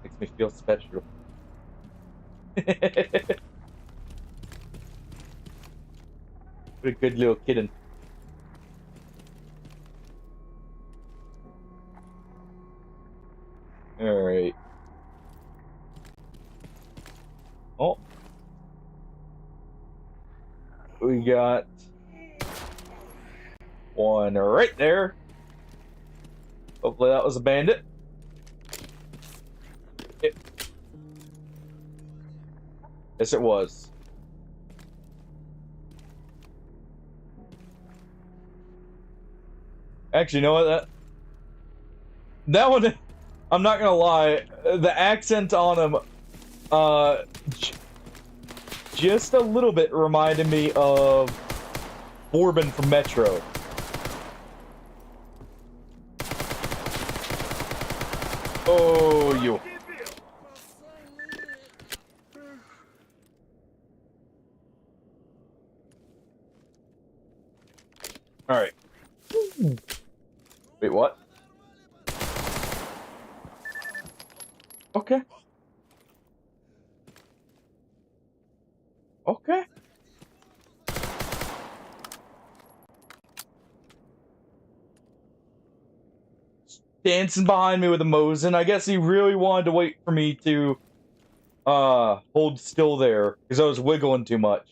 Speaker 1: Makes me feel special. What a good little kitten. Alright. Oh. We got one right there. Hopefully that was a bandit. Yes, it was. Actually, you know what? That one, I'm not gonna lie, the accent on him, just a little bit reminded me of Bourbon from Metro. Oh, you. All right. Wait, what? Okay. Okay. Dancing behind me with a Mosin. I guess he really wanted to wait for me to hold still there because I was wiggling too much.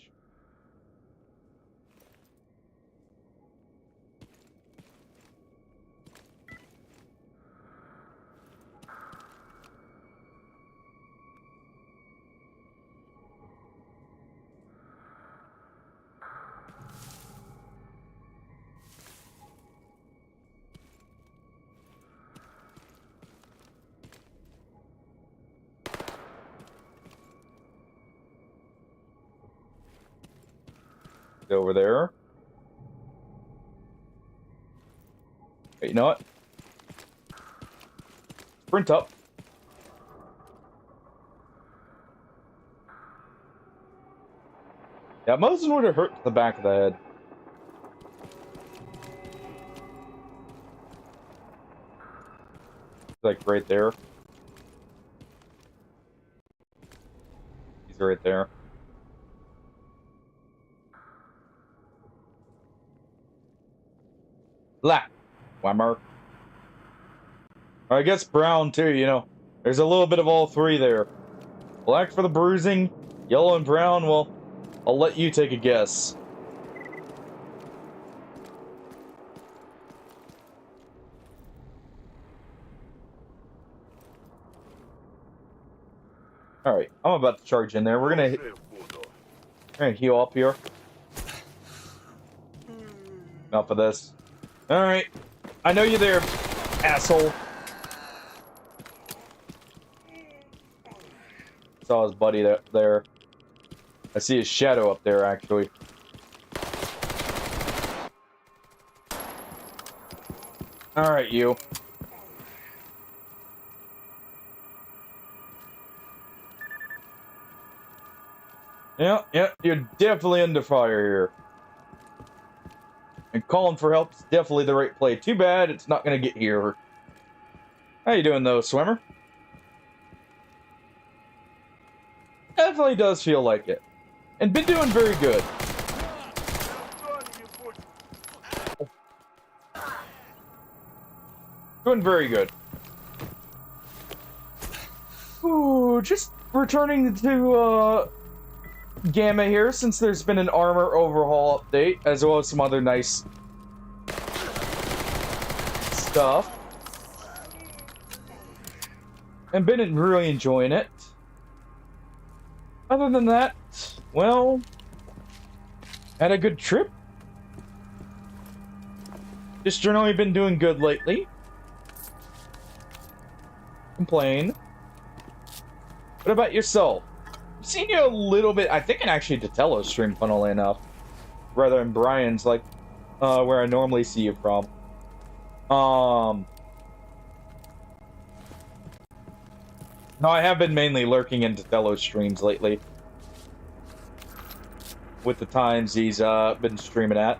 Speaker 1: Over there. Wait, you know what? Sprint up. Yeah, Moses would have hurt the back of the head. Like right there. He's right there. Black. Whammer. Or I guess brown too, you know. There's a little bit of all three there. Black for the bruising, yellow and brown, well, I'll let you take a guess. Alright, I'm about to charge in there. We're gonna heal up here. Enough of this. Alright. I know you're there, asshole. Saw his buddy there. I see his shadow up there, actually. Alright, you. Yeah, you're definitely under fire here. And calling for help is definitely the right play. Too bad it's not gonna get here. How you doing, though, swimmer? Definitely does feel like it. And been doing very good. Doing very good. Ooh, just returning to, Gamma here, since there's been an armor overhaul update, as well as some other nice stuff. And been really enjoying it. Other than that, well, had a good trip. Just generally been doing good lately. Complain. What about yourself? I've seen you a little bit, I think in actually Datello's stream, funnily enough. Rather than Brian's, like, where I normally see you from. No, I have been mainly lurking in Datello's streams lately. With the times he's, been streaming at.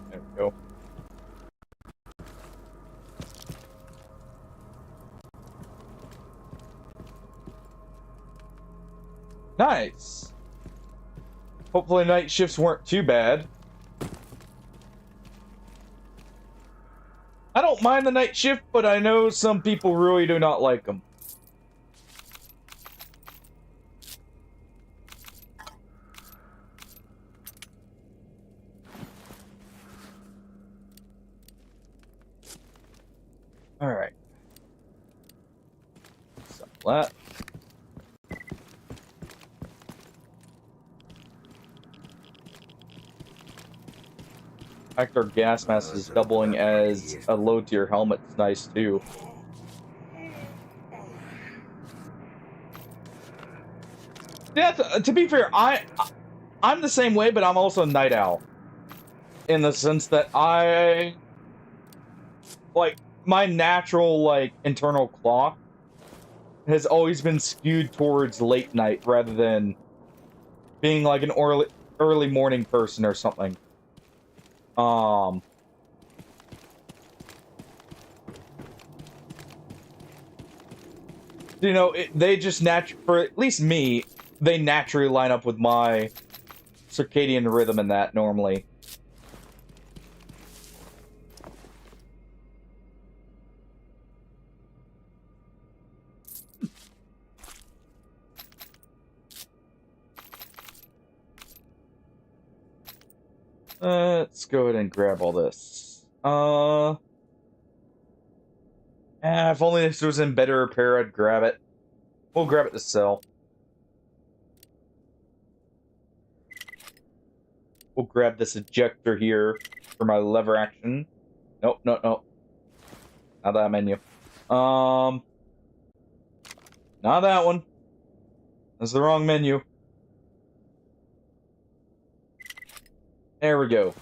Speaker 1: There we go. Nice. Hopefully night shifts weren't too bad. I don't mind the night shift, but I know some people really do not like them. Alright. So that. Our gas mask is doubling as a low tier helmet. It's nice too. Yeah, to be fair, I'm the same way, but I'm also a night owl. In the sense that I like my natural like internal clock has always been skewed towards late night rather than being like an early morning person or something. You know, they just for at least me, they naturally line up with my circadian rhythm in that normally. Let's go ahead and grab all this. If only this was in better repair, I'd grab it. We'll grab it to sell. We'll grab this ejector here for my lever action. Nope, no. Not that menu. Not that one. That's the wrong menu. There we go.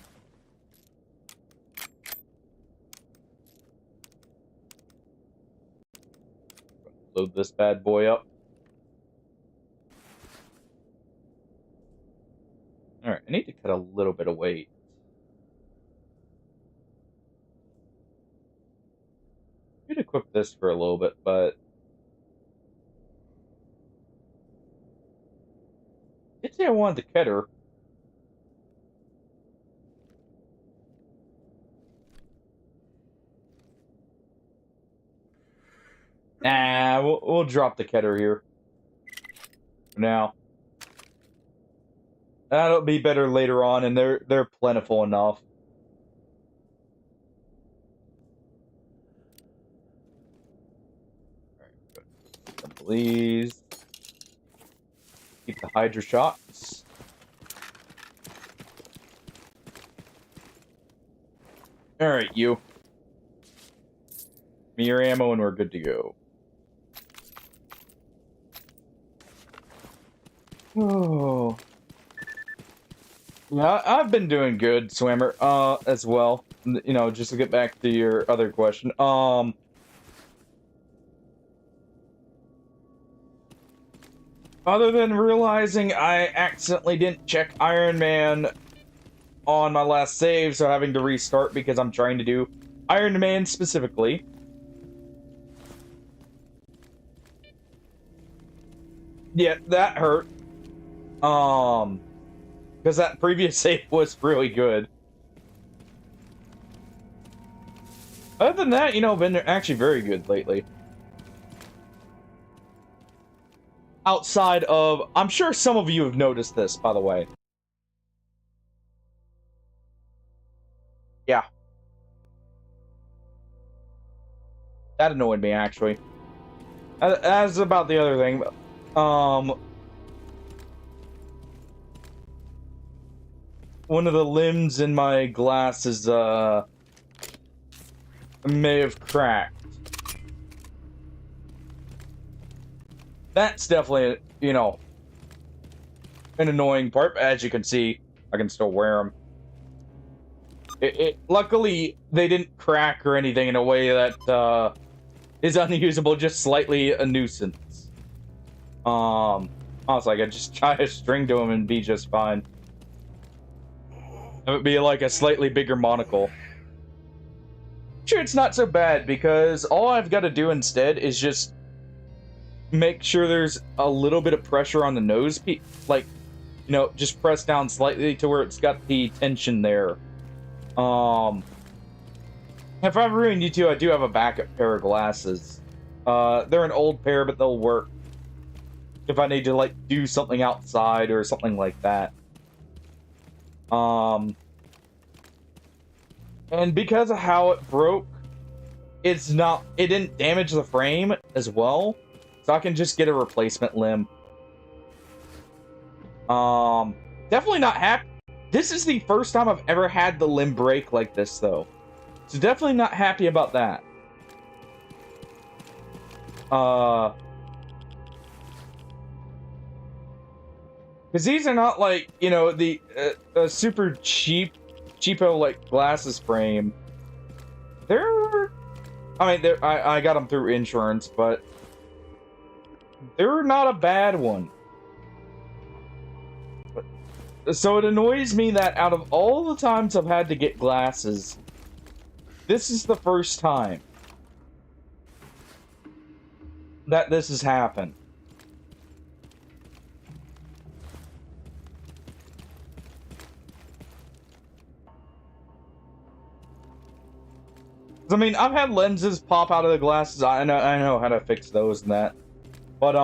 Speaker 1: Load this bad boy up. Alright, I need to cut a little bit of weight. I could equip this for a little bit, but I did say I wanted the cutter. Nah, we'll drop the cutter here. For now. That'll be better later on, and they're plentiful enough. Alright, please. Keep the Hydra shots. Alright, you. Give me your ammo and we're good to go. Oh. Yeah, I've been doing good, Swimmer, as well. You know, just to get back to your other question. Other than realizing I accidentally didn't check Ironman on my last save, so having to restart because I'm trying to do Ironman specifically. Yeah, that hurt. Because that previous save was really good. Other than that, you know, been actually very good lately. Outside of, I'm sure some of you have noticed this, by the way. Yeah. That annoyed me, actually. As about the other thing, one of the limbs in my glass is, may have cracked. That's definitely, you know, an annoying part. As you can see, I can still wear them. Luckily, they didn't crack or anything in a way that, is unusable, just slightly a nuisance. Honestly, I could just tie a string to them and be just fine. It would be like a slightly bigger monocle. Sure, it's not so bad, because all I've got to do instead is just make sure there's a little bit of pressure on the nose, like, you know, just press down slightly to where it's got the tension there. If I really need to, I do have a backup pair of glasses. They're an old pair, but they'll work if I need to, like, do something outside or something like that. And because of how it broke, it didn't damage the frame as well, so I can just get a replacement limb. Definitely not happy. This is the first time I've ever had the limb break like this, though. So definitely not happy about that. Because these are not like, you know, the super cheapo, like, glasses frame. I mean, I got them through insurance, but they're not a bad one. So it annoys me that out of all the times I've had to get glasses, this is the first time that this has happened. I mean, I've had lenses pop out of the glasses. I know how to fix those and that. But,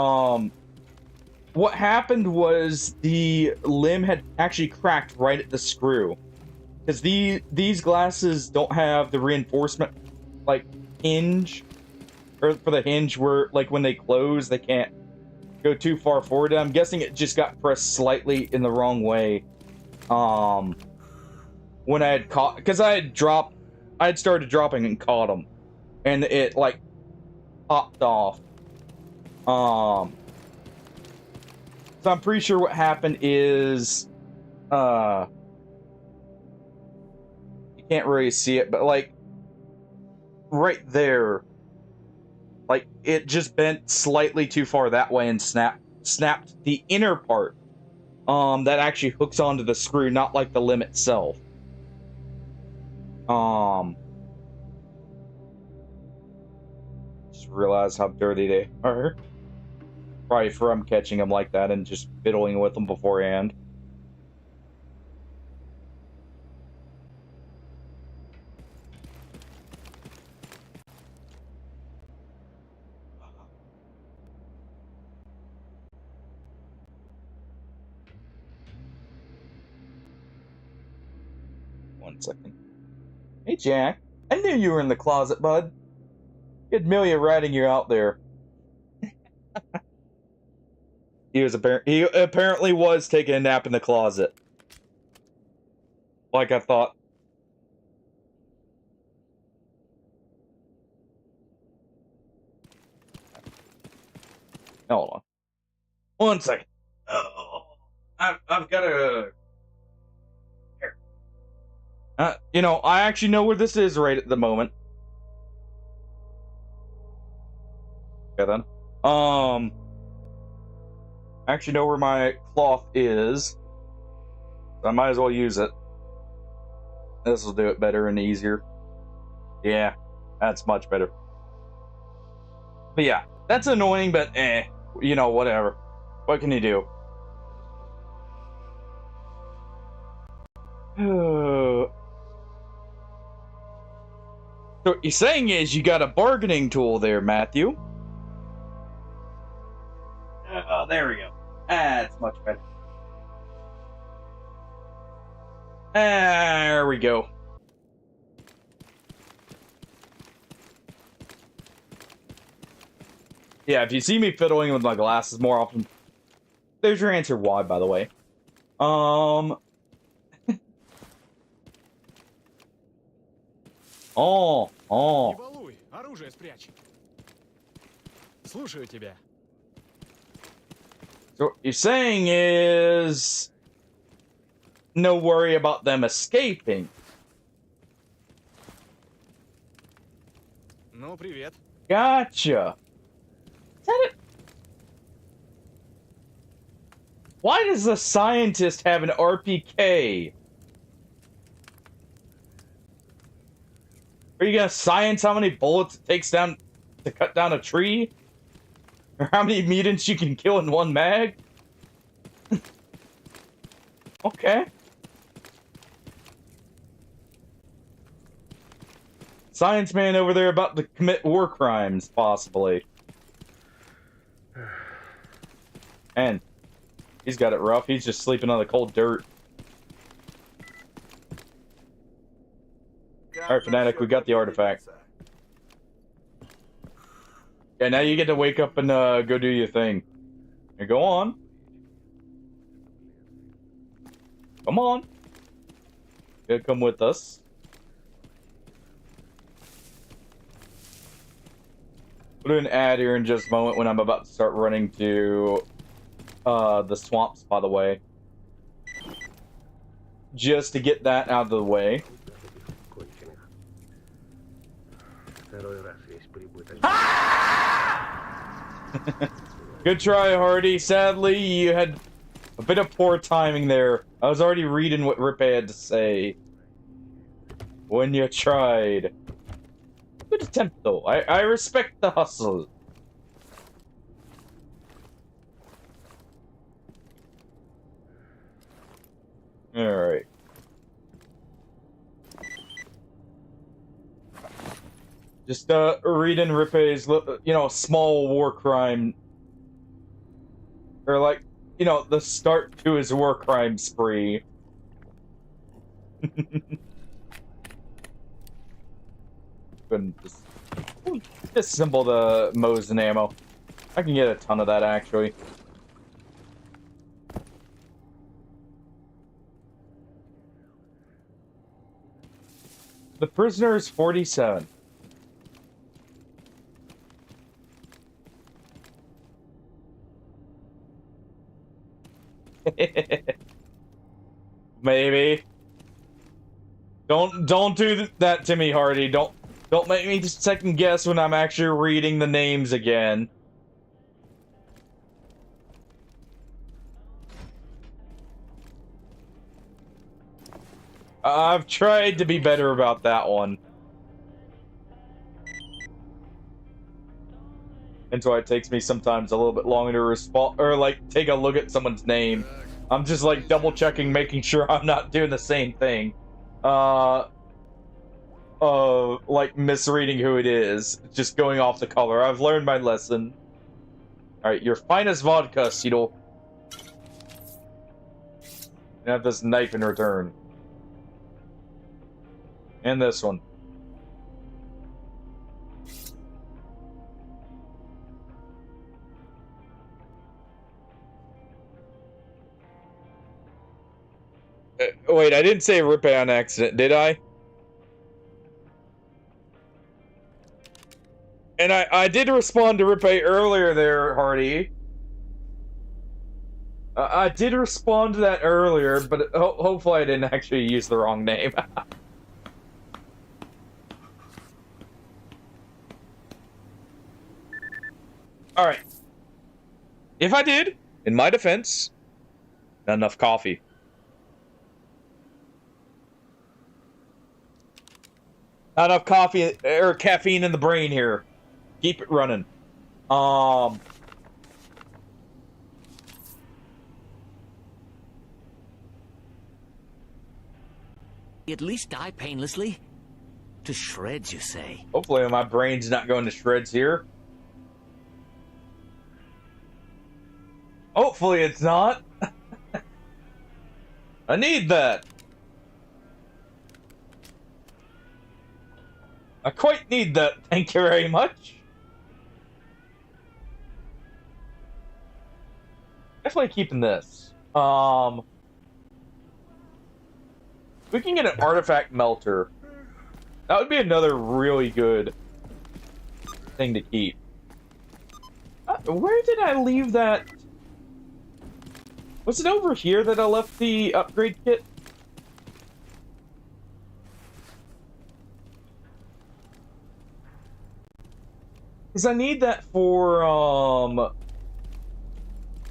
Speaker 1: what happened was the limb had actually cracked right at the screw. Because these glasses don't have the reinforcement, like, hinge. Or for the hinge where, like, when they close, they can't go too far forward. I'm guessing it just got pressed slightly in the wrong way. When I had caught... Because I had started dropping and caught them. And it, like, popped off. So I'm pretty sure what happened is, you can't really see it, but, like, right there, like, it just bent slightly too far that way and snapped the inner part, that actually hooks onto the screw, not like the limb itself. Just realized how dirty they are. Probably from catching them like that and just fiddling with them beforehand. One second. Hey, Jack. I knew you were in the closet, bud. Good Amelia ratting you out there. He apparently was taking a nap in the closet. Like I thought. Hold on. 1 second. Oh, I've got a... Here. You know, I actually know where this is right at the moment. Okay, then. I actually know where my cloth is. So I might as well use it. This will do it better and easier. Yeah, that's much better. But yeah, that's annoying, but you know, whatever. What can you do? So what you're saying is you got a bargaining tool there, Matthew. Oh, there we go. That's much better. There we go. Yeah, if you see me fiddling with my glasses more often, there's your answer why, by the way. Oh.
Speaker 4: Не балуй, оружие спрячь. Слушаю тебя.
Speaker 1: So what you're saying is no worry about them escaping.
Speaker 4: Ну, привет.
Speaker 1: Gotcha. Is that it? Why does the scientist have an RPK? Are you gonna science how many bullets it takes down to cut down a tree? Or how many mutants you can kill in one mag? Okay. Science man over there about to commit war crimes, possibly. And he's got it rough. He's just sleeping on the cold dirt. Alright, Fanatic, we got the artifact. Yeah, now you get to wake up and go do your thing. Here, go on. Come on. You gotta come with us. Put an ad here in just a moment when I'm about to start running to the swamps, by the way. Just to get that out of the way. Good try, Hardy. Sadly, you had a bit of poor timing there. I was already reading what Rippe had to say. When you tried. Good attempt, though. I respect the hustle. Alright. Just reading Rippe's, you know, small war crime, or like, you know, the start to his war crime spree. Couldn't disassemble the Mosin ammo. I can get a ton of that actually. The prisoner is 47. Maybe. Don't do that to me, Hardy. Don't make me second guess when I'm actually reading the names again. I've tried to be better about that one. That's why it takes me sometimes a little bit longer to respond, or like take a look at someone's name. I'm just like double checking, making sure I'm not doing the same thing. Like misreading who it is, just going off the color. I've learned my lesson. Alright, your finest vodka, Cedal. You have this knife in return. And this one. Wait, I didn't say Rippe on accident, did I? And I did respond to Rippe earlier there, Hardy. I did respond to that earlier, but hopefully I didn't actually use the wrong name. Alright. If I did, in my defense, not enough coffee. Not enough coffee or caffeine in the brain here. Keep it running.
Speaker 3: At least die painlessly? To shreds, you say?
Speaker 1: Hopefully my brain's not going to shreds here. Hopefully it's not. I need that. I quite need that. Thank you very much. Definitely keeping this. We can get an artifact melter. That would be another really good thing to keep. Where did I leave that? Was it over here that I left the upgrade kit? Because I need that for,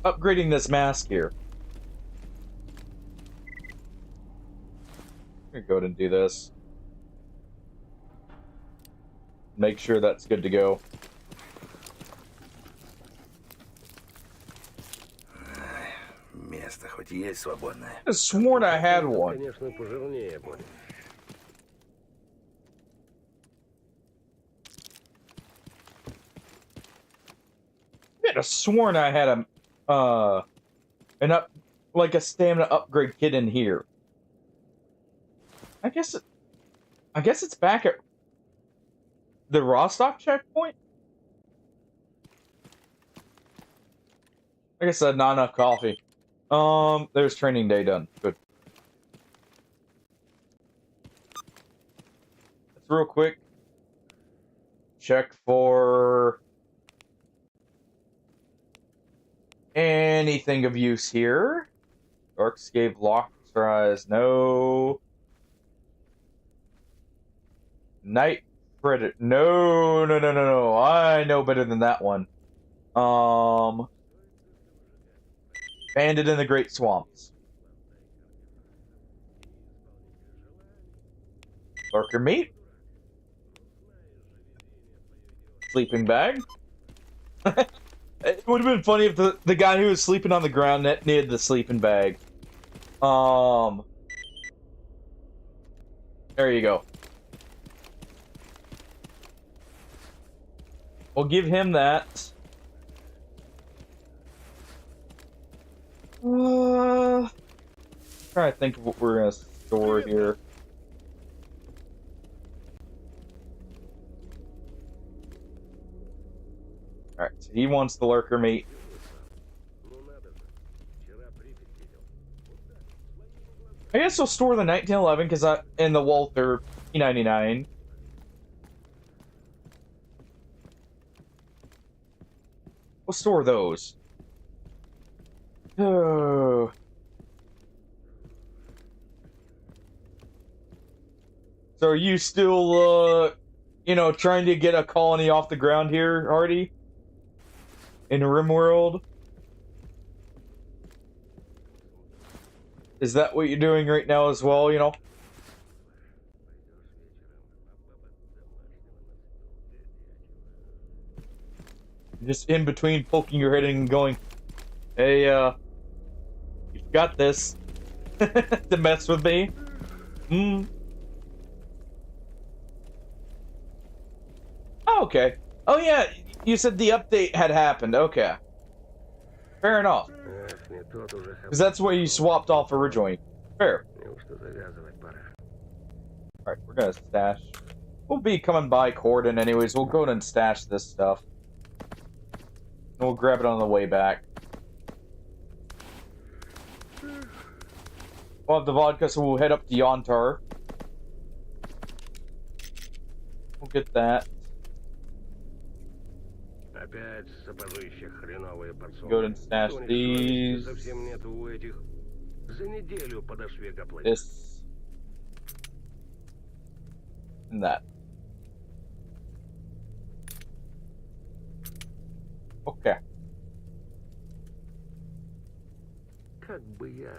Speaker 1: upgrading this mask here. I'm gonna go ahead and do this. Make sure that's good to go.
Speaker 6: Место хоть и есть свободное.
Speaker 1: I sworn I had one.
Speaker 4: Конечно, пожирнее будет.
Speaker 1: I could have sworn I had a, like a stamina upgrade kit in here. I guess it's back at the Rostock checkpoint? Like I said, not enough coffee. There's training day done. Good. Let's real quick check for anything of use here. Darkscape lock tries, no. Night Predator, no. I know better than that one. Banded in the Great Swamps. Lurker meat. Sleeping bag. It would have been funny if the guy who was sleeping on the ground needed the sleeping bag. There you go. We'll give him that. Trying to think of what we're gonna store here. Alright, so he wants the lurker meat. I guess we'll store the 1911 because and the Walther P99. We'll store those. Oh. So are you still, trying to get a colony off the ground here, Hardy? In RimWorld? Is that what you're doing right now as well, Just in between poking your head and going, hey, you've got this. To mess with me? Oh, okay. Oh, yeah, you said the update had happened. Okay. Fair enough. Because that's what you swapped off originally. Fair. Alright, we're gonna stash. We'll be coming by Corden anyways. We'll go and stash this stuff. And we'll grab it on the way back. We'll have the vodka, so we'll head up to Yontar. We'll get that.
Speaker 7: Опять сапожище хреновые подсолнухи.
Speaker 1: Go ahead and stash
Speaker 7: Что у них
Speaker 1: these.
Speaker 7: совести совсем нету у этих. За неделю подошь века плыть.
Speaker 1: This. And that. Okay.
Speaker 7: Как бы я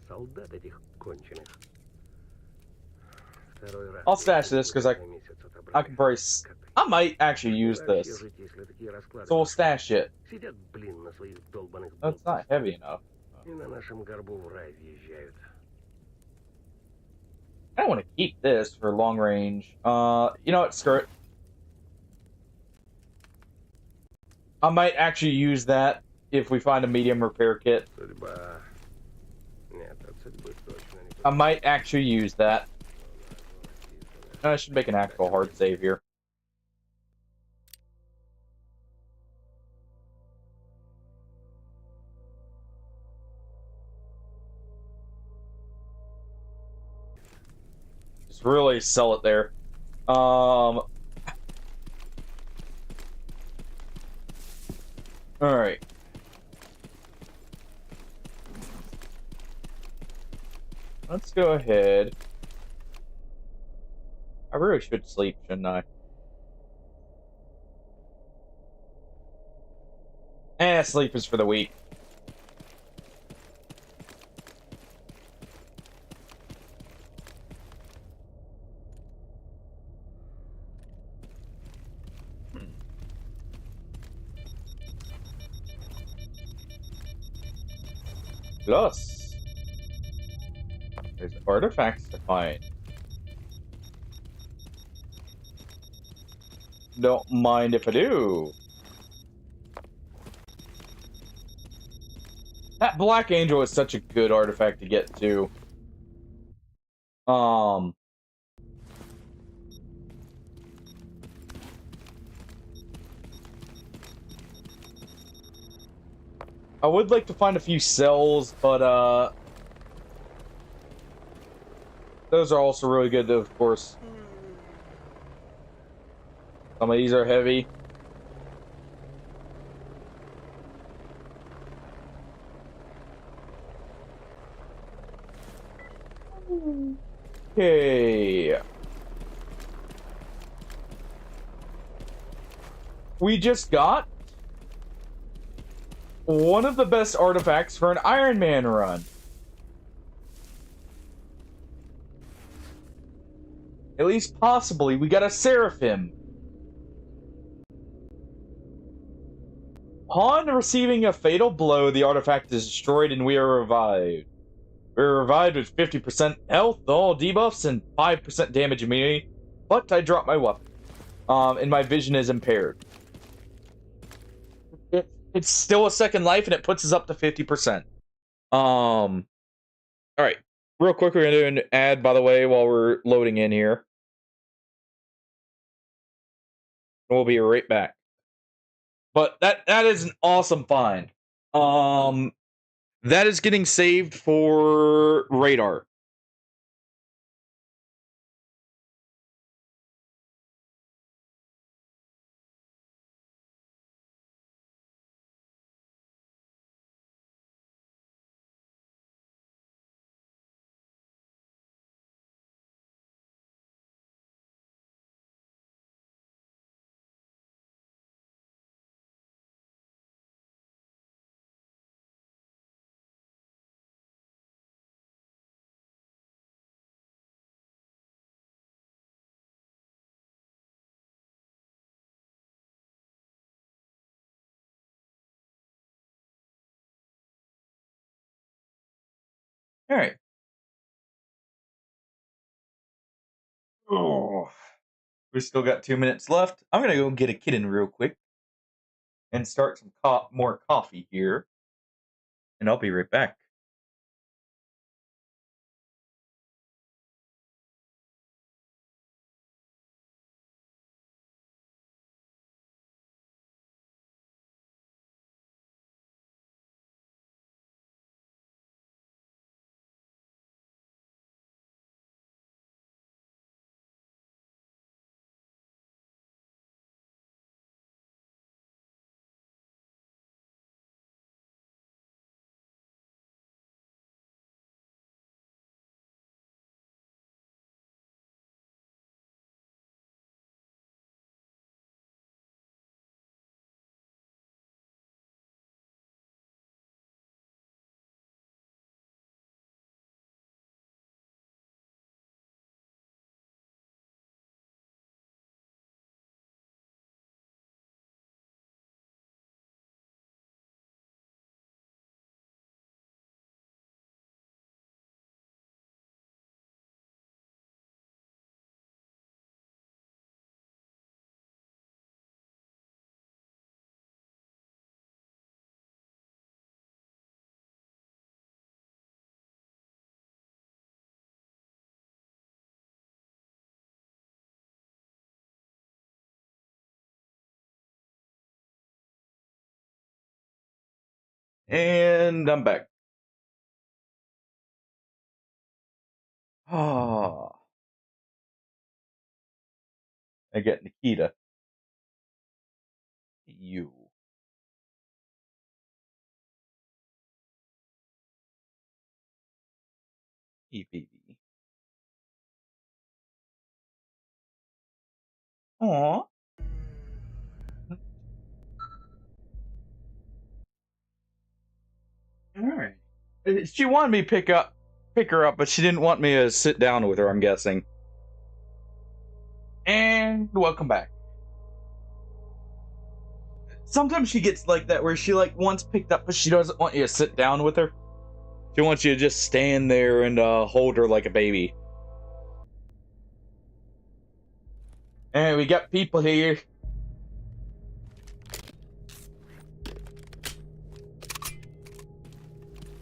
Speaker 7: солдат этих конченых. Второй раз.
Speaker 1: I'll stash this because I can probably. I might actually use this. So we'll stash it.
Speaker 7: Сидят, блин, на своих долбаных
Speaker 1: That's not heavy enough.
Speaker 7: И на нашем горбу в рай въезжают.
Speaker 1: I don't want to keep this for long range. You know what? Screw it. I might actually use that if we find a medium repair kit.
Speaker 7: Судьба. Нет, от судьбы точно не.
Speaker 1: I might actually use that. I should make an actual hard save here. Just really sell it there. Alright. Let's go ahead. I really should sleep, shouldn't I? Sleep is for the weak. Plus, there's artifacts to find. Don't mind if I do. That Black Angel is such a good artifact to get to. I would like to find a few cells, but those are also really good, of course. Some of these are heavy. Okay. We just got one of the best artifacts for an Iron Man run. At least possibly, we got a Seraphim. Upon receiving a fatal blow, the artifact is destroyed and we are revived. We are revived with 50% health, all debuffs, and 5% damage immunity. But I dropped my weapon. And my vision is impaired. It's still a second life, and it puts us up to 50%. Alright. Real quick, we're going to do an ad, by the way, while we're loading in here. We'll be right back. But that is an awesome find. That is getting saved for radar. All right. Oh, we still got 2 minutes left. I'm gonna go get a kitten real quick and start some more coffee here, and I'll be right back. And I'm back. Ah. I get Nikita. You. EPV. Aw. Alright. She wanted me to pick her up, but she didn't want me to sit down with her, I'm guessing. And welcome back. Sometimes she gets like that where she like wants picked up, but she doesn't want you to sit down with her. She wants you to just stand there and hold her like a baby. And we got people here.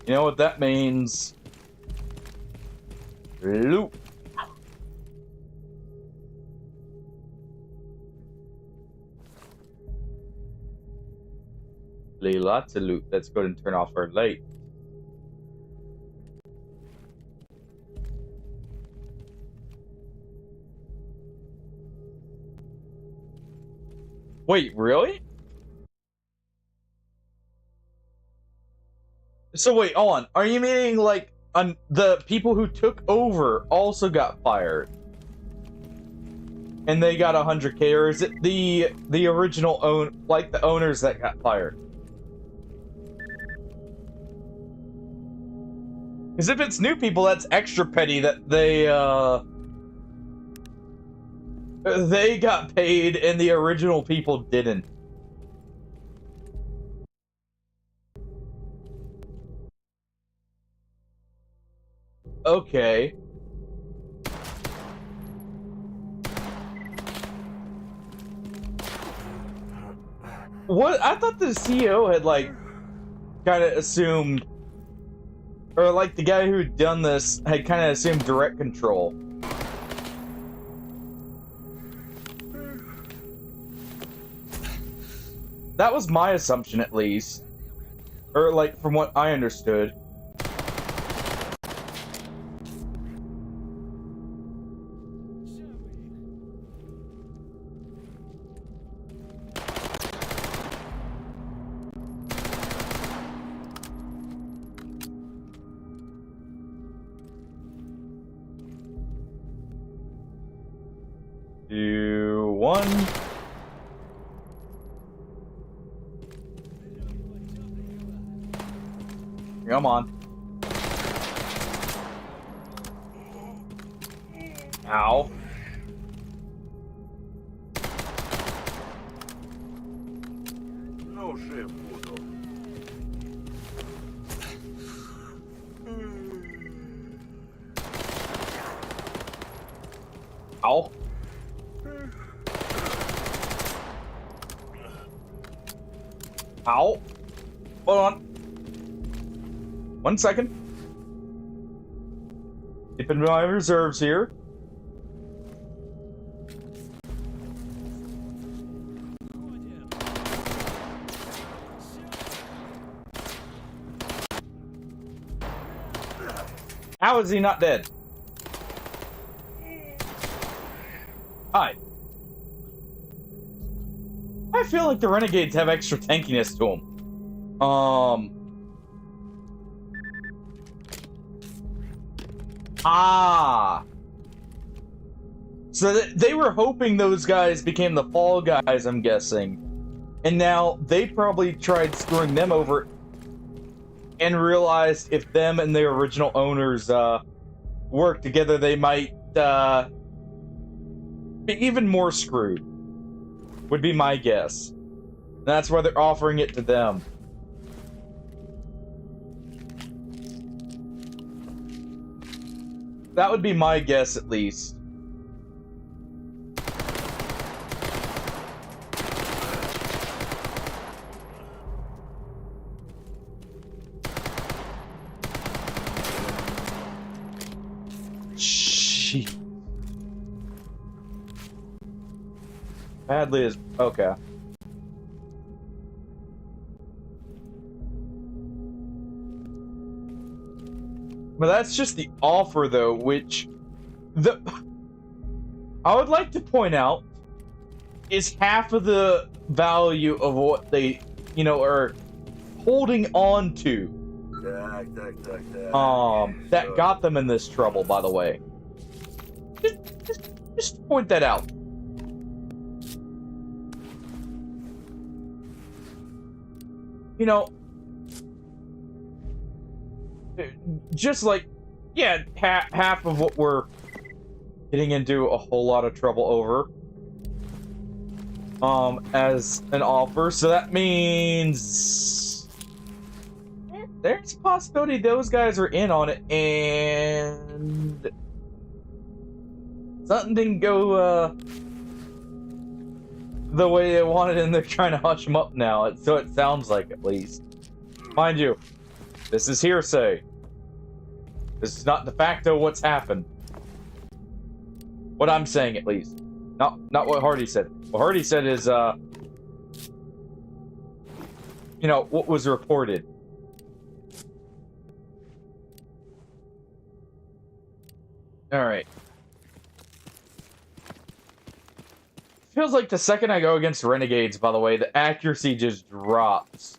Speaker 1: You know what that means? Loot. Lots of loot. Let's go ahead and turn off our light. Wait, really? So wait, hold on. Are you meaning like the people who took over also got fired? And they got 100K, or is it the original the owners that got fired? Because if it's new people, that's extra petty that they got paid and the original people didn't. Okay. What? I thought the CEO had like kind of assumed, or like the guy who'd done this had kind of assumed direct control. That was my assumption, at least. Or, like, from what I understood. Two, one. Come on. Ow.
Speaker 6: Ну, шеф, буду.
Speaker 1: Ow. Ow. Hold on. 1 second. Keeping my reserves here. How is he not dead? Hi. I feel like the Renegades have extra tankiness to them. So they were hoping those guys became the fall guys, I'm guessing. And now they probably tried screwing them over and realized if them and their original owners work together, they might be even more screwed. Would be my guess. And that's why they're offering it to them. That would be my guess, at least. Shit. Badly is okay. But that's just the offer, though, which I would like to point out is half of the value of what they, are holding on to. That got them in this trouble, by the way. Just point that out. Just like, yeah, half of what we're getting into a whole lot of trouble over, as an offer. So that means there's a possibility those guys are in on it, and something didn't go the way they wanted, and they're trying to hush them up now. So it sounds like, at least. Mind you, this is hearsay. This is not de facto what's happened. What I'm saying, at least. Not what Hardy said. What Hardy said is, what was reported. Alright. Feels like the second I go against renegades, by the way, the accuracy just drops.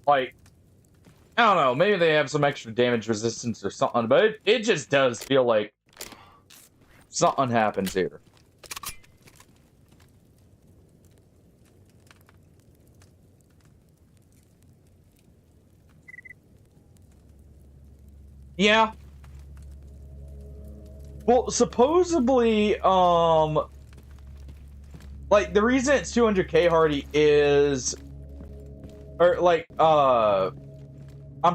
Speaker 1: Like, I don't know, maybe they have some extra damage resistance or something, but it just does feel like something happens here. Yeah. Well, supposedly, like, the reason it's 200k, Hardy, is... Or, like, I'm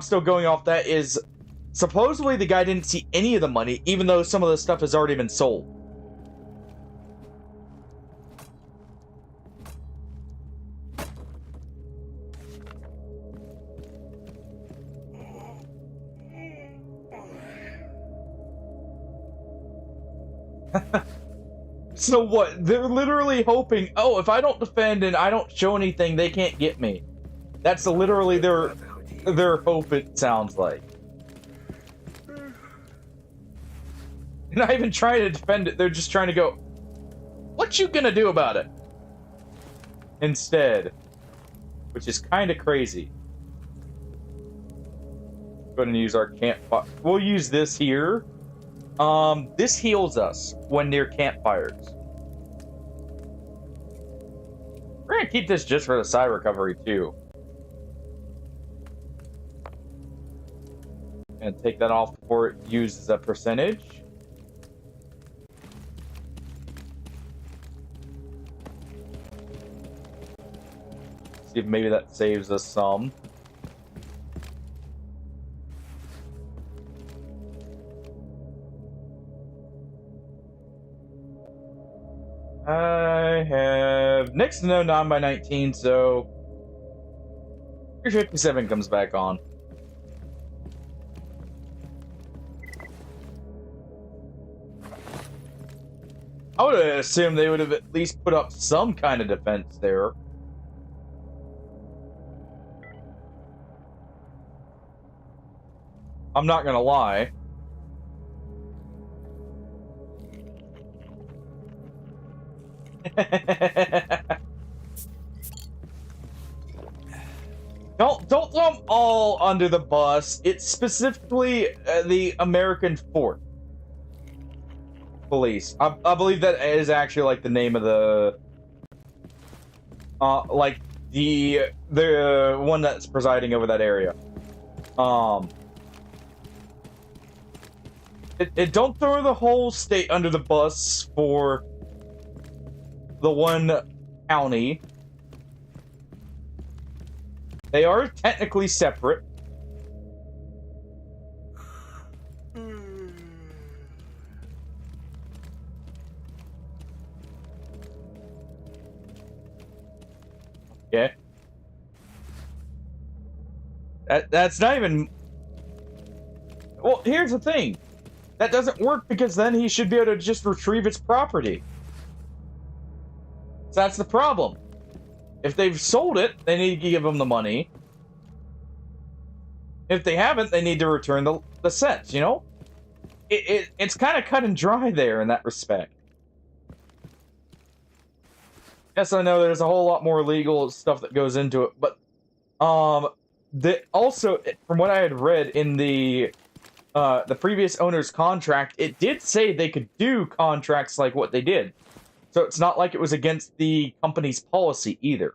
Speaker 1: still going off that, is supposedly the guy didn't see any of the money, even though some of the stuff has already been sold. So what? They're literally hoping, oh, if I don't defend and I don't show anything, they can't get me. That's literally their hope, it sounds like. They're not even trying to defend it, they're just trying to go, what you gonna do about it? Instead. Which is kind of crazy. Go ahead and use our campfire. We'll use this here. This heals us when near campfires. We're gonna keep this just for the psi recovery too. And take that off before it uses a percentage. See if maybe that saves us some. I have next to no 9x19, so 357 comes back on. I would have assumed they would have at least put up some kind of defense there. I'm not gonna lie. Don't throw them all under the bus. It's specifically the American Fort Police. I believe that is actually like the name of the like the one that's presiding over that area. It don't throw the whole state under the bus for the one county. They are technically separate. Okay. That's not even... Well, here's the thing. That doesn't work because then he should be able to just retrieve its property. So that's the problem. If they've sold it, they need to give them the money. If they haven't, they need to return the sets, you know? It's kind of cut and dry there in that respect. Yes, I know there's a whole lot more legal stuff that goes into it, but also from what I had read in the previous owner's contract, it did say they could do contracts like what they did. So it's not like it was against the company's policy either.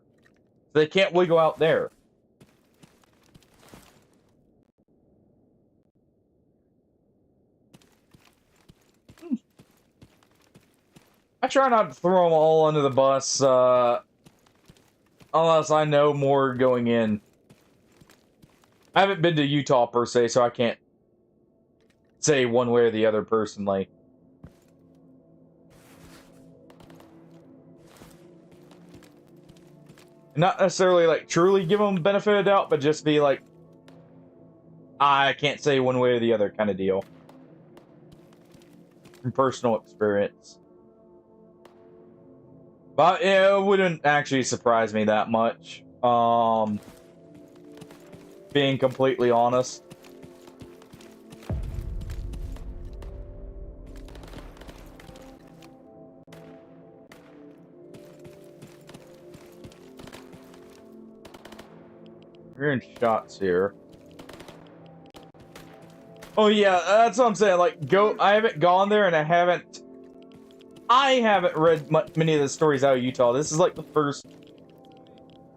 Speaker 1: So they can't wiggle out there. I try not to throw them all under the bus, unless I know more going in. I haven't been to Utah per se, so I can't say one way or the other personally. Not necessarily like truly give them benefit of doubt, but just be like, I can't say one way or the other kind of deal. From personal experience. But it wouldn't actually surprise me that much. Being completely honest. We're in shots here. Oh yeah, that's what I'm saying. Like, I haven't gone there, and I haven't read many of the stories out of Utah. This is like the first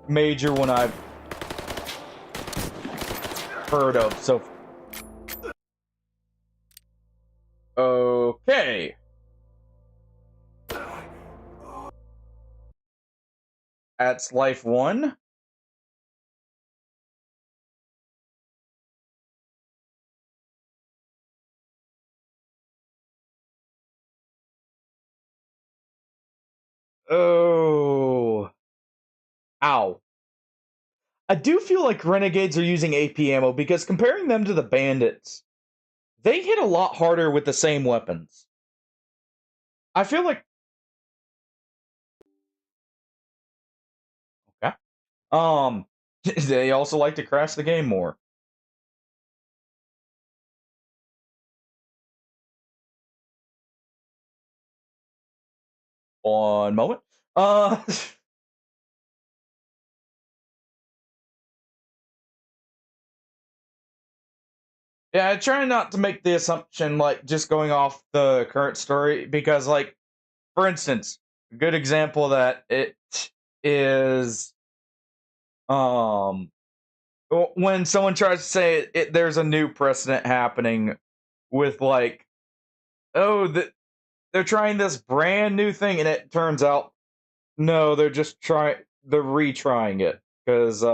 Speaker 1: major one I've heard of. So, okay. That's life one. Oh. Ow. I do feel like Renegades are using AP ammo because comparing them to the Bandits, they hit a lot harder with the same weapons. I feel like... Okay. They also like to crash the game more. One moment. Yeah, I try not to make the assumption, like, just going off the current story, because, like, for instance, a good example of that it is, when someone tries to say there's a new precedent happening with, like, oh, they're trying this brand new thing, and it turns out, no, they're retrying it, because,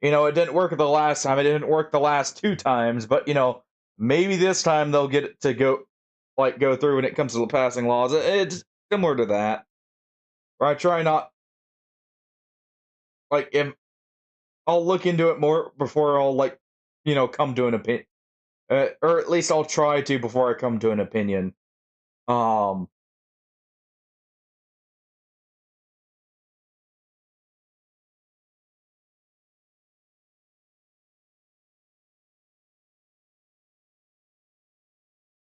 Speaker 1: you know, it didn't work the last time. It didn't work the last two times, but you know, maybe this time they'll get it to go through when it comes to passing laws. It's similar to that. Where I try not like if I'll look into it more before I'll like, you know, come to an opinion, or at least I'll try to before I come to an opinion. Um.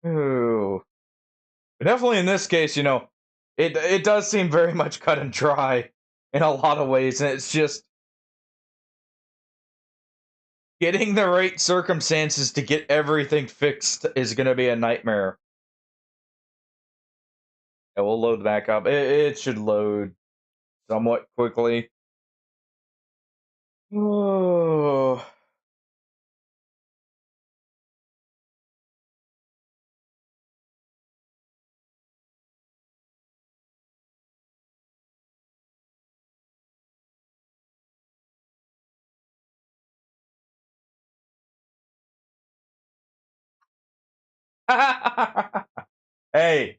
Speaker 1: Ooh. But definitely in this case, you know, it does seem very much cut and dry in a lot of ways, and it's just getting the right circumstances to get everything fixed is going to be a nightmare. Yeah, we'll load back up. It should load somewhat quickly. Oh. Hey,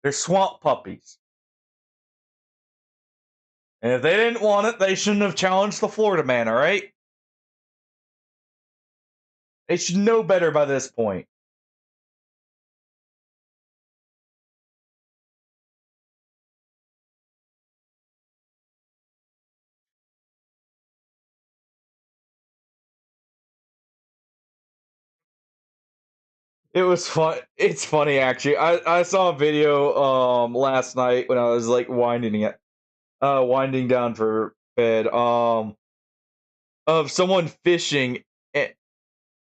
Speaker 1: they're swamp puppies. And if they didn't want it, they shouldn't have challenged the Florida man, alright? They should know better by this point. It was fun. It's funny actually. I saw a video last night when I was like winding down for bed of someone fishing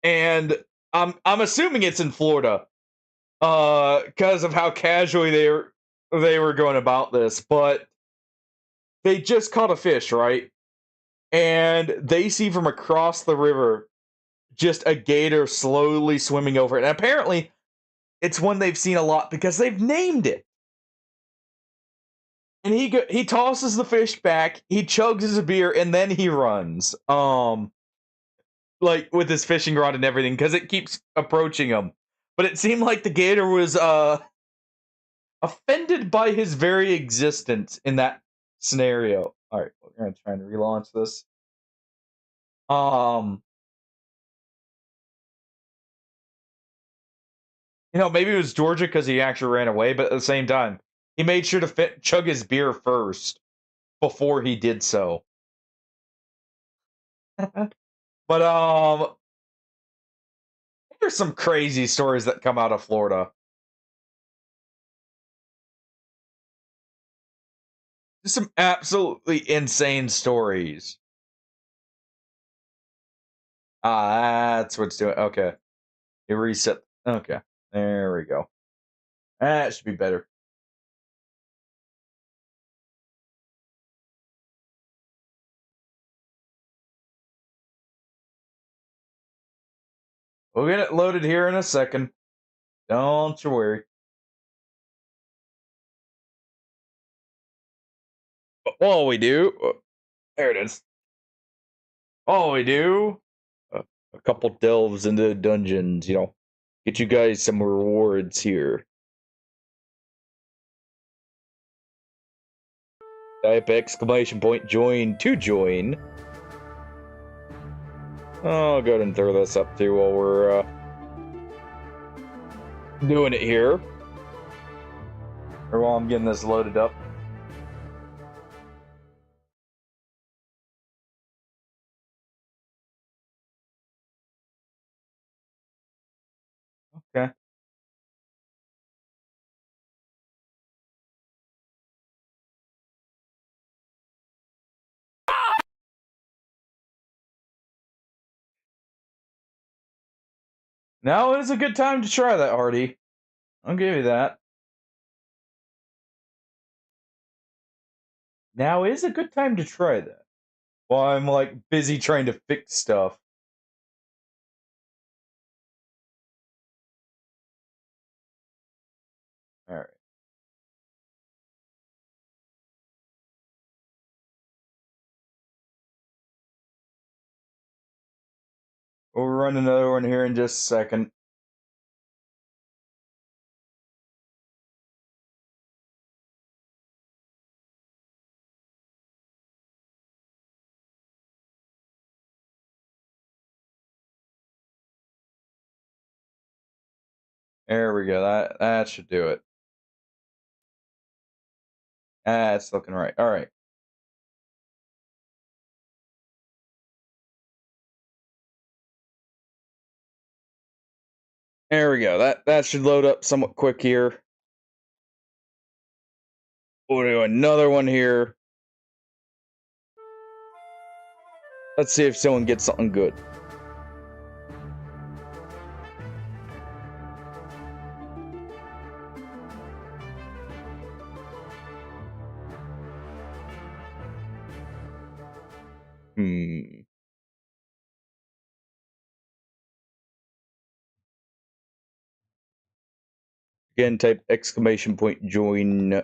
Speaker 1: and I'm assuming it's in Florida because of how casually they were going about this, but they just caught a fish, right? And they see from across the river just a gator slowly swimming over it. And apparently it's one they've seen a lot because they've named it. And he tosses the fish back, he chugs his beer, and then he runs. Like with his fishing rod and everything, because it keeps approaching him. But it seemed like the gator was offended by his very existence in that scenario. All right, we're gonna try and relaunch this. Um, maybe it was Georgia because he actually ran away, but at the same time, he made sure to chug his beer first before he did so. But there's some crazy stories that come out of Florida. Just some absolutely insane stories. That's what's doing. Okay, it reset. Okay, there we go. That should be better. We'll get it loaded here in a second. Don't you worry. But while we do, there it is. While we do, a couple delves into dungeons, get you guys some rewards here. Type exclamation point join to join. I'll go ahead and throw this up too while we're doing it here. Or while I'm getting this loaded up. Okay. Now is a good time to try that, Hardy. I'll give you that. Now is a good time to try that. While I'm like busy trying to fix stuff. Alright. We'll run another one here in just a second. There we go. That should do it. That's looking right. All right. There we go. That should load up somewhat quick here. We'll do another one here. Let's see if someone gets something good. Again, type exclamation point join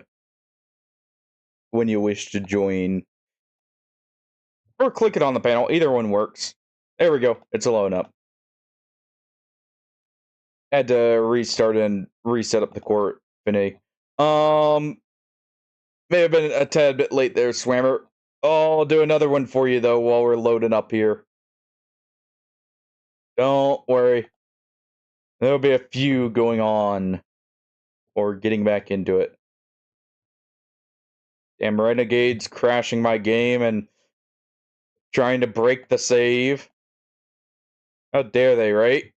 Speaker 1: when you wish to join. Or click it on the panel. Either one works. There we go. It's loading up. Had to restart and reset up the court, Vinny. May have been a tad bit late there, Swammer. I'll do another one for you, though, while we're loading up here. Don't worry. There'll be a few going on. Or getting back into it. Damn renegades crashing my game and trying to break the save. How dare they, right?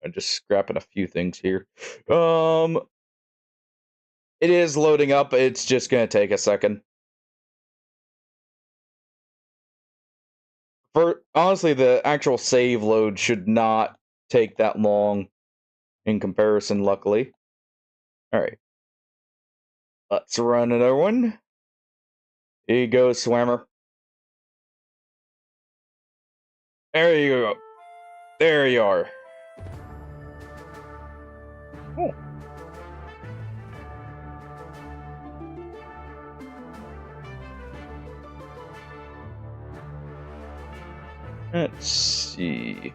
Speaker 1: I'm just scrapping a few things here. It is loading up. It's just gonna take a second. Honestly, the actual save load should not take that long in comparison, luckily. Alright. Let's run another one. Here you go, Swimmer. There you go. There you are. Oh. Let's see.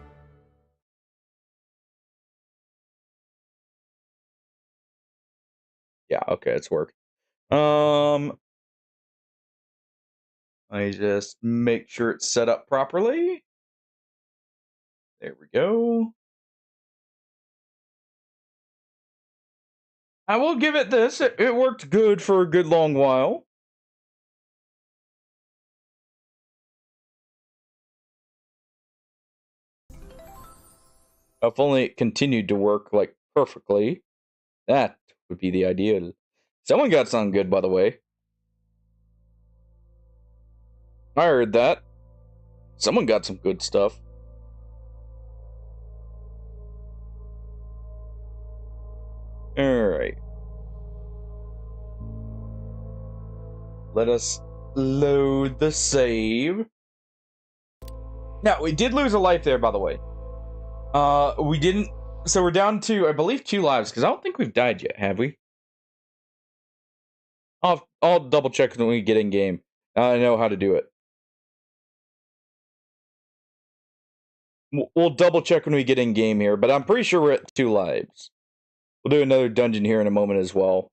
Speaker 1: Yeah, okay, it's working. I just make sure it's set up properly. There we go. I will give it this. It worked good for a good long while. If only it continued to work, like, perfectly. That would be the ideal. Someone got something good, by the way. I heard that. Someone got some good stuff. Alright. Let us load the save. Now, we did lose a life there, by the way. We didn't... So we're down to, I believe, 2 lives, because I don't think we've died yet, have we? I'll double check when we get in game. I know how to do it. We'll double check when we get in game here, but I'm pretty sure we're at 2 lives. We'll do another dungeon here in a moment as well.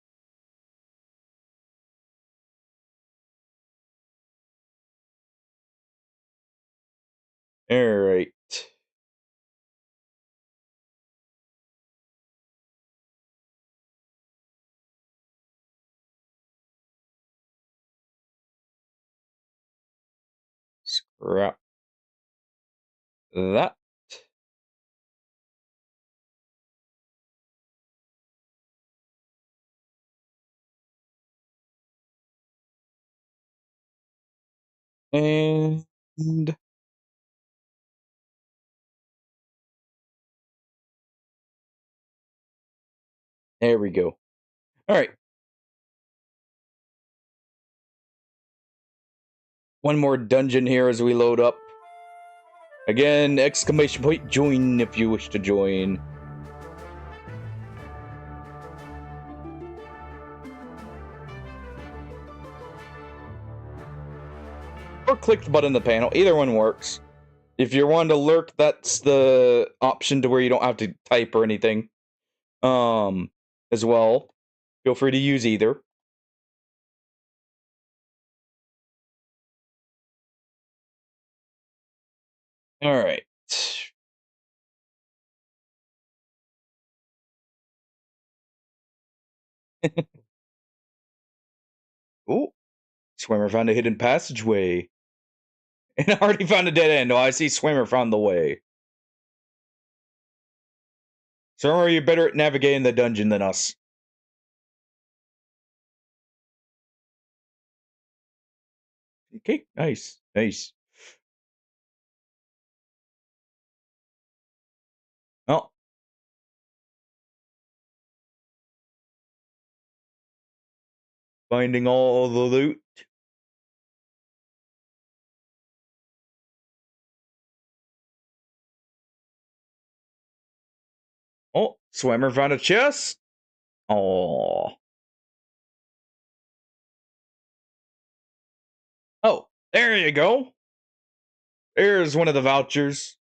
Speaker 1: Alright. Scrap that. And there we go. Alright. One more dungeon here as we load up. Again, exclamation point, join if you wish to join. Or click the button in the panel. Either one works. If you're wanting to lurk, that's the option to where you don't have to type or anything. As well. Feel free to use either. Alright. Oh, Swimmer found a hidden passageway. And I already found a dead end. Oh, I see Swimmer found the way. Swimmer, you're better at navigating the dungeon than us. Okay, nice, nice. Oh. Finding all the loot. Oh, Swimmer found a chest. Oh. Oh, there you go. There's one of the vouchers.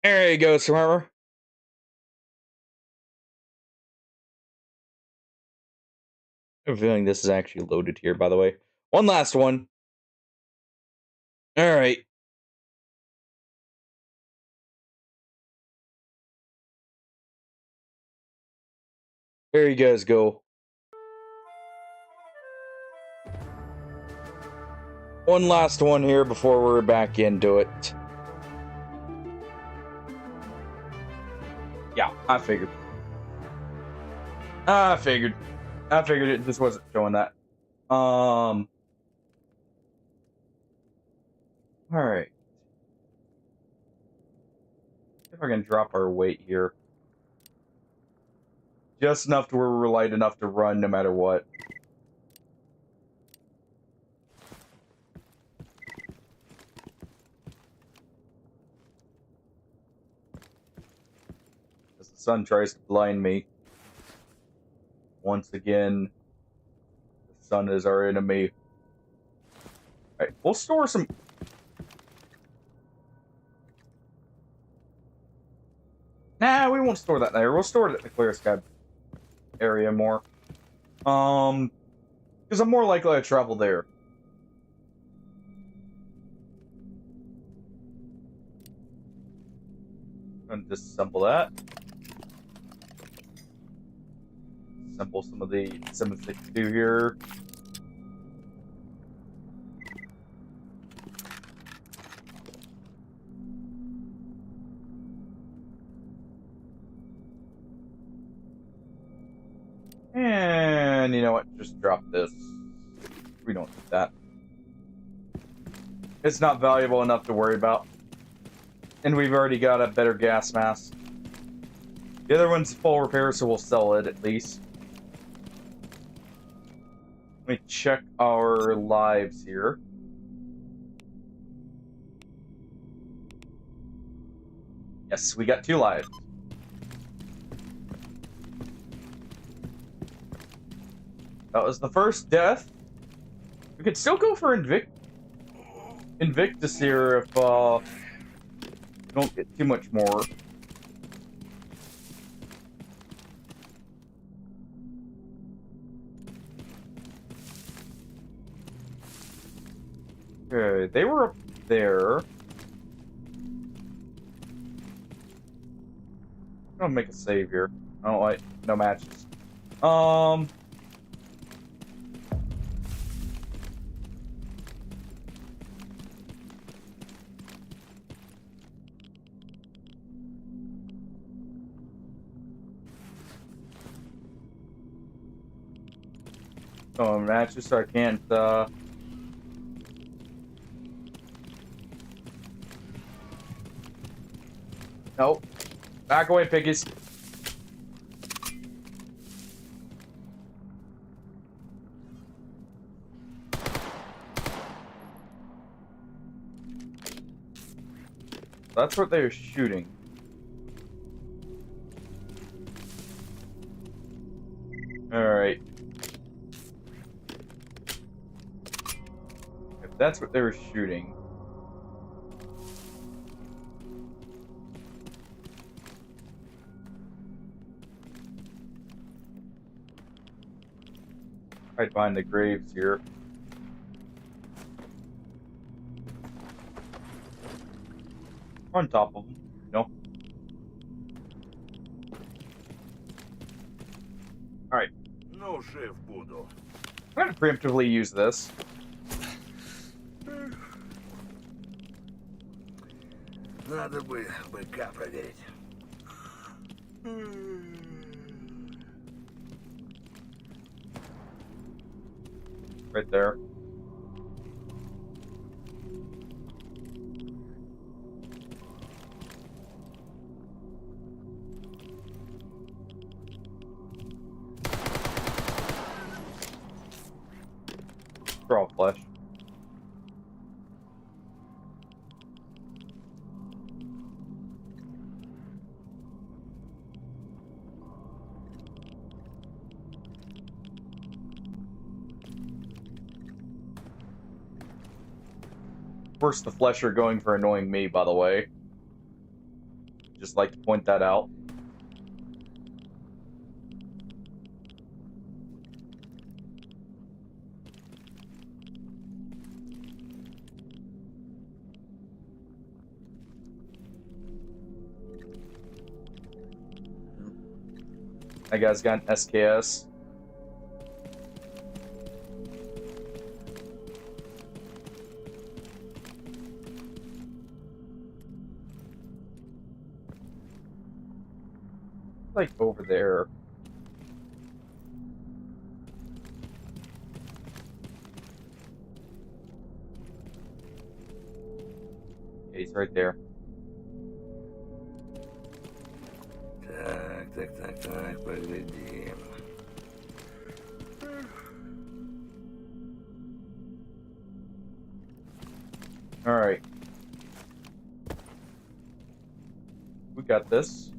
Speaker 1: There you go, Swimmer. I have a feeling this is actually loaded here, by the way. One last one. Alright. There you guys go. One last one here before we're back into it. Yeah, I figured. I figured it just wasn't showing that. All right. See if I can drop our weight here. Just enough to where we're light enough to run no matter what. As the sun tries to blind me. Once again, the sun is our enemy. Alright, we'll store some... Nah, we won't store that there. We'll store it at the clear sky area more. Because I'm more likely to travel there. I'm gonna disassemble that. Assemble some of the 762 here. And you know what? Just drop this. We don't need that. It's not valuable enough to worry about. And we've already got a better gas mask. The other one's full repair, so we'll sell it at least. Let me check our lives here. Yes, we got 2 lives. That was the first death. We could still go for Invictus here if we don't get too much more. Okay, they were up there. I'm gonna make a save here. I don't like no matches. Oh, matches, so I can't, Nope. Back away, piggies. That's what they're shooting. Alright. If that's what they were shooting... Right behind the graves here. On top of them, you know. Alright.
Speaker 6: Ну, жив буду.
Speaker 1: I'm gonna preemptively use this.
Speaker 6: Надо бы быка проверить.
Speaker 1: Right there. Raw flesh. Of course, the flesh are going for annoying me, by the way. Just like to point that out. That guy's got an SKS. Like over there. Yeah, he's right there.
Speaker 6: Так, поглядим.
Speaker 1: Alright. We got this.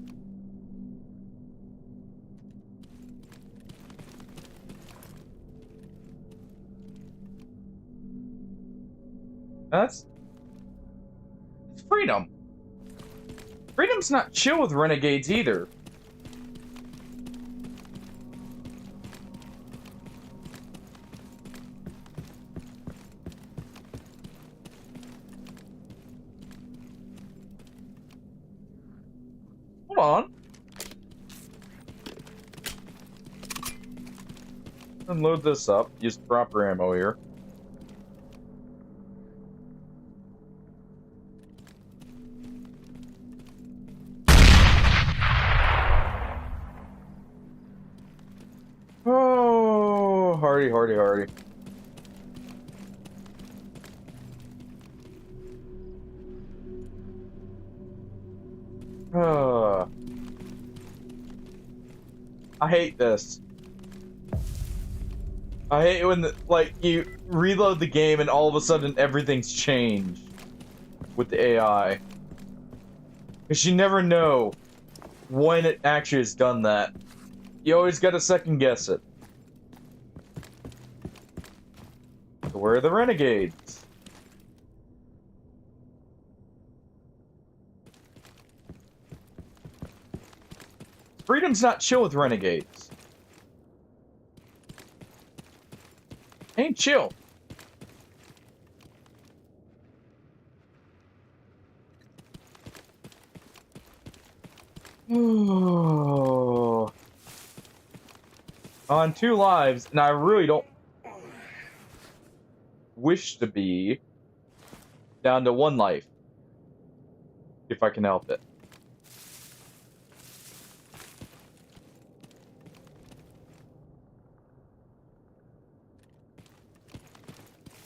Speaker 1: That's it's freedom. Freedom's not chill with renegades either. Hold on. Unload this up. Use proper ammo here. Oh, hardy, hardy, hardy. I hate this. I hate when, you reload the game and all of a sudden everything's changed with the AI. Because you never know when it actually has done that. You always gotta second guess it. So where are the renegades? Freedom's not chill with renegades. Ain't chill. On 2 lives, and I really don't wish to be down to 1 life. If I can help it.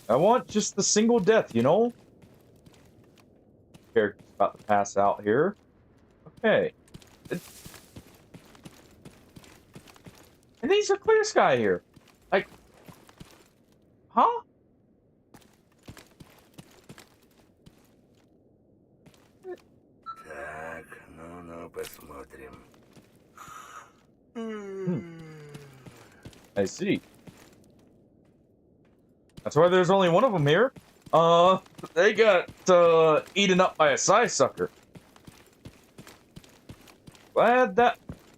Speaker 1: I want just the single death, you know? Character's about to pass out here. Okay. And these are clear sky here. Like, huh?
Speaker 6: Так, ну, посмотрим.
Speaker 1: I see. That's why there's only one of them here. They got, eaten up by a size sucker. Glad that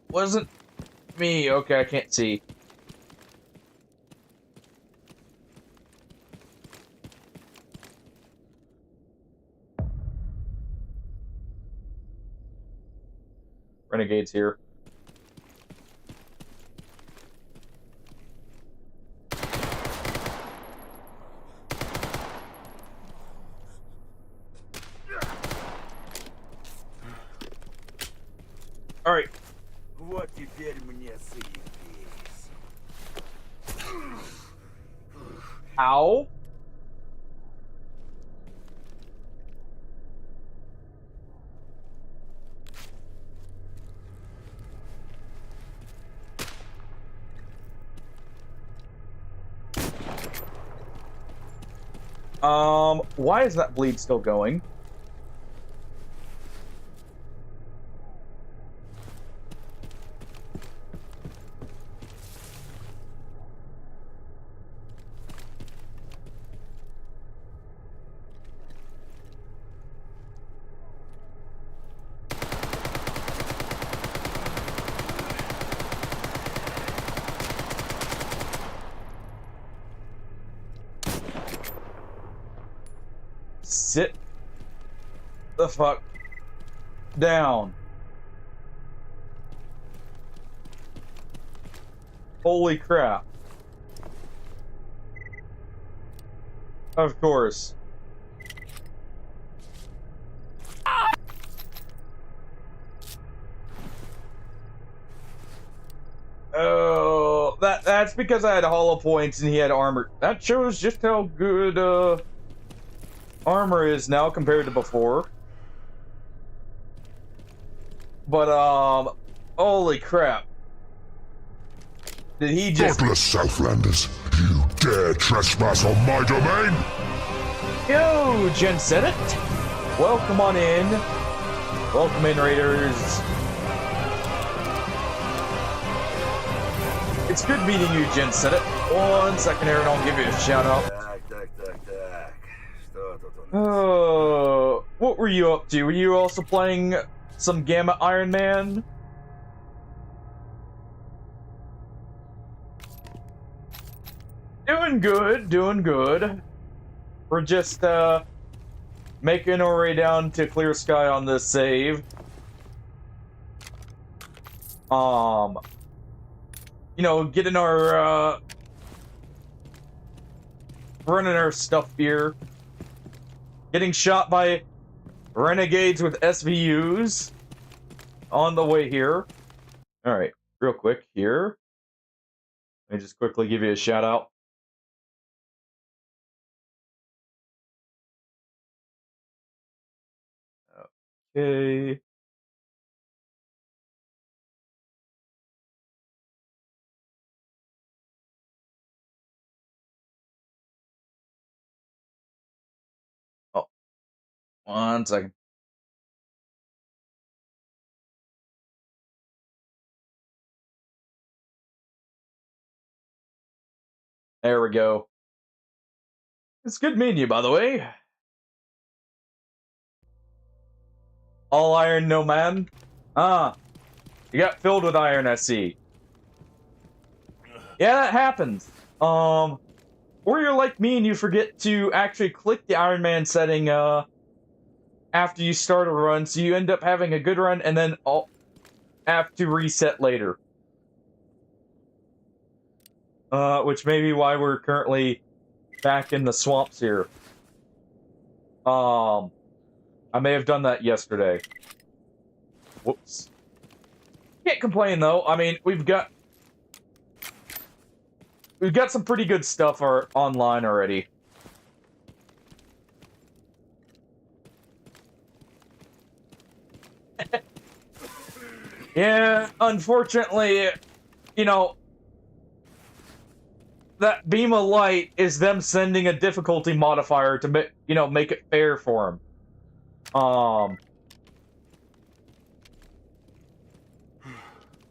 Speaker 1: wasn't me. Okay, I can't see. Renegades here. All right.
Speaker 6: Вот теперь мне заебись.
Speaker 1: Ow. Why is that bleed still going? Sit the fuck down. Holy crap. Of course. Yeah, it's because I had hollow points and he had armor. That shows just how good armor is now compared to before. But holy crap! Did he just?
Speaker 5: Godless Southlanders, you dare trespass on my domain?
Speaker 1: Yo, Jen said it. Welcome on in. Welcome in, Raiders. It's good meeting you, Jen said it. 1 second here and I'll give you a shout out.
Speaker 6: Так. Что тут у нас?
Speaker 1: What were you up to? Were you also playing some Gamma Iron Man? Doing good, doing good. We're just, making our way down to clear sky on this save. You know, getting our, running our stuff here. Getting shot by renegades with SVUs on the way here. Alright, real quick here. Let me just quickly give you a shout out. Okay. Oh, 1 second. There we go. It's good meeting you, by the way. All iron, no man. Ah, you got filled with iron, I see. Yeah, that happens. Or you're like me and you forget to actually click the Iron Man setting, after you start a run, so you end up having a good run and then have to reset later. Which may be why we're currently back in the swamps here. I may have done that yesterday. Whoops. Can't complain though. I mean, we've got some pretty good stuff online already. Yeah, unfortunately, you know, that beam of light is them sending a difficulty modifier to make it fair for them.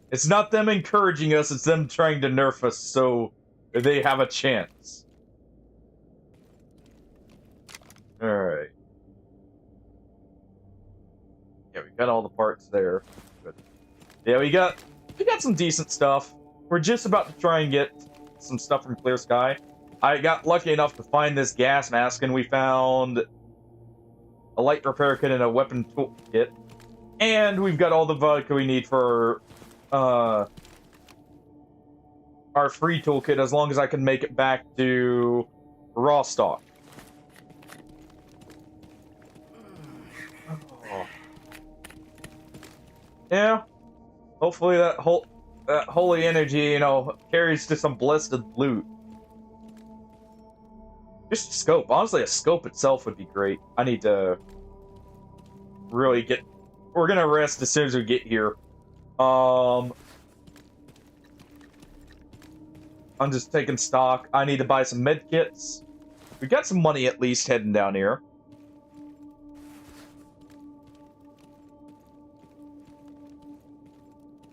Speaker 1: It's not them encouraging us, it's them trying to nerf us so they have a chance. Alright. Yeah, we got all the parts there. Good. Yeah, we got some decent stuff. We're just about to try and get some stuff from Clear Sky. I got lucky enough to find this gas mask, and we found a light repair kit and a weapon tool kit. And we've got all the vodka we need for our free toolkit, as long as I can make it back to raw stock. Oh. Yeah. Hopefully that holy energy, carries to some blessed loot. Just a scope. Honestly, a scope itself would be great. I need to really get... We're gonna rest as soon as we get here. I'm just taking stock. I need to buy some med kits. We got some money at least heading down here.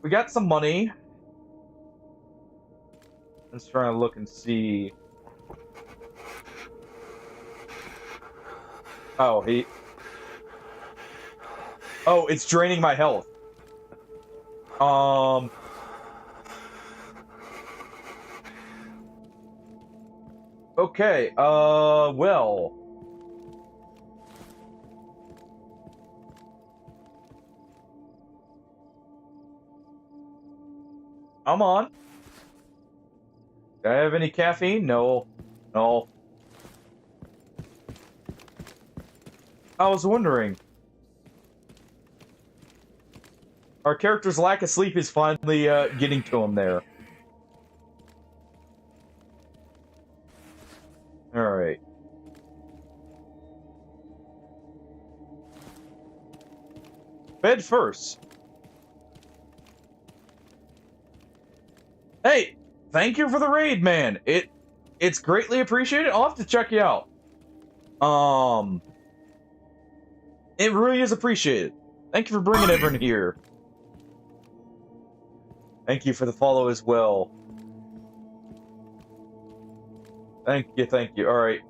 Speaker 1: We got some money. Let's try and look and see. Oh, Oh, it's draining my health. Okay, well. I'm on. Do I have any caffeine? No. No. I was wondering. Our character's lack of sleep is finally getting to him there. Bed first. Hey, thank you for the raid, man. It's greatly appreciated. I'll have to check you out. It really is appreciated. Thank you for bringing everyone here. Thank you for the follow as well. Thank you. Alright.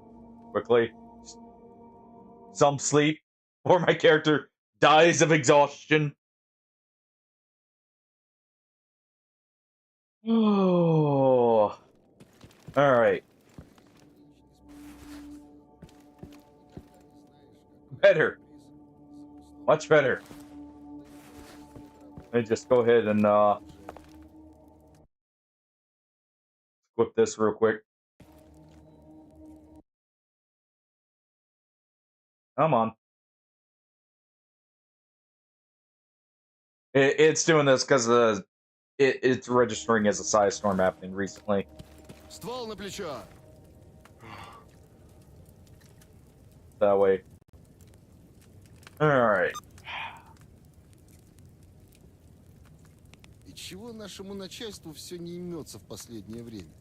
Speaker 1: Quickly. Some sleep, or my character dies of exhaustion. Oh. Alright. Better. Much better. Let me just go ahead and equip this real quick. Come on. It's doing this because it's registering as a size storm happening recently.
Speaker 2: Ствол на плечо.
Speaker 1: That way. Alright.
Speaker 2: И чего нашему начальству все не имется в последнее время?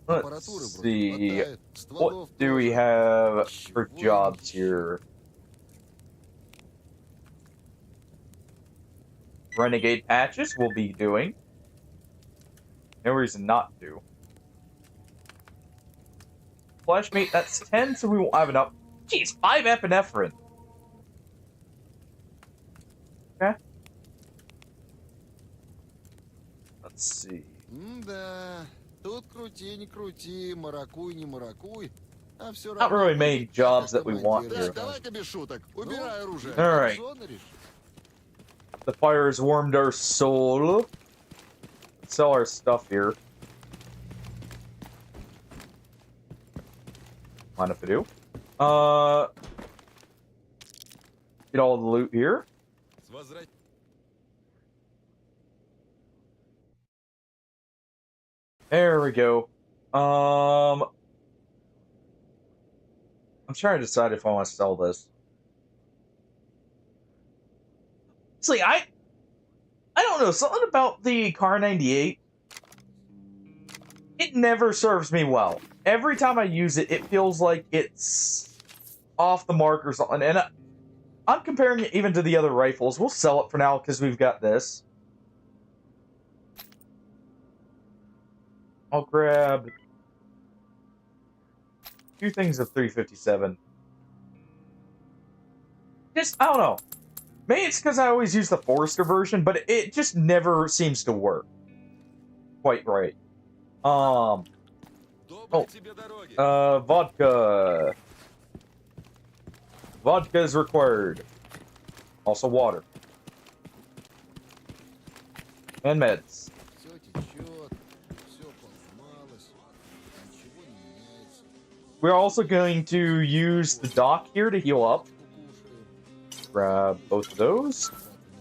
Speaker 1: Let's see. What do we have for jobs here? Renegade patches we'll be doing. No reason not to. Flesh meat, that's 10, so we won't have enough. Jeez, 5 epinephrine. Okay. Let's see.
Speaker 2: Да, тут крути, не крути, маракуй, не маракуй. А все
Speaker 1: Not really many jobs that we want here.
Speaker 2: Давай-ка без шуток. Убирай оружие.
Speaker 1: Alright. The fire has warmed our soul. Let's sell our stuff here. Mind if I do? Get all the loot here. There we go. I'm trying to decide if I want to sell this. See, I don't know, something about the Car 98, it never serves me well. Every time I use it, it feels like it's off the mark or something, and I'm comparing it even to the other rifles. We'll sell it for now because we've got this. I'll grab 2 things of 357. Just, I don't know. Maybe it's because I always use the Forester version, but it just never seems to work quite right. Vodka. Vodka is required. Also water. And meds. We're also going to use the dock here to heal up. Grab both of those.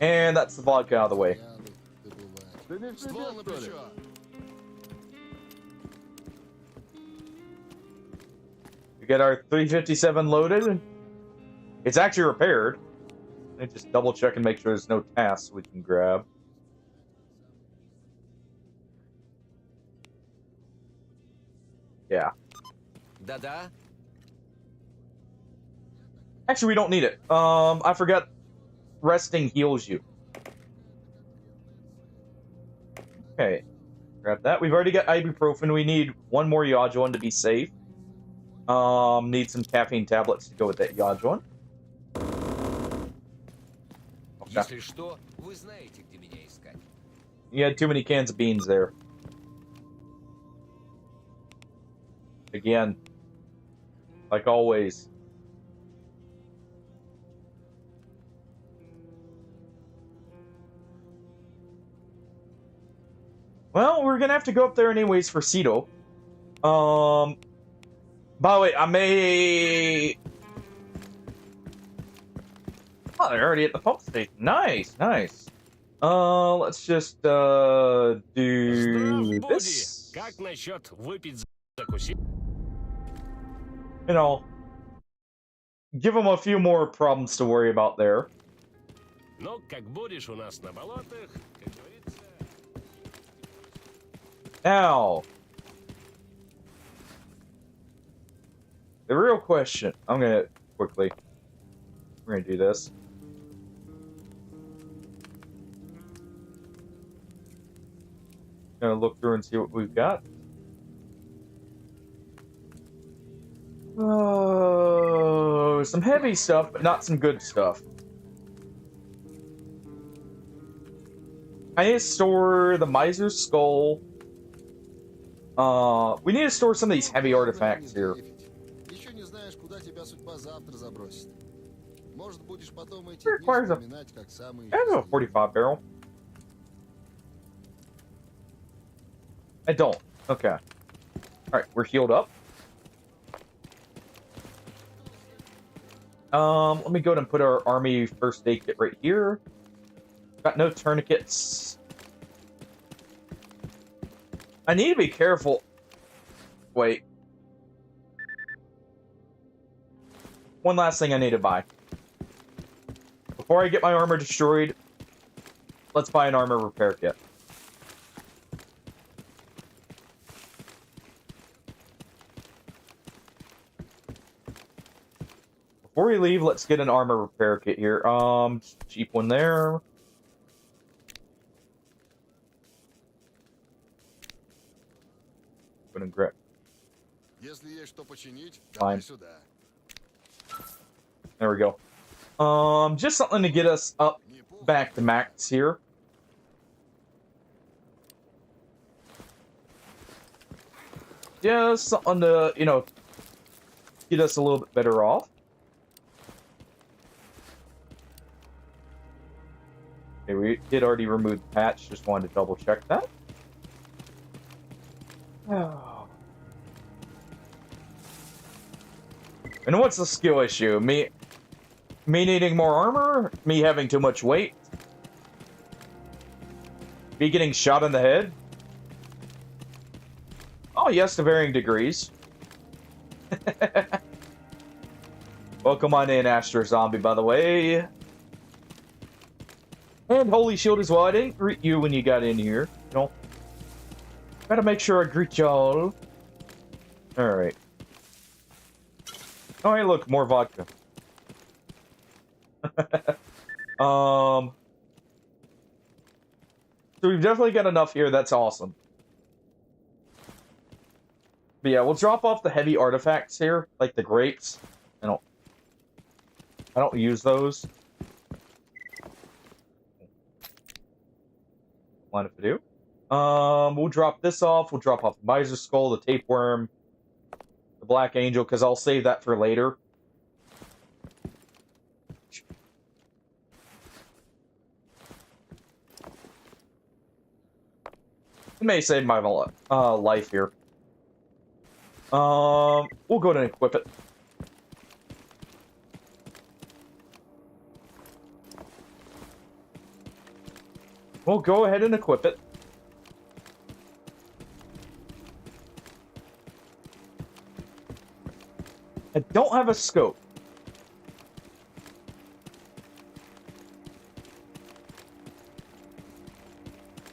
Speaker 1: And that's the vodka out of the way. We get our 357 loaded. It's actually repaired. Let me just double check and make sure there's no tasks we can grab. Yeah.
Speaker 3: Да-да.
Speaker 1: Actually, we don't need it. I forgot resting heals you. Okay. Grab that. We've already got ibuprofen. We need 1 more Yajuan to be safe. Need some caffeine tablets to go with that Yajuan.
Speaker 3: Если что, вы знаете, где меня искать.
Speaker 1: You had too many cans of beans there. Again. Like always. Well, we're gonna have to go up there anyways for Cedo. By the way, I may... Oh, they're already at the pump station. Nice, nice. Let's just, do this.
Speaker 4: Как насчет выпить закусить?
Speaker 1: You know, give them a few more problems to worry about there.
Speaker 4: Но как будешь у нас на болотах, как говорится...
Speaker 1: Now, the real question. I'm gonna quickly. We're gonna do this. Gonna look through and see what we've got. Oh, some heavy stuff, but not some good stuff. I need to store the Miser's Skull. We need to store some of these heavy artifacts here.
Speaker 2: Еще не знаешь, куда тебя судьба завтра забросит. Может, будешь потом эти
Speaker 1: It
Speaker 2: дни
Speaker 1: requires a,
Speaker 2: вспоминать как самые
Speaker 1: I have a 45 barrel. I don't. Okay. Alright, we're healed up. Let me go ahead and put our army first aid kit right here. Got no tourniquets. I need to be careful. Wait. One last thing I need to buy. Before I get my armor destroyed, let's buy an armor repair kit. Before we leave, let's get an armor repair kit here. Cheap one there. Gonna grab.
Speaker 2: Если есть что починить,
Speaker 1: Fine.
Speaker 2: давай сюда.
Speaker 1: There we go. Just something to get us up back to max here. Just something to, you know, get us a little bit better off. Okay, we did already remove the patch. Just wanted to double check that. Oh. And what's the skill issue? Me needing more armor? Me having too much weight? Me getting shot in the head? Oh, yes, to varying degrees. Welcome on in, Astro Zombie, by the way. And Holy Shield as well. I didn't greet you when you got in here. You know, gotta make sure I greet y'all. Alright. Oh, hey, look, more vodka. So we've definitely got enough here. That's awesome. But yeah, we'll drop off the heavy artifacts here, like the grapes. I don't use those. Mind if I do? We'll drop this off. We'll drop off the Miser's Skull, the Tapeworm, the Black Angel, because I'll save that for later. It may save my life here. We'll go ahead and equip it. We'll go ahead and equip it. I don't have a scope.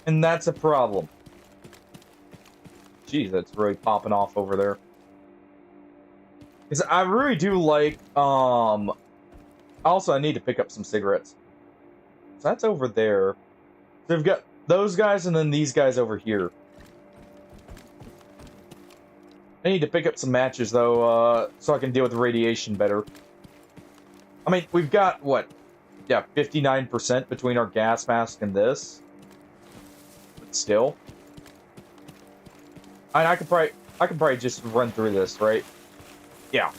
Speaker 1: And that's a problem. Jeez, that's really popping off over there. Because I really do like, also, I need to pick up some cigarettes. So that's over there. So we've got those guys and then these guys over here. I need to pick up some matches, though, so I can deal with the radiation better. I mean, we've got, what? Yeah, 59% between our gas mask and this. But still. I could probably just run through this, right? Yeah.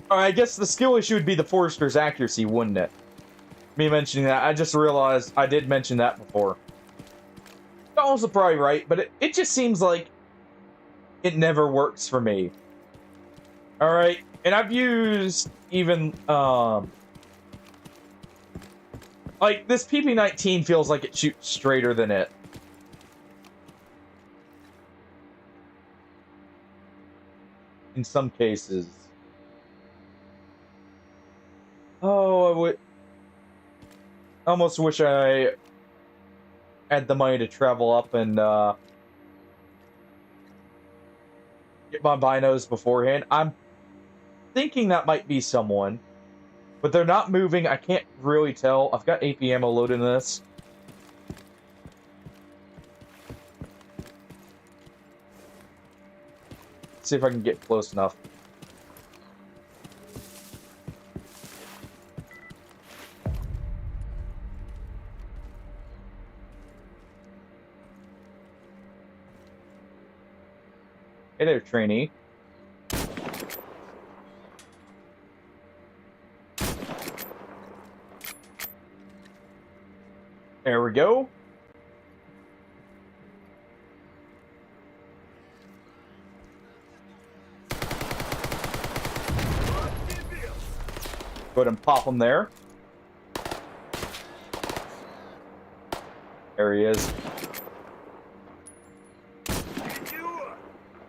Speaker 1: I guess the skill issue would be the Forester's accuracy, wouldn't it? Me mentioning that, I just realized I did mention that before. You're also probably right, but it just seems like it never works for me. Alright, and I've used even, like, this PP-19 feels like it shoots straighter than it. in some cases. Oh, I would almost wish I had the money to travel up and get my binos beforehand. I'm thinking that might be someone, but they're not moving. I can't really tell. I've got AP ammo loaded in this. See if I can get close enough. Hey there, trainee. There we go. Go ahead and pop him there. There he is.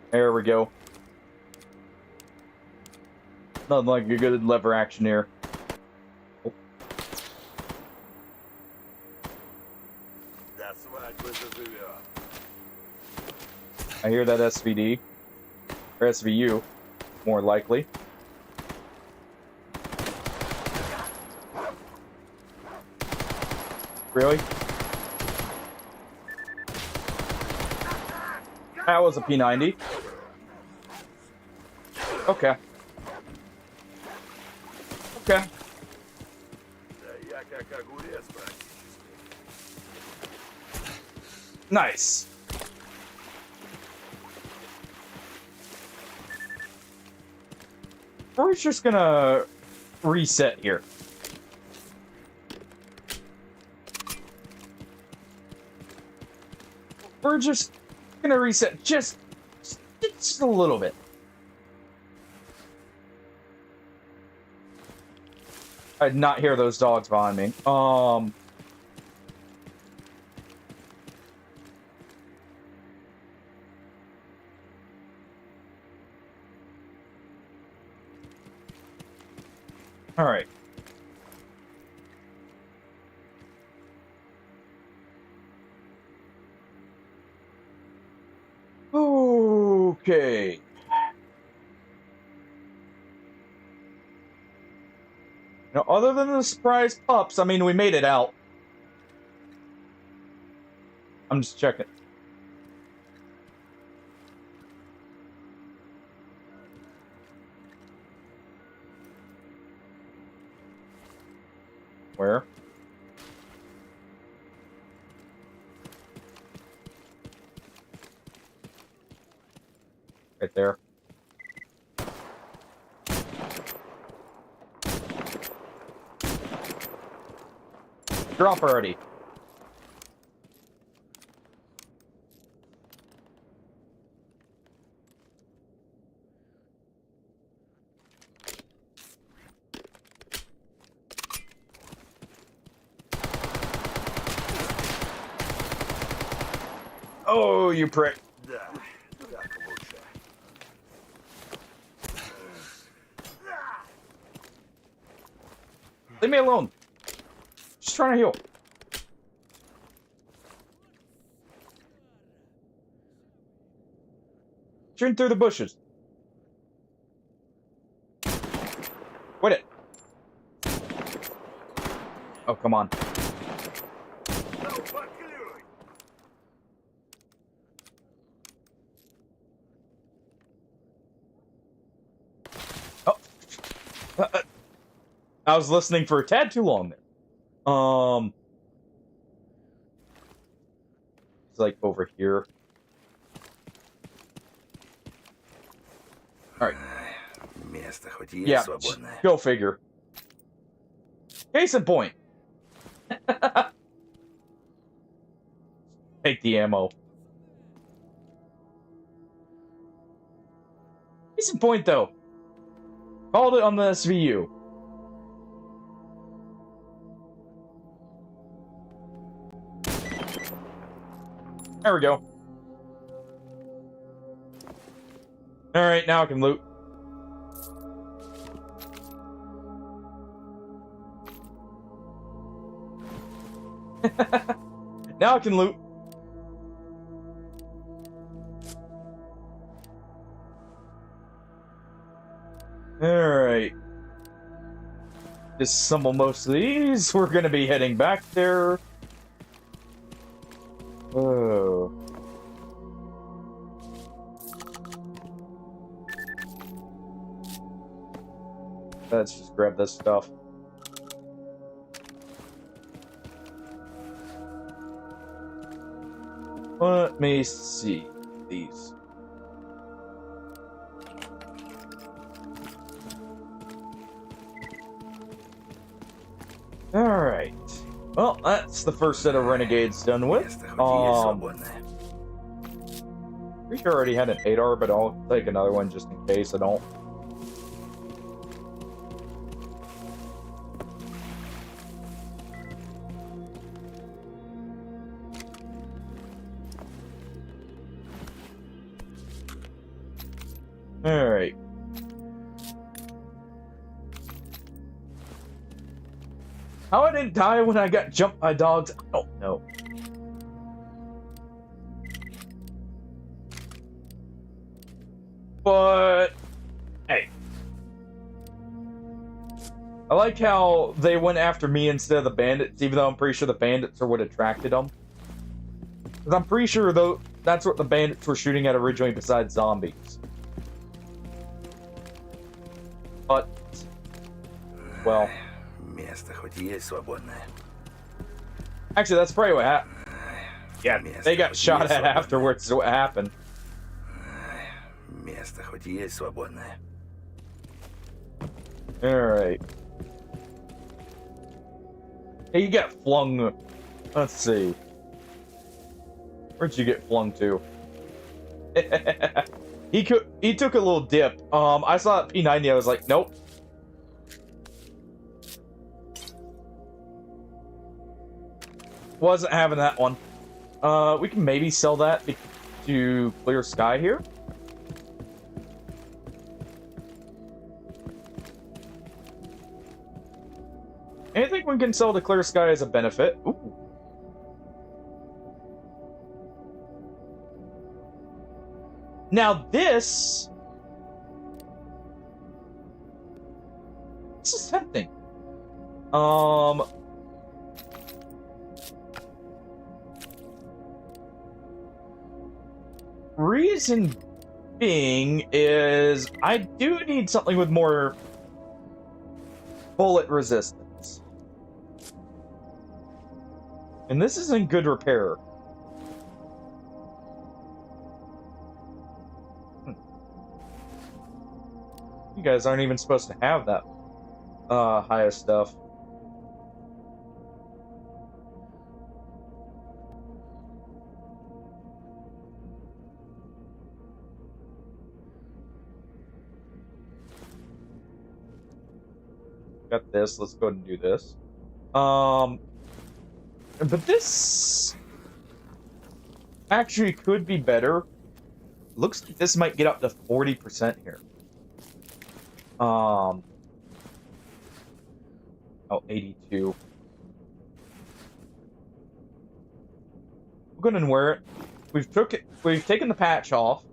Speaker 1: There we go. Nothing like a good lever action here. Oh. I hear that SVD. Or SVU, more likely. Really? That was a P90. Okay. Okay. Nice. We're just gonna reset here. We're just gonna reset just a little bit. I did not hear those dogs behind me. All right. Okay. Now, other than the surprise pups, I mean, we made it out. I'm just checking. Where? Right there. Drop already. Oh, you prick. Leave me alone. Just trying to heal. Shooting through the bushes. Quit it. Oh, come on. Oh. I was listening for a tad too long there. It's like over here. All right. Yeah, go figure. Case in point. Take the ammo. Case in point, though. Called it on the SVU. There we go. Alright, now I can loot. Now I can loot. Alright. Disassemble most of these. We're gonna be heading back there. Oh. Let's just grab this stuff. Let me see these. Alright. Well, that's the first set of renegades done with.
Speaker 6: Место хоть и есть свободное.
Speaker 1: Pretty sure I already had an 8R, but I'll take another one just in case I don't. Alright. How I didn't die when I got jumped by dogs, I don't know. But, hey. I like how they went after me instead of the bandits, even though I'm pretty sure the bandits are what attracted them. Because I'm pretty sure, though, that's what the bandits were shooting at originally besides zombies. But, well...
Speaker 6: Место хоть и есть свободное.
Speaker 1: Actually, that's probably what happened. Yeah,
Speaker 6: Место
Speaker 1: they got
Speaker 6: хоть и
Speaker 1: shot
Speaker 6: есть
Speaker 1: at
Speaker 6: свободное.
Speaker 1: afterwards, is what happened.
Speaker 6: Место хоть и есть свободное.
Speaker 1: Alright. Hey, you got flung. Let's see. Where'd you get flung to? He took a little dip. I saw that P90, I was like, nope. Wasn't having that one. We can maybe sell that to clear sky here. Anything we can sell to clear sky is a benefit. Ooh. Now this is tempting. Reason being is I do need something with more bullet resistance. And this is in good repair. You guys aren't even supposed to have that higher stuff. Got this. Let's go ahead and do this. But this actually could be better. Looks like this might get up to 40% here. Oh, 82. We'll go ahead and wear it. We've taken the patch off.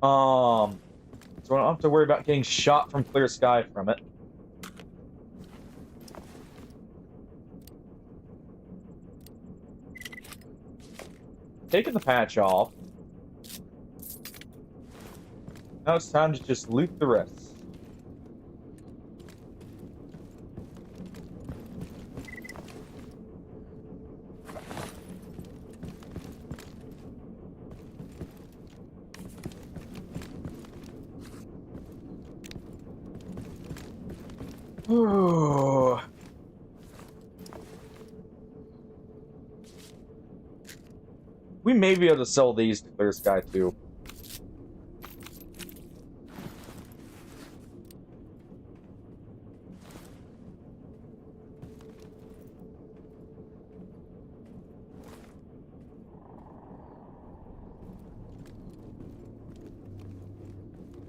Speaker 1: So I don't have to worry about getting shot from clear sky from it. Taking the patch off. Now it's time to just loot the rest. Ooh. We may be able to sell these to Clear Sky too.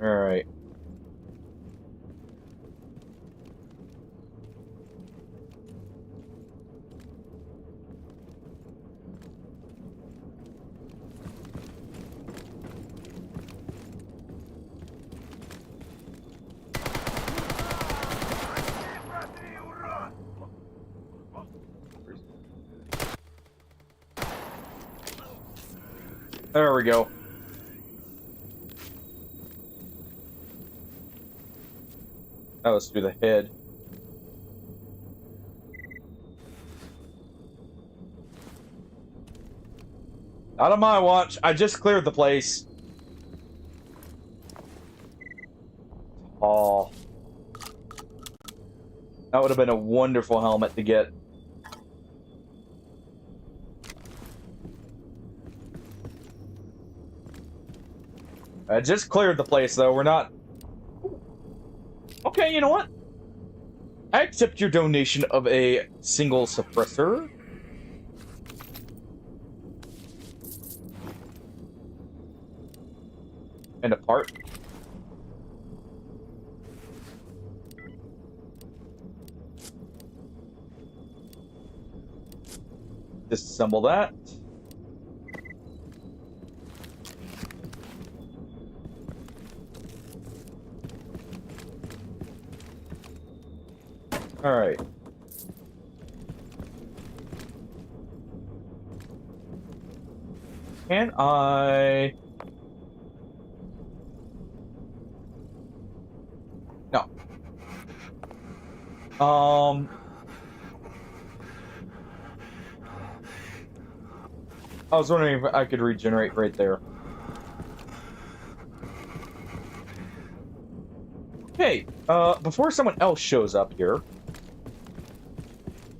Speaker 1: All right. There we go. That was through the head. Not on my watch. I just cleared the place. Oh. That would have been a wonderful helmet to get. I just cleared the place, though. We're not... Okay, you know what? I accept your donation of a single suppressor. And a part. Disassemble that. All right. Can I... No. I was wondering if I could regenerate right there. Okay, before someone else shows up here,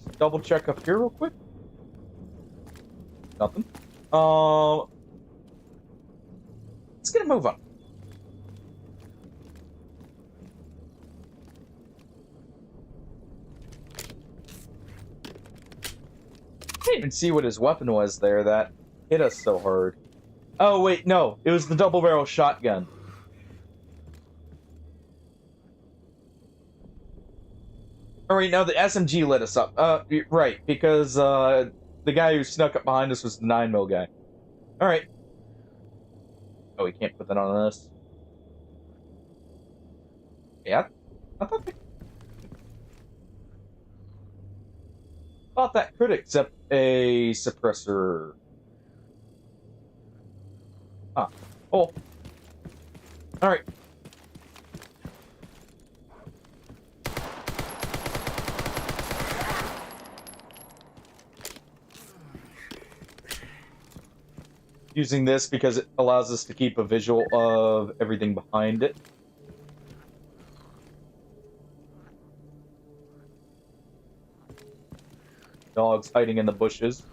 Speaker 1: let's double check up here real quick. Nothing. Let's get a move on. I didn't even see what his weapon was there that hit us so hard. Oh, wait, no. It was the double-barrel shotgun. Alright, now the SMG lit us up. Right, because, the guy who snuck up behind us was the 9mm guy. Alright. Oh, we can't put that on us. Yeah, I thought that could accept a suppressor. Ah. Oh. Alright. Using this because it allows us to keep a visual of everything behind it. Dogs hiding in the bushes.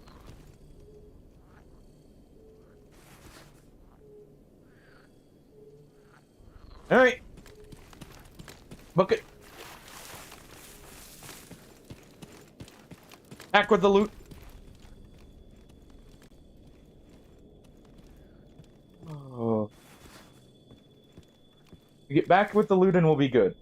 Speaker 1: Alright. Book it. Back with the loot. Oh. We get back with the loot and we'll be good.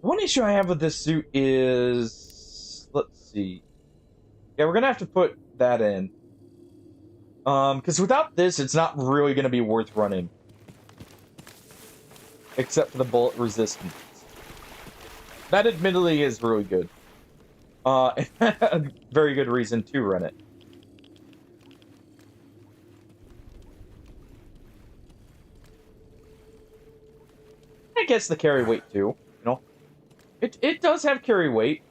Speaker 1: One issue I have with this suit is... Let's see. Yeah, we're gonna have to put that in. Because without this, it's not really gonna be worth running. Except for the bullet resistance. That admittedly is really good. A very good reason to run it. I guess the carry weight too, you know. It does have carry weight.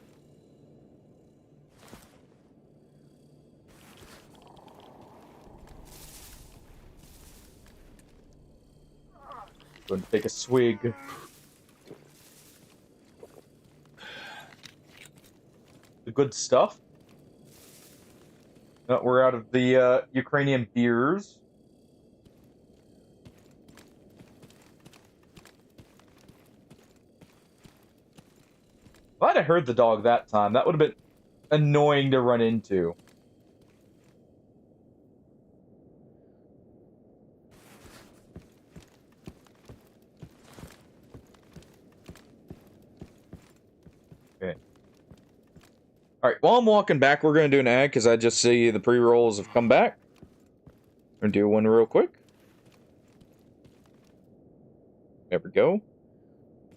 Speaker 1: Going to take a swig. The good stuff. We're out of the Ukrainian beers. Glad I heard the dog that time. That would have been annoying to run into. Okay. Alright, while I'm walking back, we're going to do an ad because I just see the pre-rolls have come back. We're going to do one real quick. go.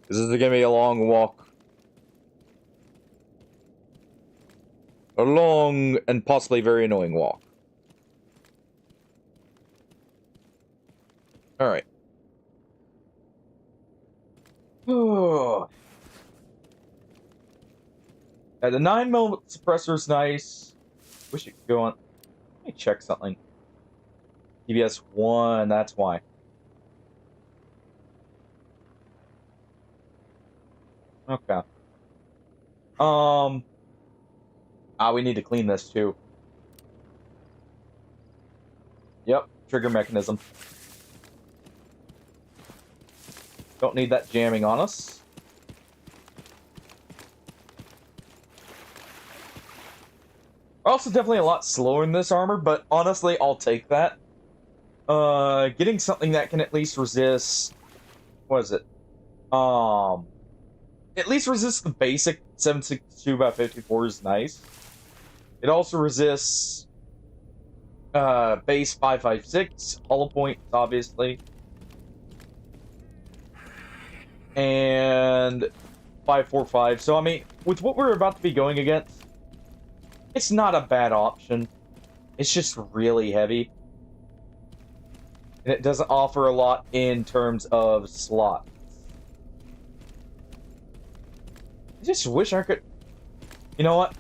Speaker 1: This is gonna be a long walk. A long and possibly very annoying walk. Alright. Oh. Yeah, the 9mm suppressor's nice. Wish it could go on. Let me check something. TBS 1, that's why. Okay. We need to clean this too. Yep, trigger mechanism. Don't need that jamming on us. Also definitely a lot slower in this armor, but honestly, I'll take that. Getting something that can at least resist... What is it? At least resist the basic 7.62x54 is nice. It also resists base 5.56, hollow points, obviously. And 5.45. So, I mean, with what we're about to be going against, it's not a bad option. It's just really heavy. And it doesn't offer a lot in terms of slots. I just wish I could... You know what?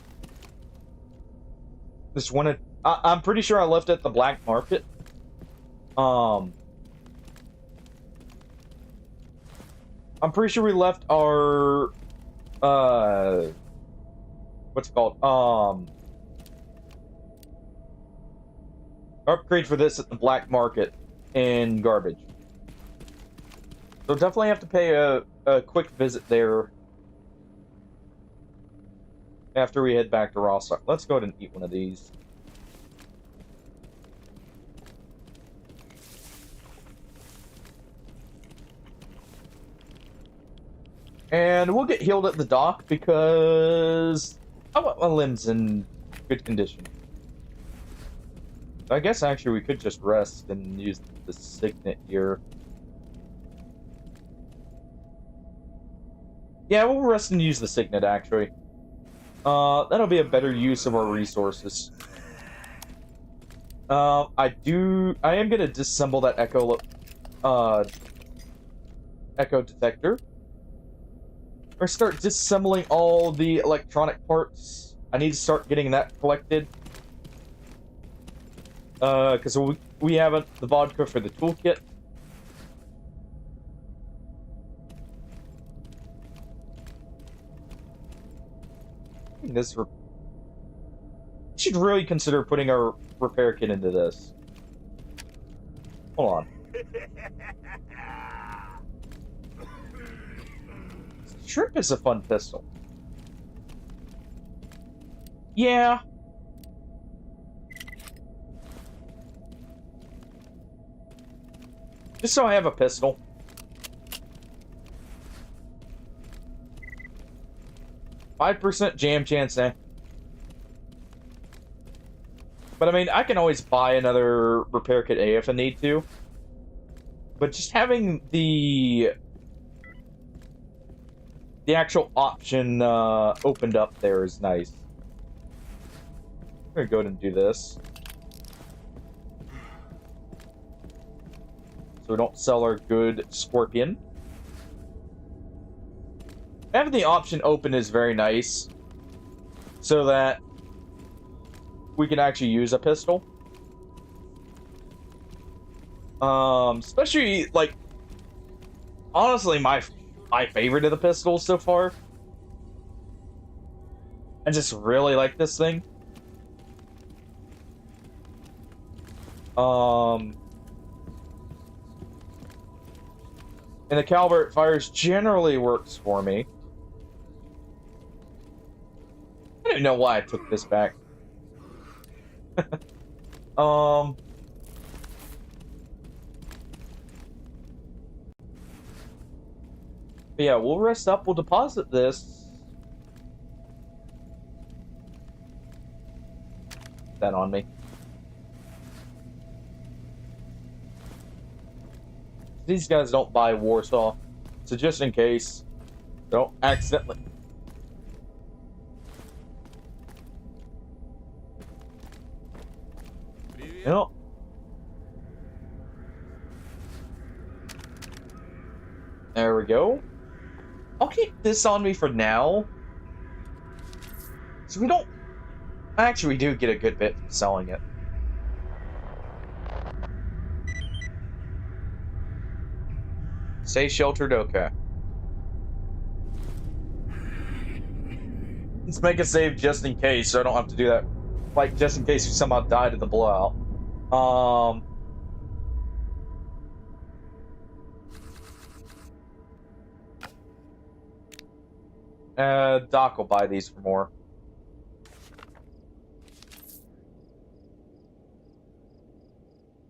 Speaker 1: Just wanted... I'm pretty sure I left it at the black market. I'm pretty sure we left our... What's it called? Upgrade for this at the black market in garbage. So definitely have to pay a quick visit there after we head back to Rostock. Let's go ahead and eat one of these. And we'll get healed at the dock because I want my limbs in good condition. I guess actually we could just rest and use the signet here. Yeah, we'll rest and use the signet actually. That'll be a better use of our resources. I am gonna disassemble that echo detector. Or start disassembling all the electronic parts. I need to start getting that collected. Because we have the vodka for the toolkit. This should really consider putting our repair kit into this. Hold on. Shrimp is a fun pistol. Yeah. Just so I have a pistol. %, jam chance, eh? But I mean, I can always buy another repair kit A if I need to. But just having the actual option opened up there is nice. I'm gonna go ahead and do this. So we don't sell our good scorpion. Having the option open is very nice. So that we can actually use a pistol. Especially, like, honestly, my favorite of the pistols so far. I just really like this thing. And the caliber it fires generally works for me. I don't even know why I took this back. But yeah, we'll rest up, we'll deposit this. Put that on me. These guys don't buy Warsaw. So just in case, don't accidentally. You know. There we go. I'll keep this on me for now. So we don't... Actually, we do get a good bit from selling it. Stay sheltered, okay. Let's make a save just in case, so I don't have to do that. Like, just in case we somehow died in the blowout. Doc will buy these for more.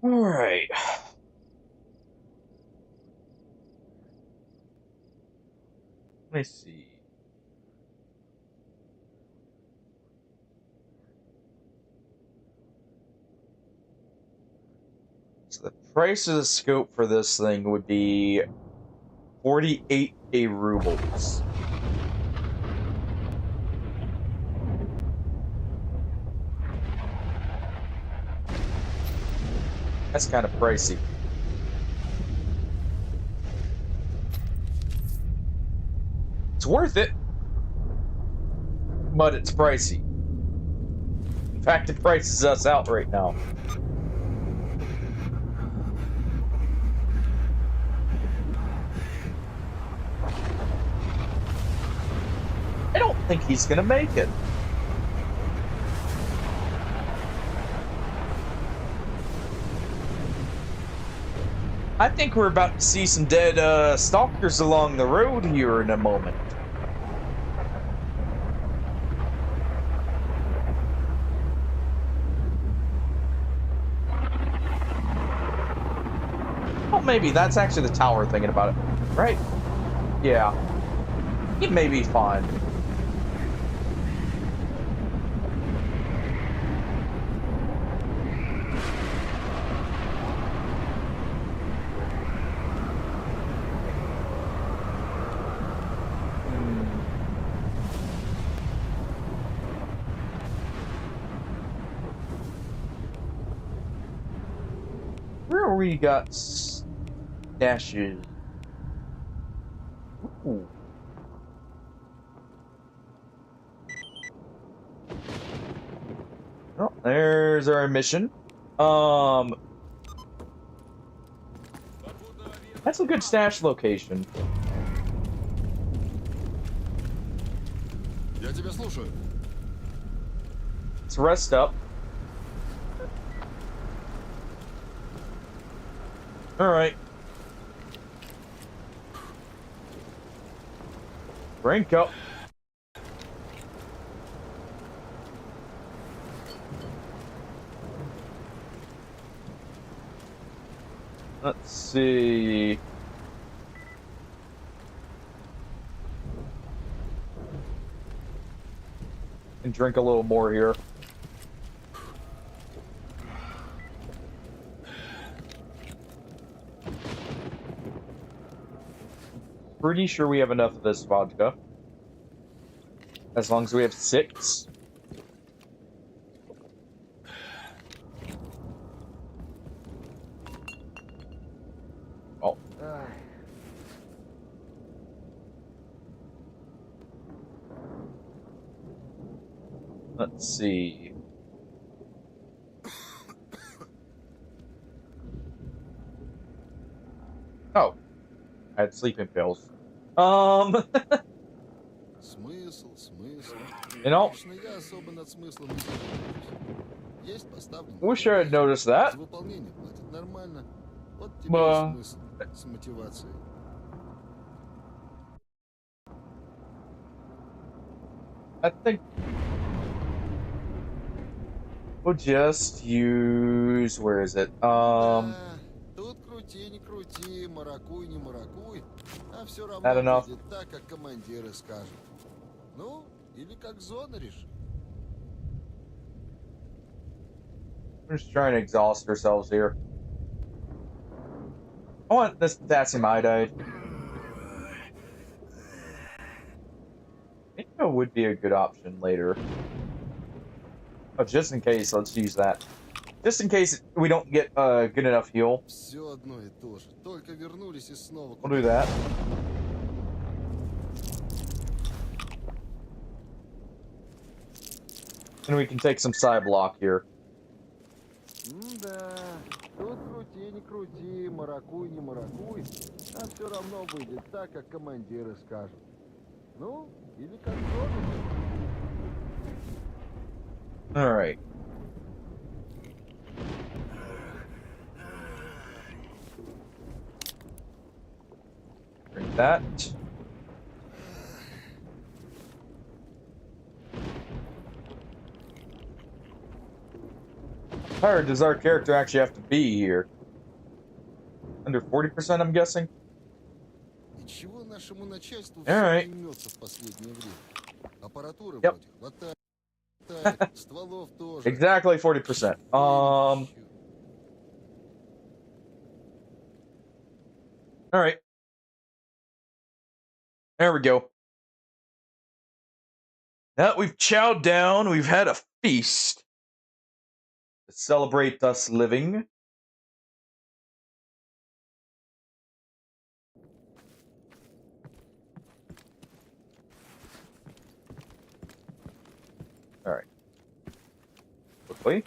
Speaker 1: Alright. Let me see. So the price of the scope for this thing would be 48k rubles. That's kind of pricey. It's worth it, but it's pricey. In fact, it prices us out right now. I don't think he's gonna make it. I think we're about to see some dead stalkers along the road here in a moment. Oh, maybe that's actually the tower thinking about it, right? Yeah. He may be fine. Where we got stashes? Ooh. Oh, there's our mission. That's a good stash location.
Speaker 2: Я тебя слушаю.
Speaker 1: Let's rest up. Alright. Rank up. Let's see. And drink a little more here. Pretty sure we have enough of this vodka. As long as we have 6. Oh. Let's see. Oh. I had sleeping pills.
Speaker 2: Смысл, смысл.
Speaker 1: You know,
Speaker 2: Лично я особо над смыслом не задумываюсь. Есть поставленный
Speaker 1: wish I had
Speaker 2: задачи.
Speaker 1: noticed that.
Speaker 2: За выполнение платят нормально. Вот тебе и смысл с мотивацией.
Speaker 1: I think we'll just use, where is it?
Speaker 2: Да, тут крути, не крути, маракуй, не маракуй, а все равно
Speaker 1: That enough?
Speaker 2: будет так, как командиры скажут. Ну, или как зона решит.
Speaker 1: We're just trying to exhaust ourselves here. I want this potassium iodide. think that would be a good option later. Oh, just in case, let's use that. Just in case we don't get a good enough heal.
Speaker 2: Все одно и то же. Только вернулись и снова
Speaker 1: We'll do that. And we can take some side block here.
Speaker 2: Да, тут крути, не крути, маракуй, не маракуй, а все равно выйдет так, как командиры скажут. Ну, или как должен.
Speaker 1: Alright. Drink that. How tired does our character actually have to be here? Under 40%, I'm guessing?
Speaker 2: И чего нашему начальству
Speaker 1: Alright.
Speaker 2: все не имется в последнее время? Аппаратуры
Speaker 1: Yep.
Speaker 2: вроде хватает, стволов тоже.
Speaker 1: Exactly 40%. Alright. There we go. Now that we've chowed down, we've had a feast to celebrate us living. Alright. Quickly.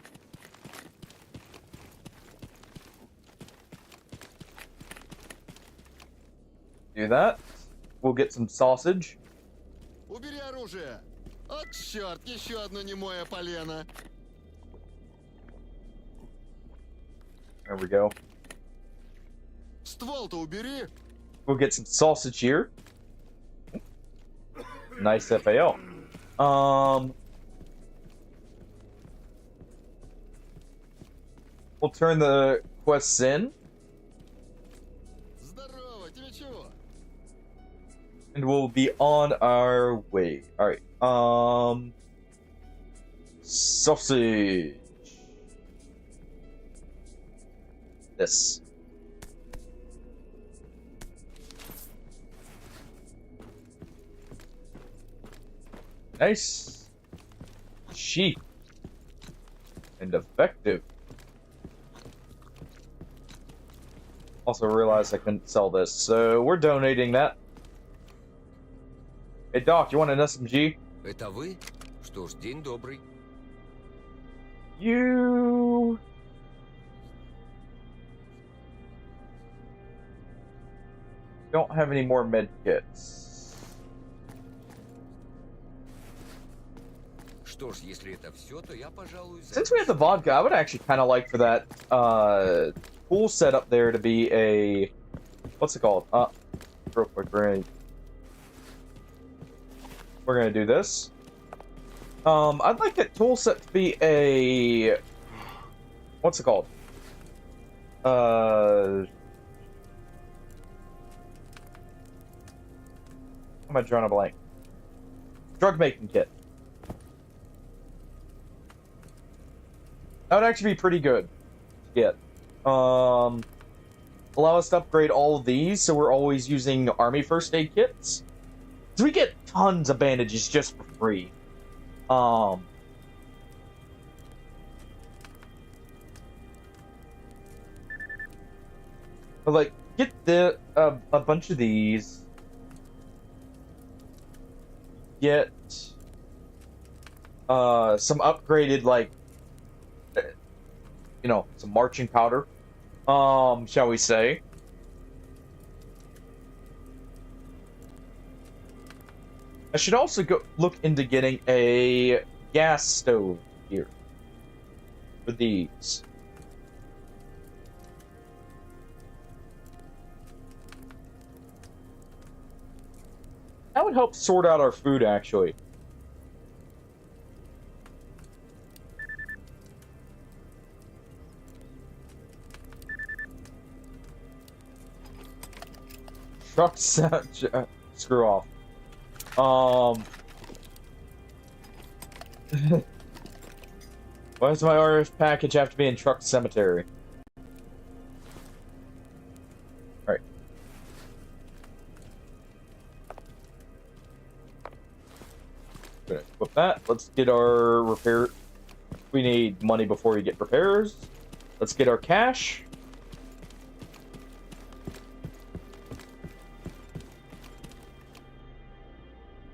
Speaker 1: Do that. We'll get some sausage.
Speaker 2: Убери оружие! От черт, еще одно немое полено.
Speaker 1: There we go.
Speaker 2: Ствол-то убери!
Speaker 1: We'll get some sausage here. Nice FAL. We'll turn the quests in.
Speaker 2: Здорово, тебе чего?
Speaker 1: And we'll be on our way. Alright. Sausage. This. Nice. Cheap. And effective. Also realized I couldn't sell this, so we're donating that. Hey Doc, you want an SMG?
Speaker 8: Это вы? Что ж, день добрый.
Speaker 1: You... don't have any more med kits.
Speaker 8: Что ж, если это все, то я, пожалуй,
Speaker 1: Since we have the vodka, I would actually kind of like for that pool setup there to be a... what's it called? Real quick, we're gonna do this. I'd like that tool set to be a... what's it called? How am I drawing a blank? Drug making kit. That would actually be pretty good to get. Allow us to upgrade all of these, so we're always using army first aid kits. So we get tons of bandages just for free. But like, get the a bunch of these. Get some upgraded, like, you know, some marching powder, shall we say. I should also go look into getting a gas stove here for these. That would help sort out our food, actually. Truck screw off. Why does my RF package have to be in truck cemetery? Alright. Gonna equip that. Let's get our repair. We need money before we get repairs. Let's get our cash.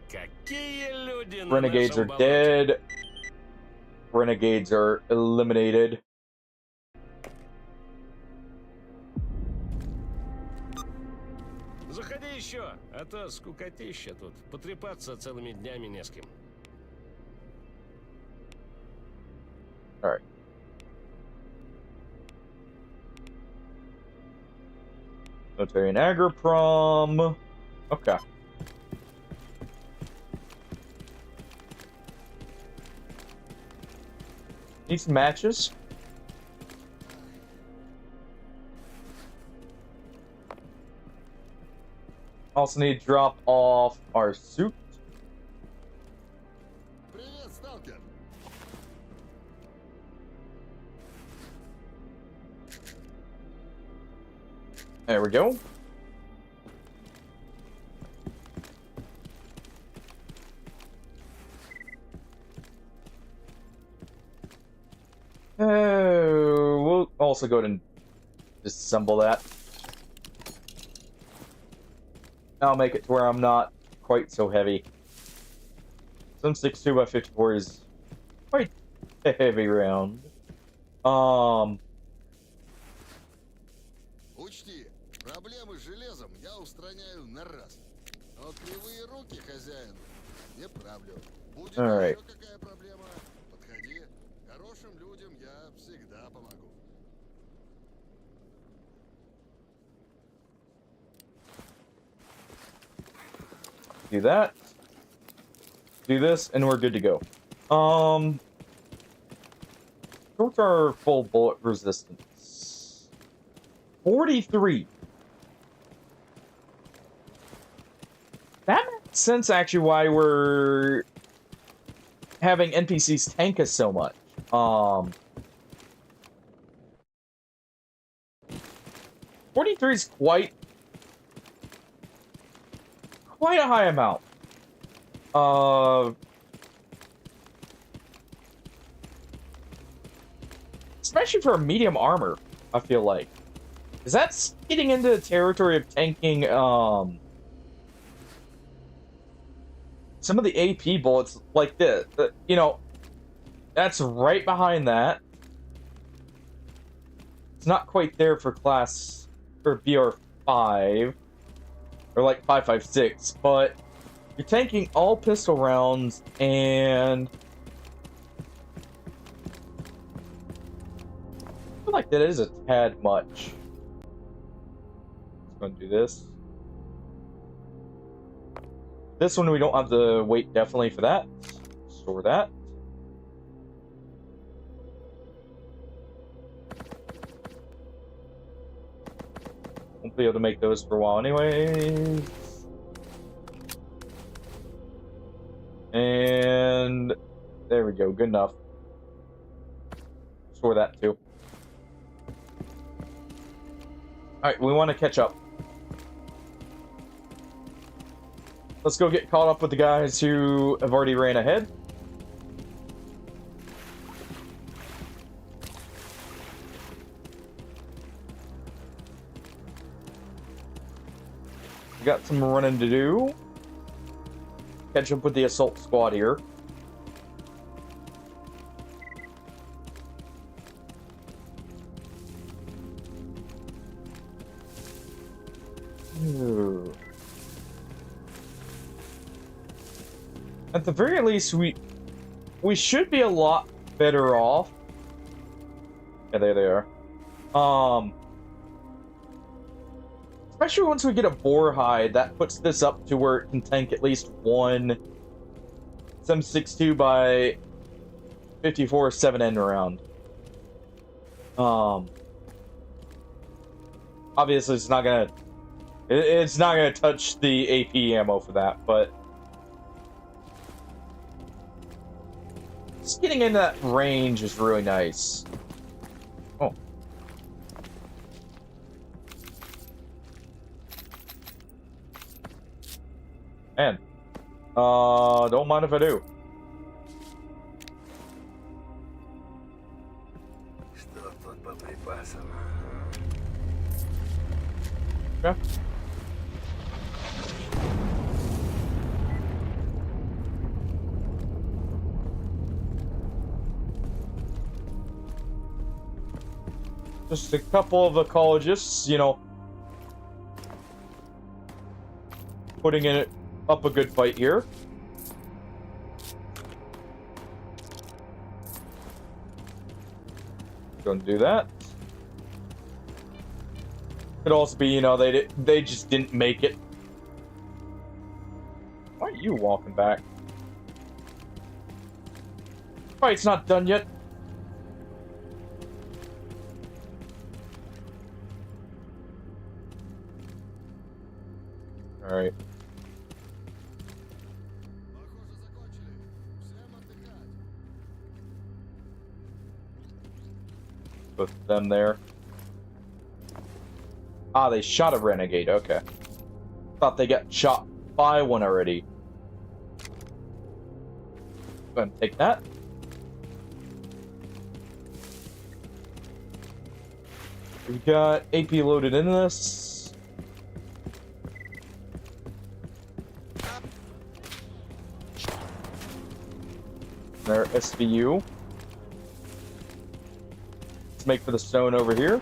Speaker 4: Какие люди на
Speaker 1: Renegades are
Speaker 4: нашем болоте?
Speaker 1: dead. Renegades are eliminated.
Speaker 4: Заходи еще, а то скукотища тут. Потрепаться целыми днями не с кем.
Speaker 1: Alright. Notarian Agroprom. Okay. Need some matches. Also need to drop off our suit.
Speaker 2: Привет, сталкер.
Speaker 1: There we go. We'll also go ahead and disassemble that. I'll make it to where I'm not quite so heavy. Some 62x54 is quite a heavy round.
Speaker 2: Учти, проблемы с железом я устраняю на раз. Но кривые руки хозяину не правлю. Будет
Speaker 1: Alright.
Speaker 2: еще какая проблема, подходи. Хорошим людям я всегда помогу.
Speaker 1: Do that. Do this, and we're good to go. What's our full bullet resistance? 43. That makes sense, actually, why we're having NPCs tank us so much. 43 is quite a high amount. Especially for a medium armor, I feel like. Is that getting into the territory of tanking, some of the AP bullets like this? You know, that's right behind that. It's not quite there for class, for BR5, or like 5.56, but you're tanking all pistol rounds, and I feel like that is a tad much. Just gonna do this. This one we don't have the weight definitely for that. Store that. Won't be able to make those for a while anyways. And there we go, good enough. Store that too. Alright, we want to catch up. Let's go get caught up with the guys who have already ran ahead. We got some running to do. Catch up with the assault squad here. Ooh. At the very least, we should be a lot better off. Yeah, there they are. Especially once we get a boar hide, that puts this up to where it can tank at least one 7.62 by 54 7N round. Obviously, it's not gonna touch the AP ammo for that, but just getting in that range is really nice. Oh. Man. Don't mind if I do. Okay. Just a couple of ecologists, you know, putting in up a good fight here. Going to do that. Could also be, you know, they just didn't make it. Why are you walking back? Fight's not done yet. All right. Put them there. Ah, they shot a renegade. Okay. Thought they got shot by one already. Go ahead and take that. We got AP loaded in this. Our SVU. Let's make for the stone over here.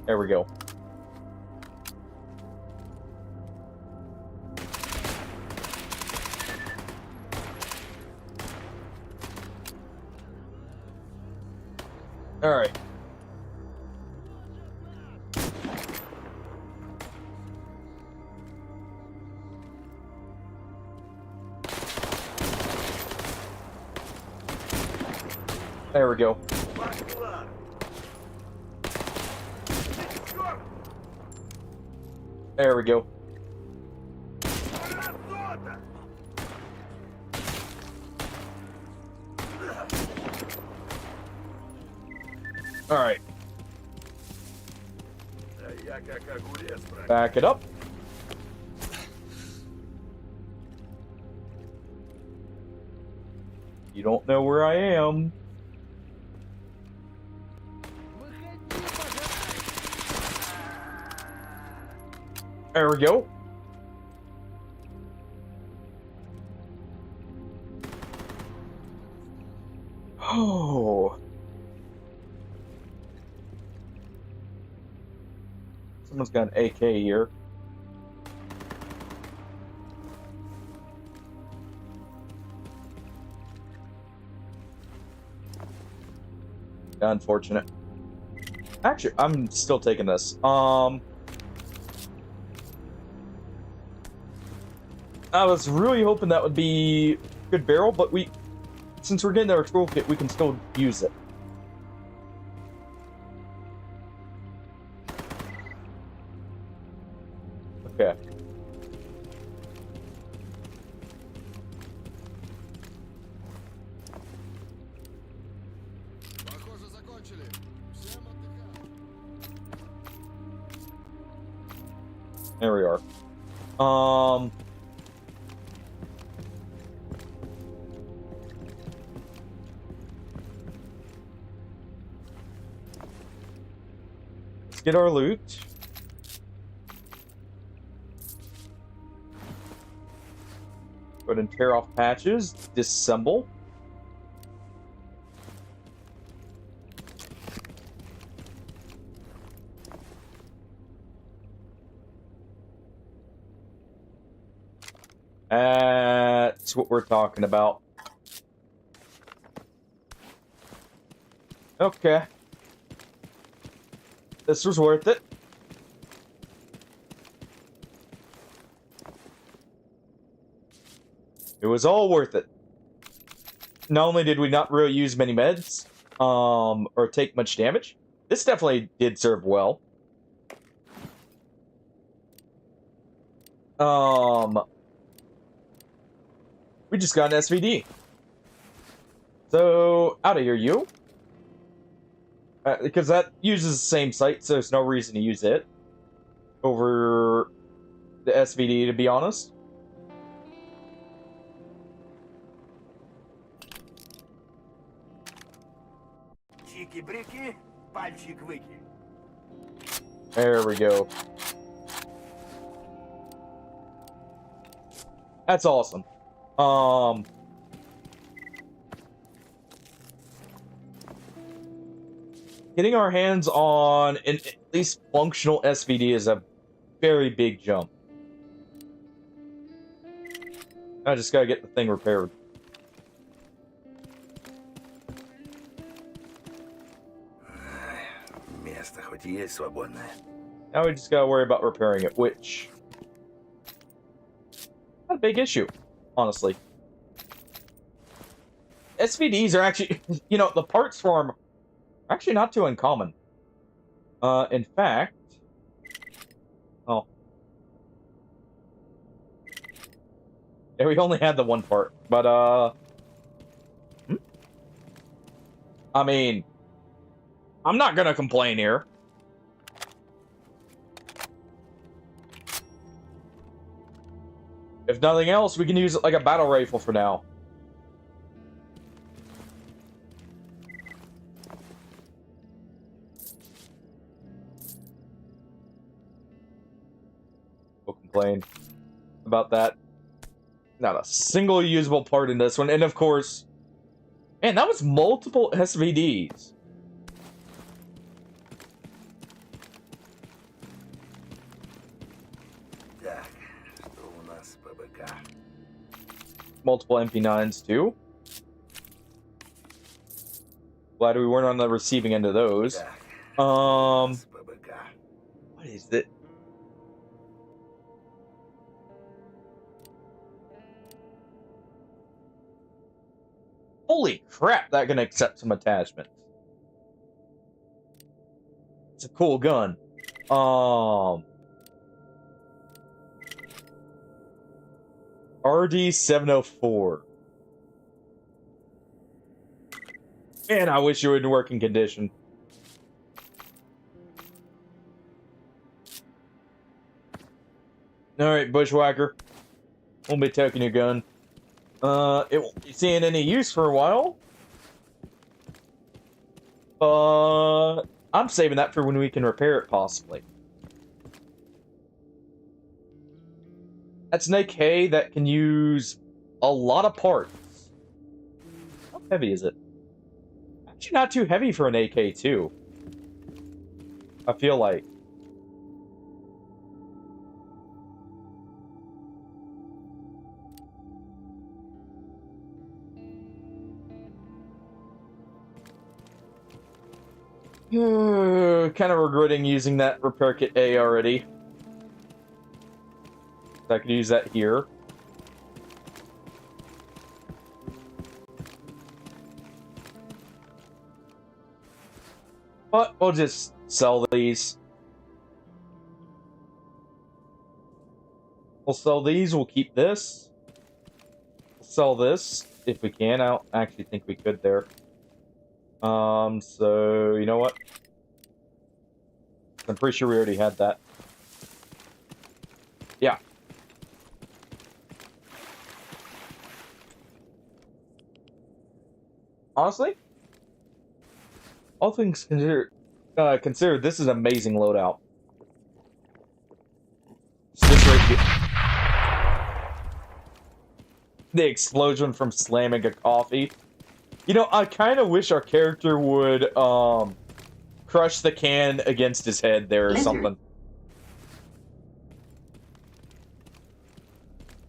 Speaker 1: There we go. All right. There we go. There we go. All right. Back it up. You don't know where I am. There we go. Oh. Someone's got an AK here. Unfortunate. Actually, I'm still taking this. I was really hoping that would be a good barrel, but since we're getting our toolkit, we can still use it. Okay. There we are. Let's get our loot. Go ahead and tear off patches, disassemble. That's what we're talking about. Okay. This was worth it. It was all worth it. Not only did we not really use many meds, or take much damage, this definitely did serve well. We just got an SVD. So, out of here, you. Because that uses the same site, so there's no reason to use it over the SVD, to be honest.
Speaker 6: прикинь, пальчик выкинь.
Speaker 1: There we go. That's awesome. Getting our hands on an at least functional SVD is a very big jump. I just gotta get the thing repaired.
Speaker 6: Место хоть и есть свободное.
Speaker 1: Now we just gotta worry about repairing it, which... not a big issue, honestly. SVDs are actually... you know, the parts for them are actually not too uncommon. In fact... oh. Yeah, we only had the one part, but, I mean... I'm not gonna complain here. If nothing else, we can use it like a battle rifle for now. We'll complain about that. Not a single usable part in this one. And of course... man, that was multiple SVDs.
Speaker 6: Так, что у нас по БК?
Speaker 1: Multiple MP9s too. Glad we weren't on the receiving end of those.
Speaker 6: Так, что у нас по БК?
Speaker 1: What is it? Holy crap, that can accept some attachments. It's a cool gun. RD-704. Man, I wish you were in working condition. Alright, Bushwhacker. Won't be taking your gun. It won't be seeing any use for a while. I'm saving that for when we can repair it, possibly. That's an AK that can use a lot of parts. How heavy is it? Actually not too heavy for an AK, too. I feel like. Kind of regretting using that repair kit A already. I could use that here. But we'll just sell these. We'll sell these, we'll keep this. We'll sell this, if we can. I don't actually think we could there. So, you know what? I'm pretty sure we already had that. Yeah. Honestly, all things considered, this is an amazing loadout. It's this right here. The explosion from slamming a coffee. You know, I kind of wish our character would, crush the can against his head there or something.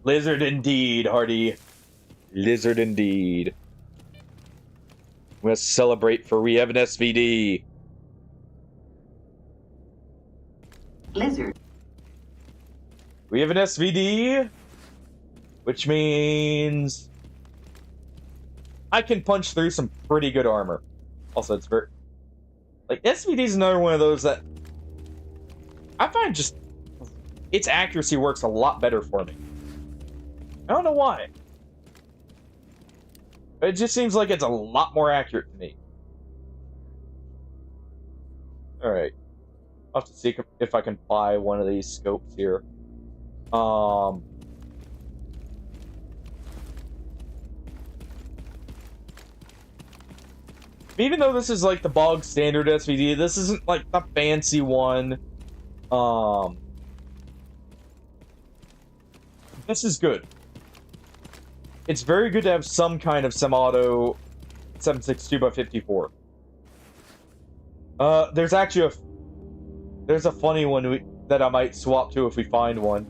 Speaker 1: Lizard indeed, Hardy. Lizard indeed. We must celebrate, for we have an SVD.
Speaker 9: Lizard.
Speaker 1: We have an SVD, which means I can punch through some pretty good armor. Also, it's very... like, SVD is another one of those that I find just... its accuracy works a lot better for me. I don't know why. It just seems like it's a lot more accurate to me. Alright. I'll have to see if I can buy one of these scopes here. Even though this is like the bog standard SVD, this isn't like the fancy one. This is good. It's very good to have some kind of semi-auto 7.62x54. There's actually there's a funny one that I might swap to if we find one.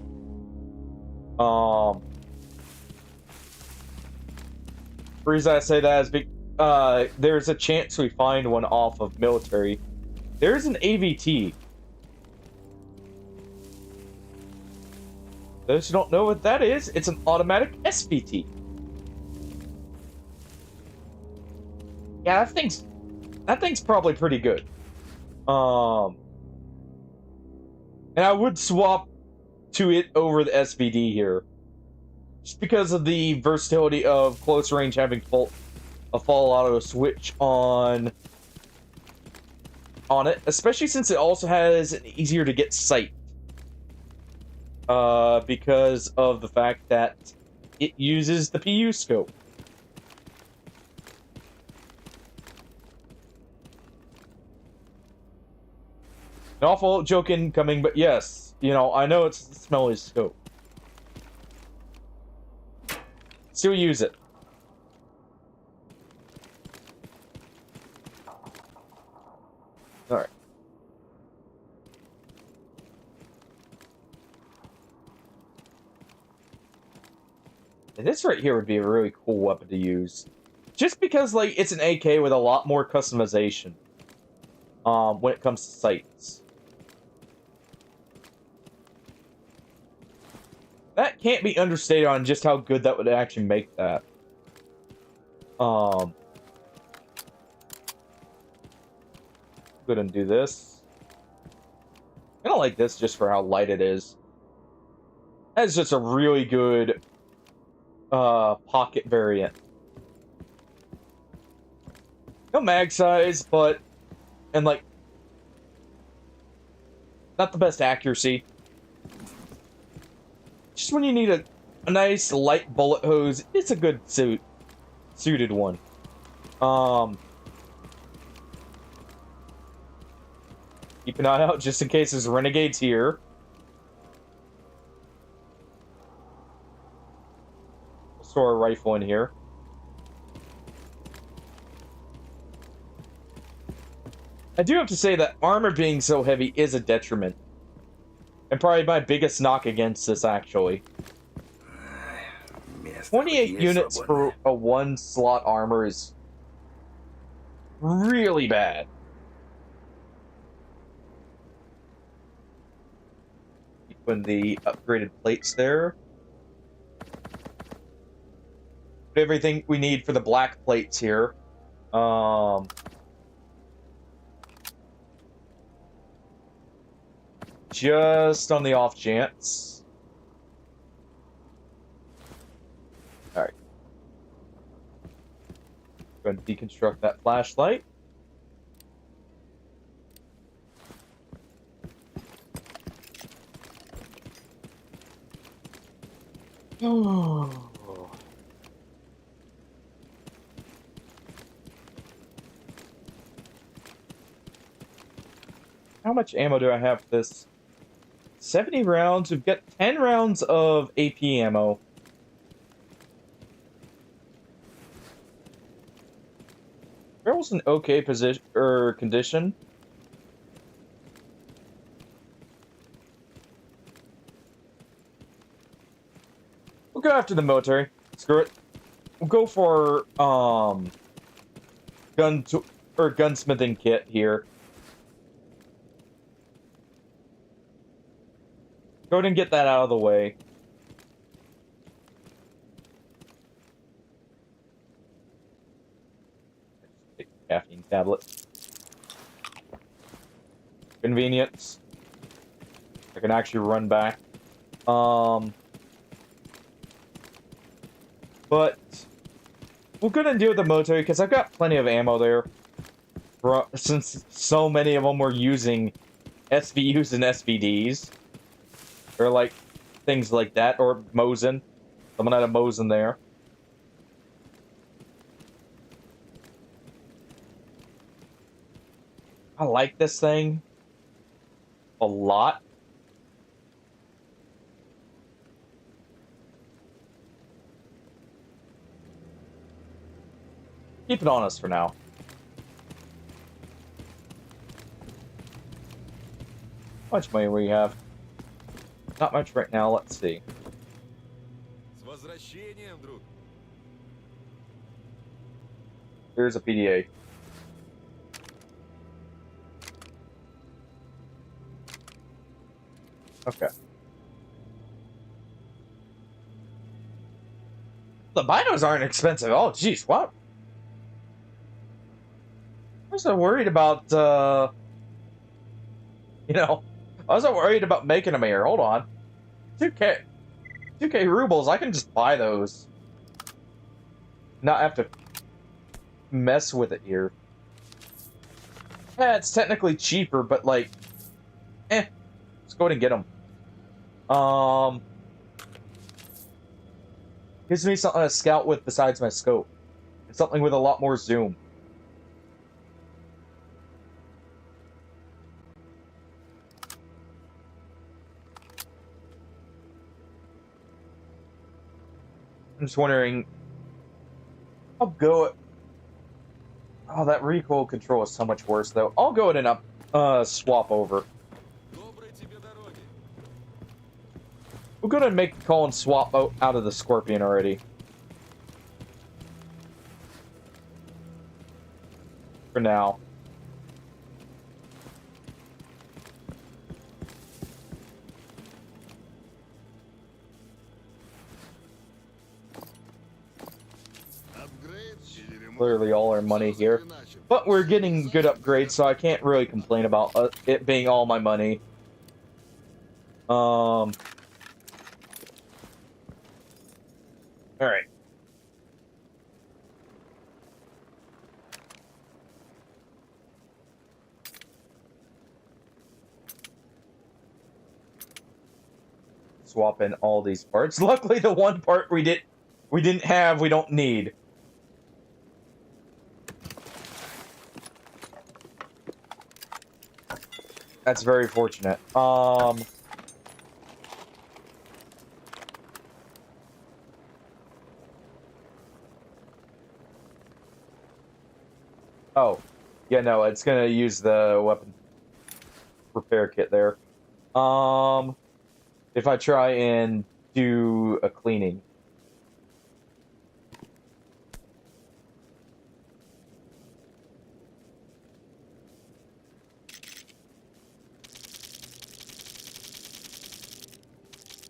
Speaker 1: The reason I say that is there's a chance we find one off of military. There's an AVT. Those who don't know what that is, it's an automatic SVT. Yeah, that thing's probably pretty good. And I would swap to it over the SVD here, just because of the versatility of close range having a fall auto switch on it, especially since it also has an easier to get sight. Because of the fact that it uses the PU scope. An awful joke incoming, but yes, you know, I know it's the smelly scope. Still use it. Alright. And this right here would be a really cool weapon to use. Just because, like, it's an AK with a lot more customization. When it comes to sights. That can't be understated on just how good that would actually make that. Go ahead and do this. I don't like this just for how light it is. That's just a really good pocket variant. No mag size, but like not the best accuracy. Just when you need a nice light bullet hose, it's a good suited one. Keep an eye out just in case there's renegades here. We'll store a rifle in here. I do have to say that armor being so heavy is a detriment. And probably my biggest knock against this, actually. 28 units for a one-slot armor is really bad. Put the upgraded plates there. Put everything we need for the black plates here. Just on the off chance. Alright. Go ahead and deconstruct that flashlight. Oh. How much ammo do I have for this? 70 rounds. We've got 10 rounds of AP ammo. Barrel's in okay position or condition. We'll go after the military. Screw it. We'll go for gunsmithing kit here. Go ahead and get that out of the way. Caffeine tablet. Convenience. I can actually run back. But we'll go ahead and deal with the military because I've got plenty of ammo there. Since so many of them were using SVUs and SVDs. Or like things like that, or Mosin. Someone had a Mosin there. I like this thing a lot. Keep it on us for now. How much money we have? Not much right now. Let's see. Here's a PDA. Okay. The binos aren't expensive. Oh, jeez, what? I was so worried about, you know, I was so worried about making them here. Hold on. 2K rubles, I can just buy those. Not have to mess with it here. Yeah, it's technically cheaper, but like, let's go ahead and get them. Gives me something to scout with besides my scope. It's something with a lot more zoom. I'm just wondering. I'll go. Oh, that recoil control is so much worse, though. I'll go ahead and swap over. We're gonna make the call and swap out of the Scorpion already. For now. Clearly all our money here. But we're getting good upgrades, so I can't really complain about it being all my money. Alright. Swap in all these parts. Luckily, the one part we didn't have, we don't need. That's very fortunate. Oh, yeah, no, it's gonna use the weapon repair kit there. If I try and do a cleaning.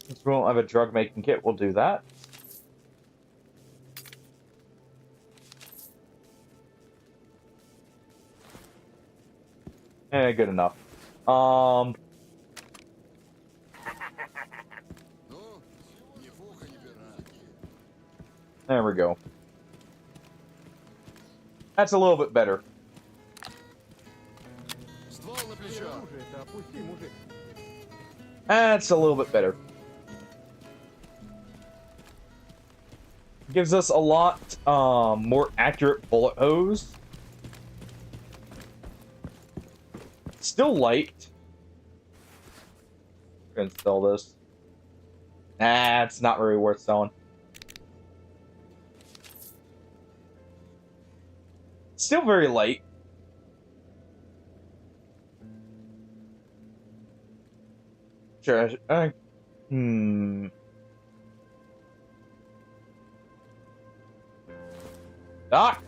Speaker 1: Since we don't have a drug making kit, we'll do that. Good enough. There we go. That's a little bit better. That's a little bit better. Gives us a lot more accurate bullet hose. Still light. Gonna sell this. Nah, it's not really worth selling. Still very light. Sure. Doc!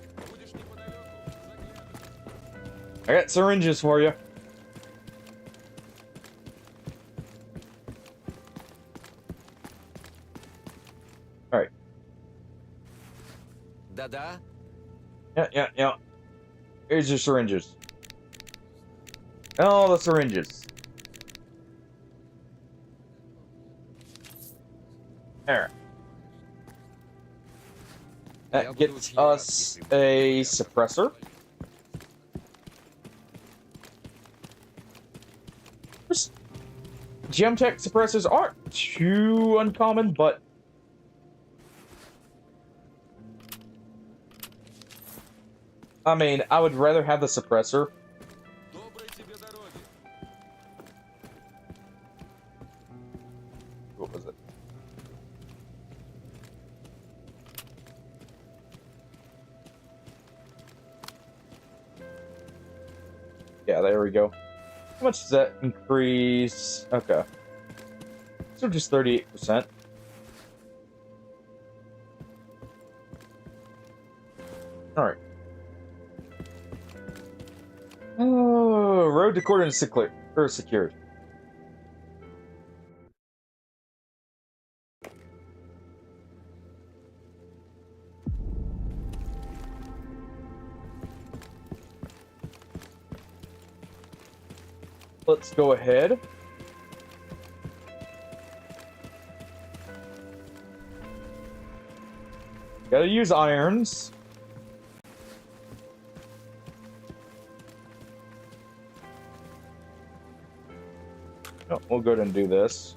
Speaker 1: I got syringes for you. Alright.
Speaker 8: Да-да.
Speaker 1: Yeah. Here's your syringes. All the syringes. There. That gets us a suppressor. Gemtech suppressors aren't too uncommon, but I mean, I would rather have the suppressor What was it? Yeah, there we go. How much does that increase? Okay. So just 38%. Alright. Oh, road to cordon secured. Let's go ahead. Gotta use irons. No, we'll go ahead and do this.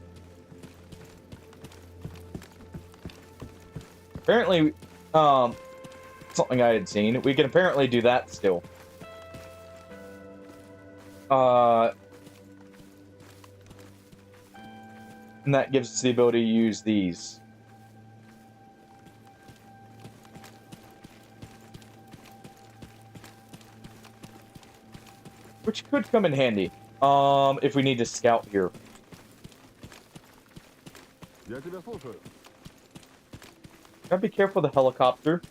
Speaker 1: Apparently, something I had seen. We can apparently do that still. And that gives us the ability to use these. Which could come in handy. If we need to scout here.
Speaker 2: Я тебя слушаю.
Speaker 1: Gotta be careful of the helicopter.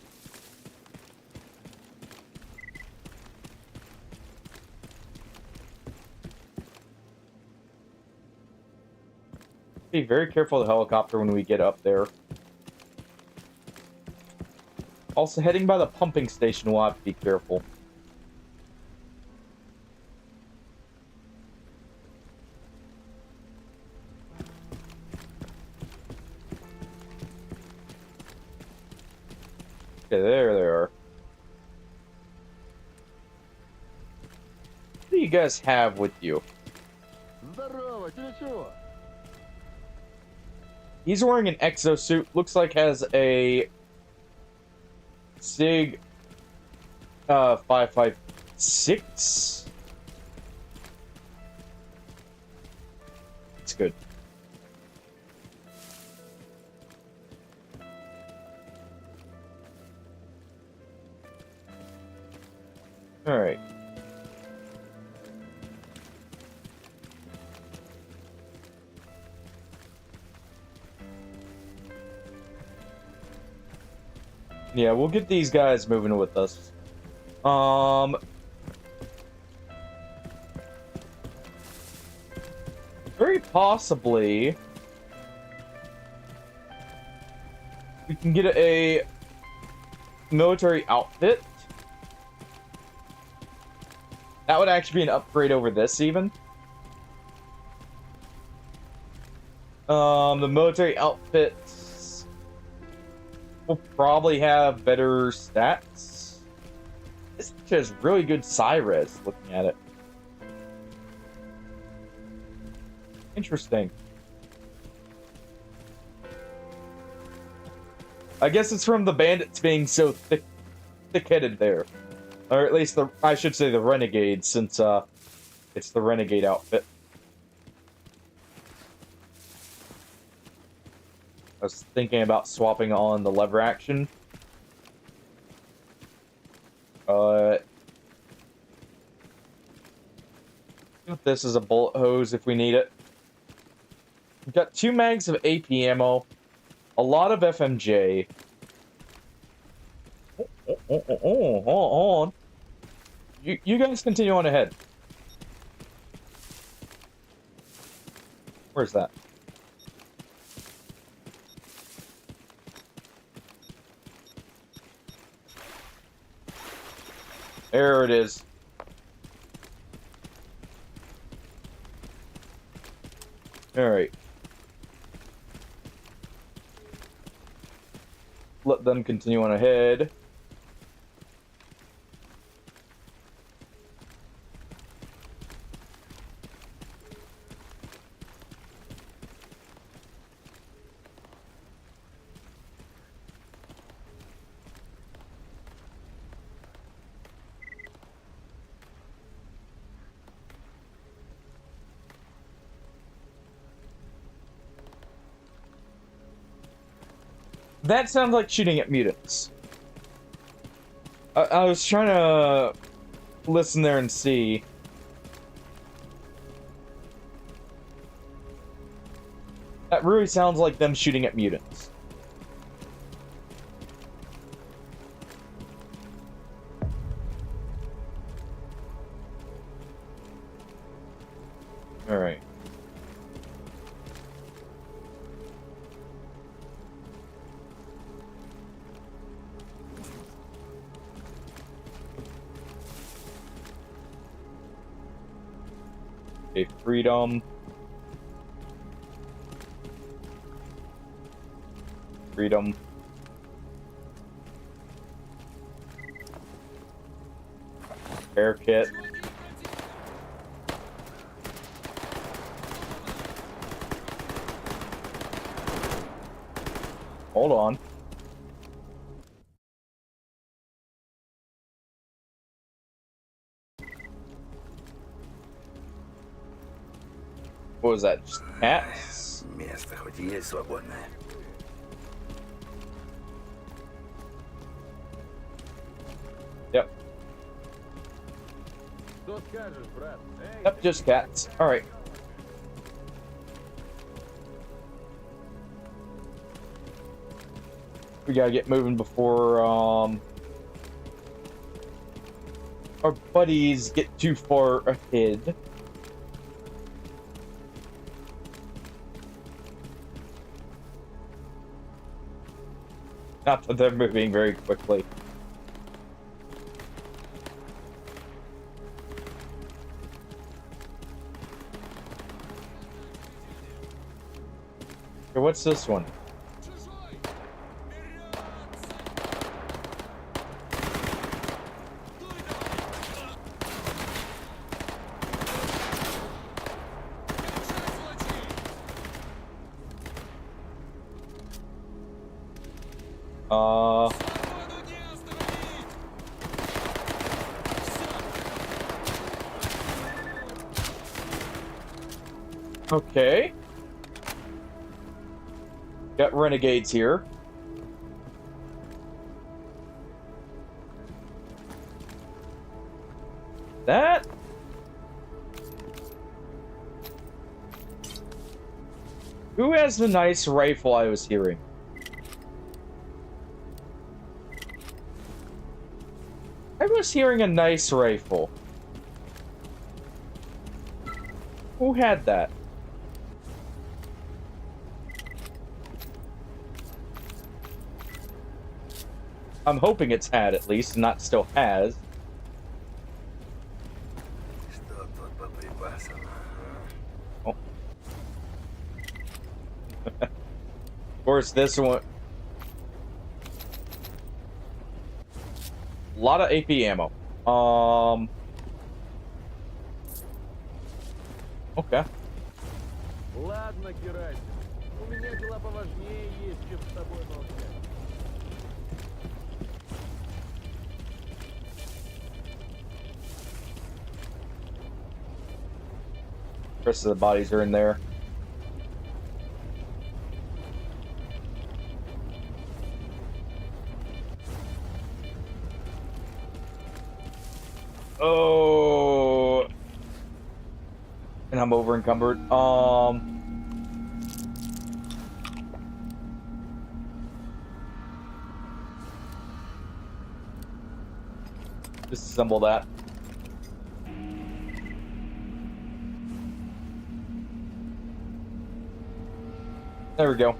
Speaker 1: Be very careful of the helicopter when we get up there. Also, heading by the pumping station, we'll have to be careful. Okay, there they are. What do you guys have with you?
Speaker 2: Здорово, тебе чего?
Speaker 1: He's wearing an exosuit. Looks like has a SIG 556. It's good. All right. Yeah, we'll get these guys moving with us. Very possibly we can get a military outfit. That would actually be an upgrade over this even. The military outfits will probably have better stats. This has really good Cyrus looking at it. Interesting. I guess it's from the bandits being so thick-headed there. Or at least, I should say the renegades, since it's the renegade outfit. I was thinking about swapping on the lever action. This is a bullet hose if we need it. We've got 2 mags of AP ammo, a lot of FMJ. Hold on. You guys continue on ahead. Where's that? There it is. Alright. Let them continue on ahead. That sounds like shooting at mutants. I was trying to listen there and see. That really sounds like them shooting at mutants. Alright. Okay, freedom. Freedom. Air kit. Hold on. What was that? Just cats?
Speaker 6: Место хоть и есть свободное.
Speaker 1: Yep.
Speaker 2: Что скажешь, брат? Эй,
Speaker 1: Yep, just cats. Alright. We gotta get moving before, our buddies get too far ahead. Not that they're moving very quickly. Okay, what's this one? Okay. Got renegades here. That? Who has the nice rifle I was hearing? I was hearing a nice rifle. Who had that? I'm hoping it's had at least, not still has.
Speaker 6: Что тут по припасам?
Speaker 1: Oh. Of course, this one. A lot of AP ammo. Okay.
Speaker 2: ладно, Герасим. У меня дела поважнее есть, чем с тобой молчать.
Speaker 1: The rest of the bodies are in there. Oh, and I'm over encumbered. Disassemble that. There we go.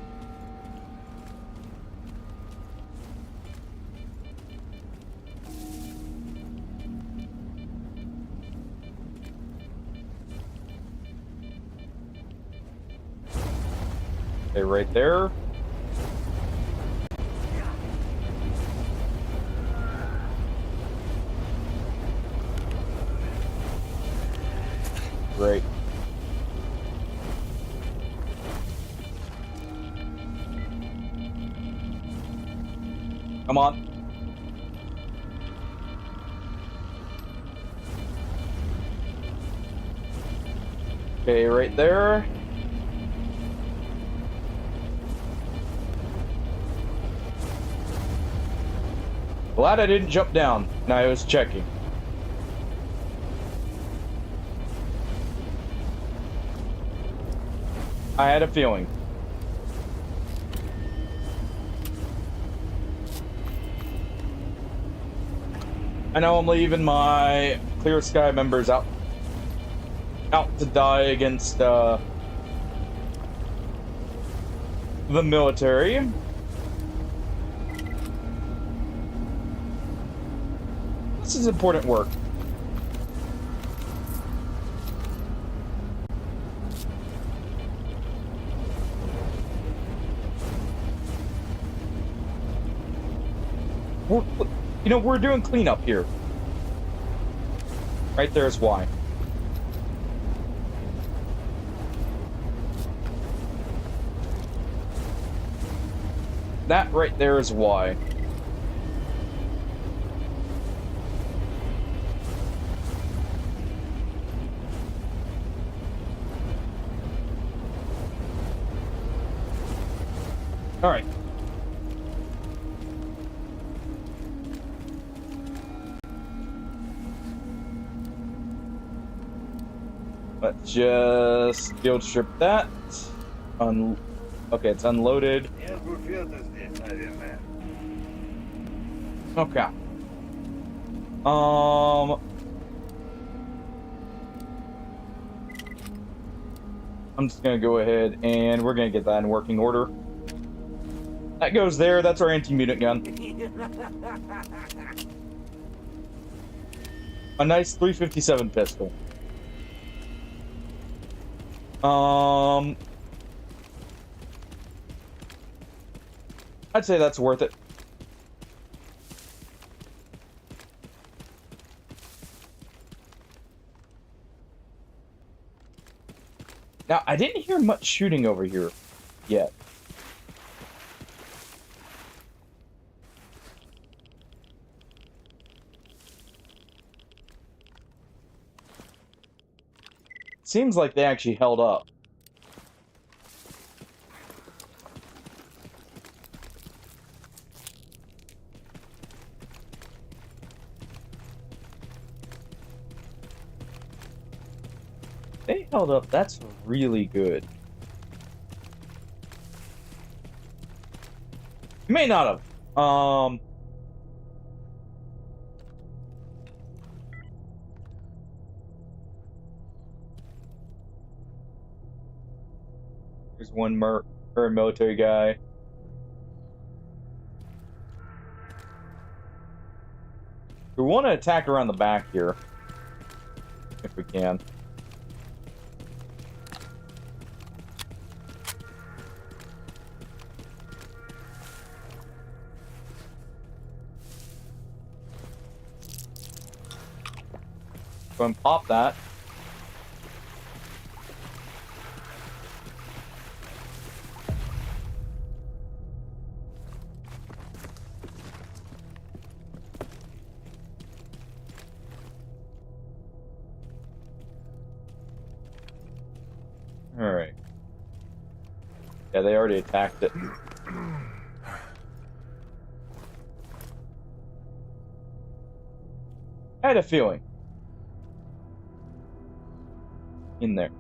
Speaker 1: Okay, right there. Great. Come on. Okay, right there. Glad I didn't jump down. No, I was checking. I had a feeling. I know I'm leaving my Clear Sky members out to die against the military. This is important work. We're doing cleanup here. Right there is why. That right there is why. All right. Let's just field strip that. Okay, it's unloaded. Okay. I'm just gonna go ahead and we're gonna get that in working order. That goes there. That's our anti-mutant gun. A nice 357 pistol. I'd say that's worth it. Now, I didn't hear much shooting over here yet. Seems like they actually held up. They held up. That's really good. You may not have. There's one military guy. We want to attack around the back here, if we can. Go and pop that. All right. Yeah, they already attacked it. I had a feeling. In there.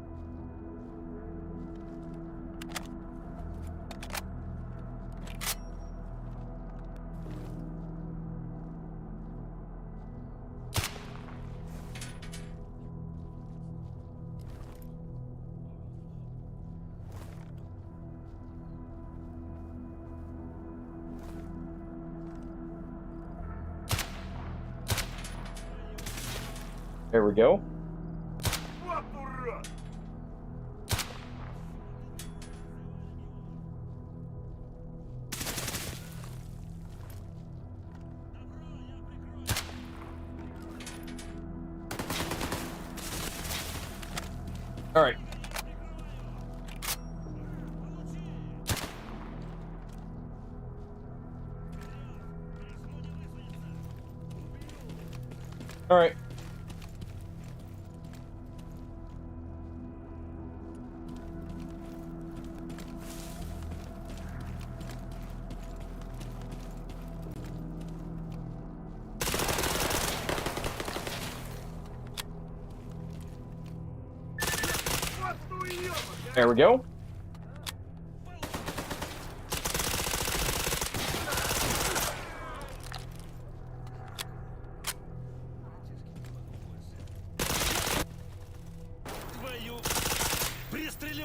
Speaker 1: There we go. All right. All right. There we go.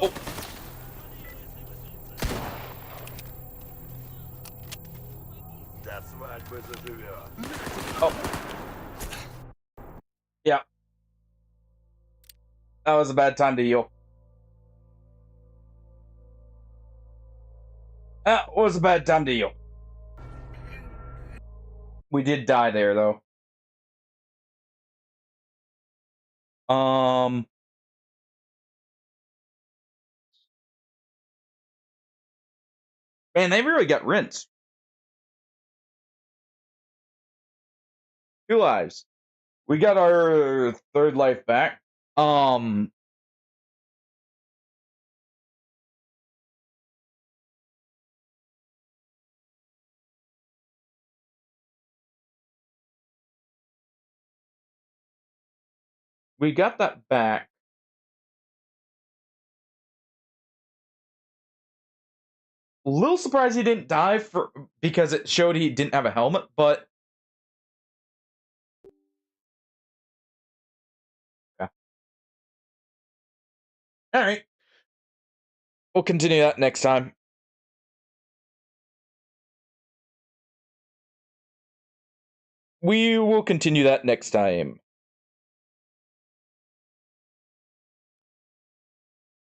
Speaker 1: Oh.
Speaker 6: До свадьбы заживет.
Speaker 1: Oh. Yeah. That was a bad time to heal. That was a bad time to heal. We did die there, though. Man, they really got rinsed. 2 lives. We got our 3rd life back. We got that back. A little surprised he didn't die because it showed he didn't have a helmet, but yeah. All right. We'll continue that next time. We will continue that next time.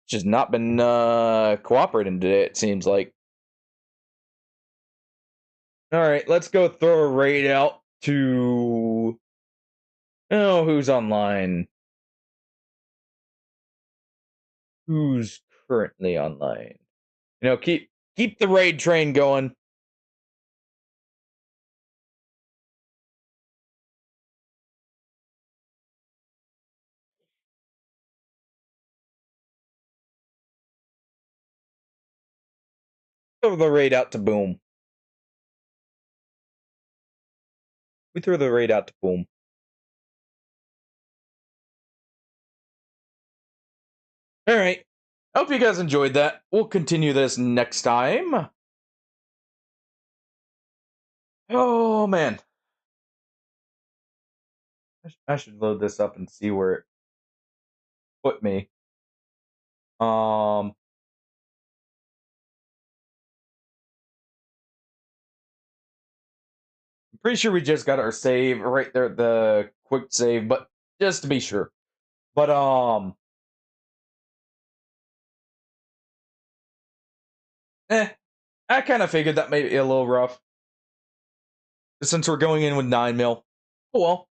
Speaker 1: Just not been cooperating today, it seems like. All right, let's go throw a raid out to... Oh, who's online? Who's currently online? You know, keep the raid train going. Throw the raid out to Boom. We throw the raid out to Boom. All right. Hope you guys enjoyed that. We'll continue this next time. Oh, man. I should load this up and see where it put me. I'm pretty sure we just got our save right there, the quick save, but just to be sure. But, I kind of figured that may be a little rough. Since we're going in with 9 mil. Oh well.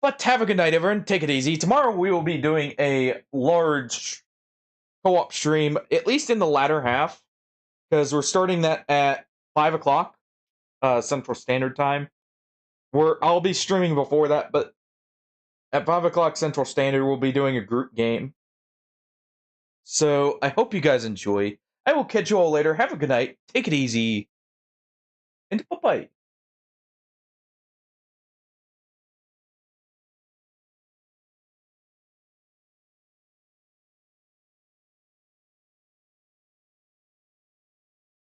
Speaker 1: But have a good night, everyone. Take it easy. Tomorrow we will be doing a large co-op stream, at least in the latter half, because we're starting that at 5 o'clock Central Standard Time. I'll be streaming before that, but at 5 o'clock Central Standard, we'll be doing a group game. So I hope you guys enjoy. I will catch you all later. Have a good night. Take it easy. And bye-bye.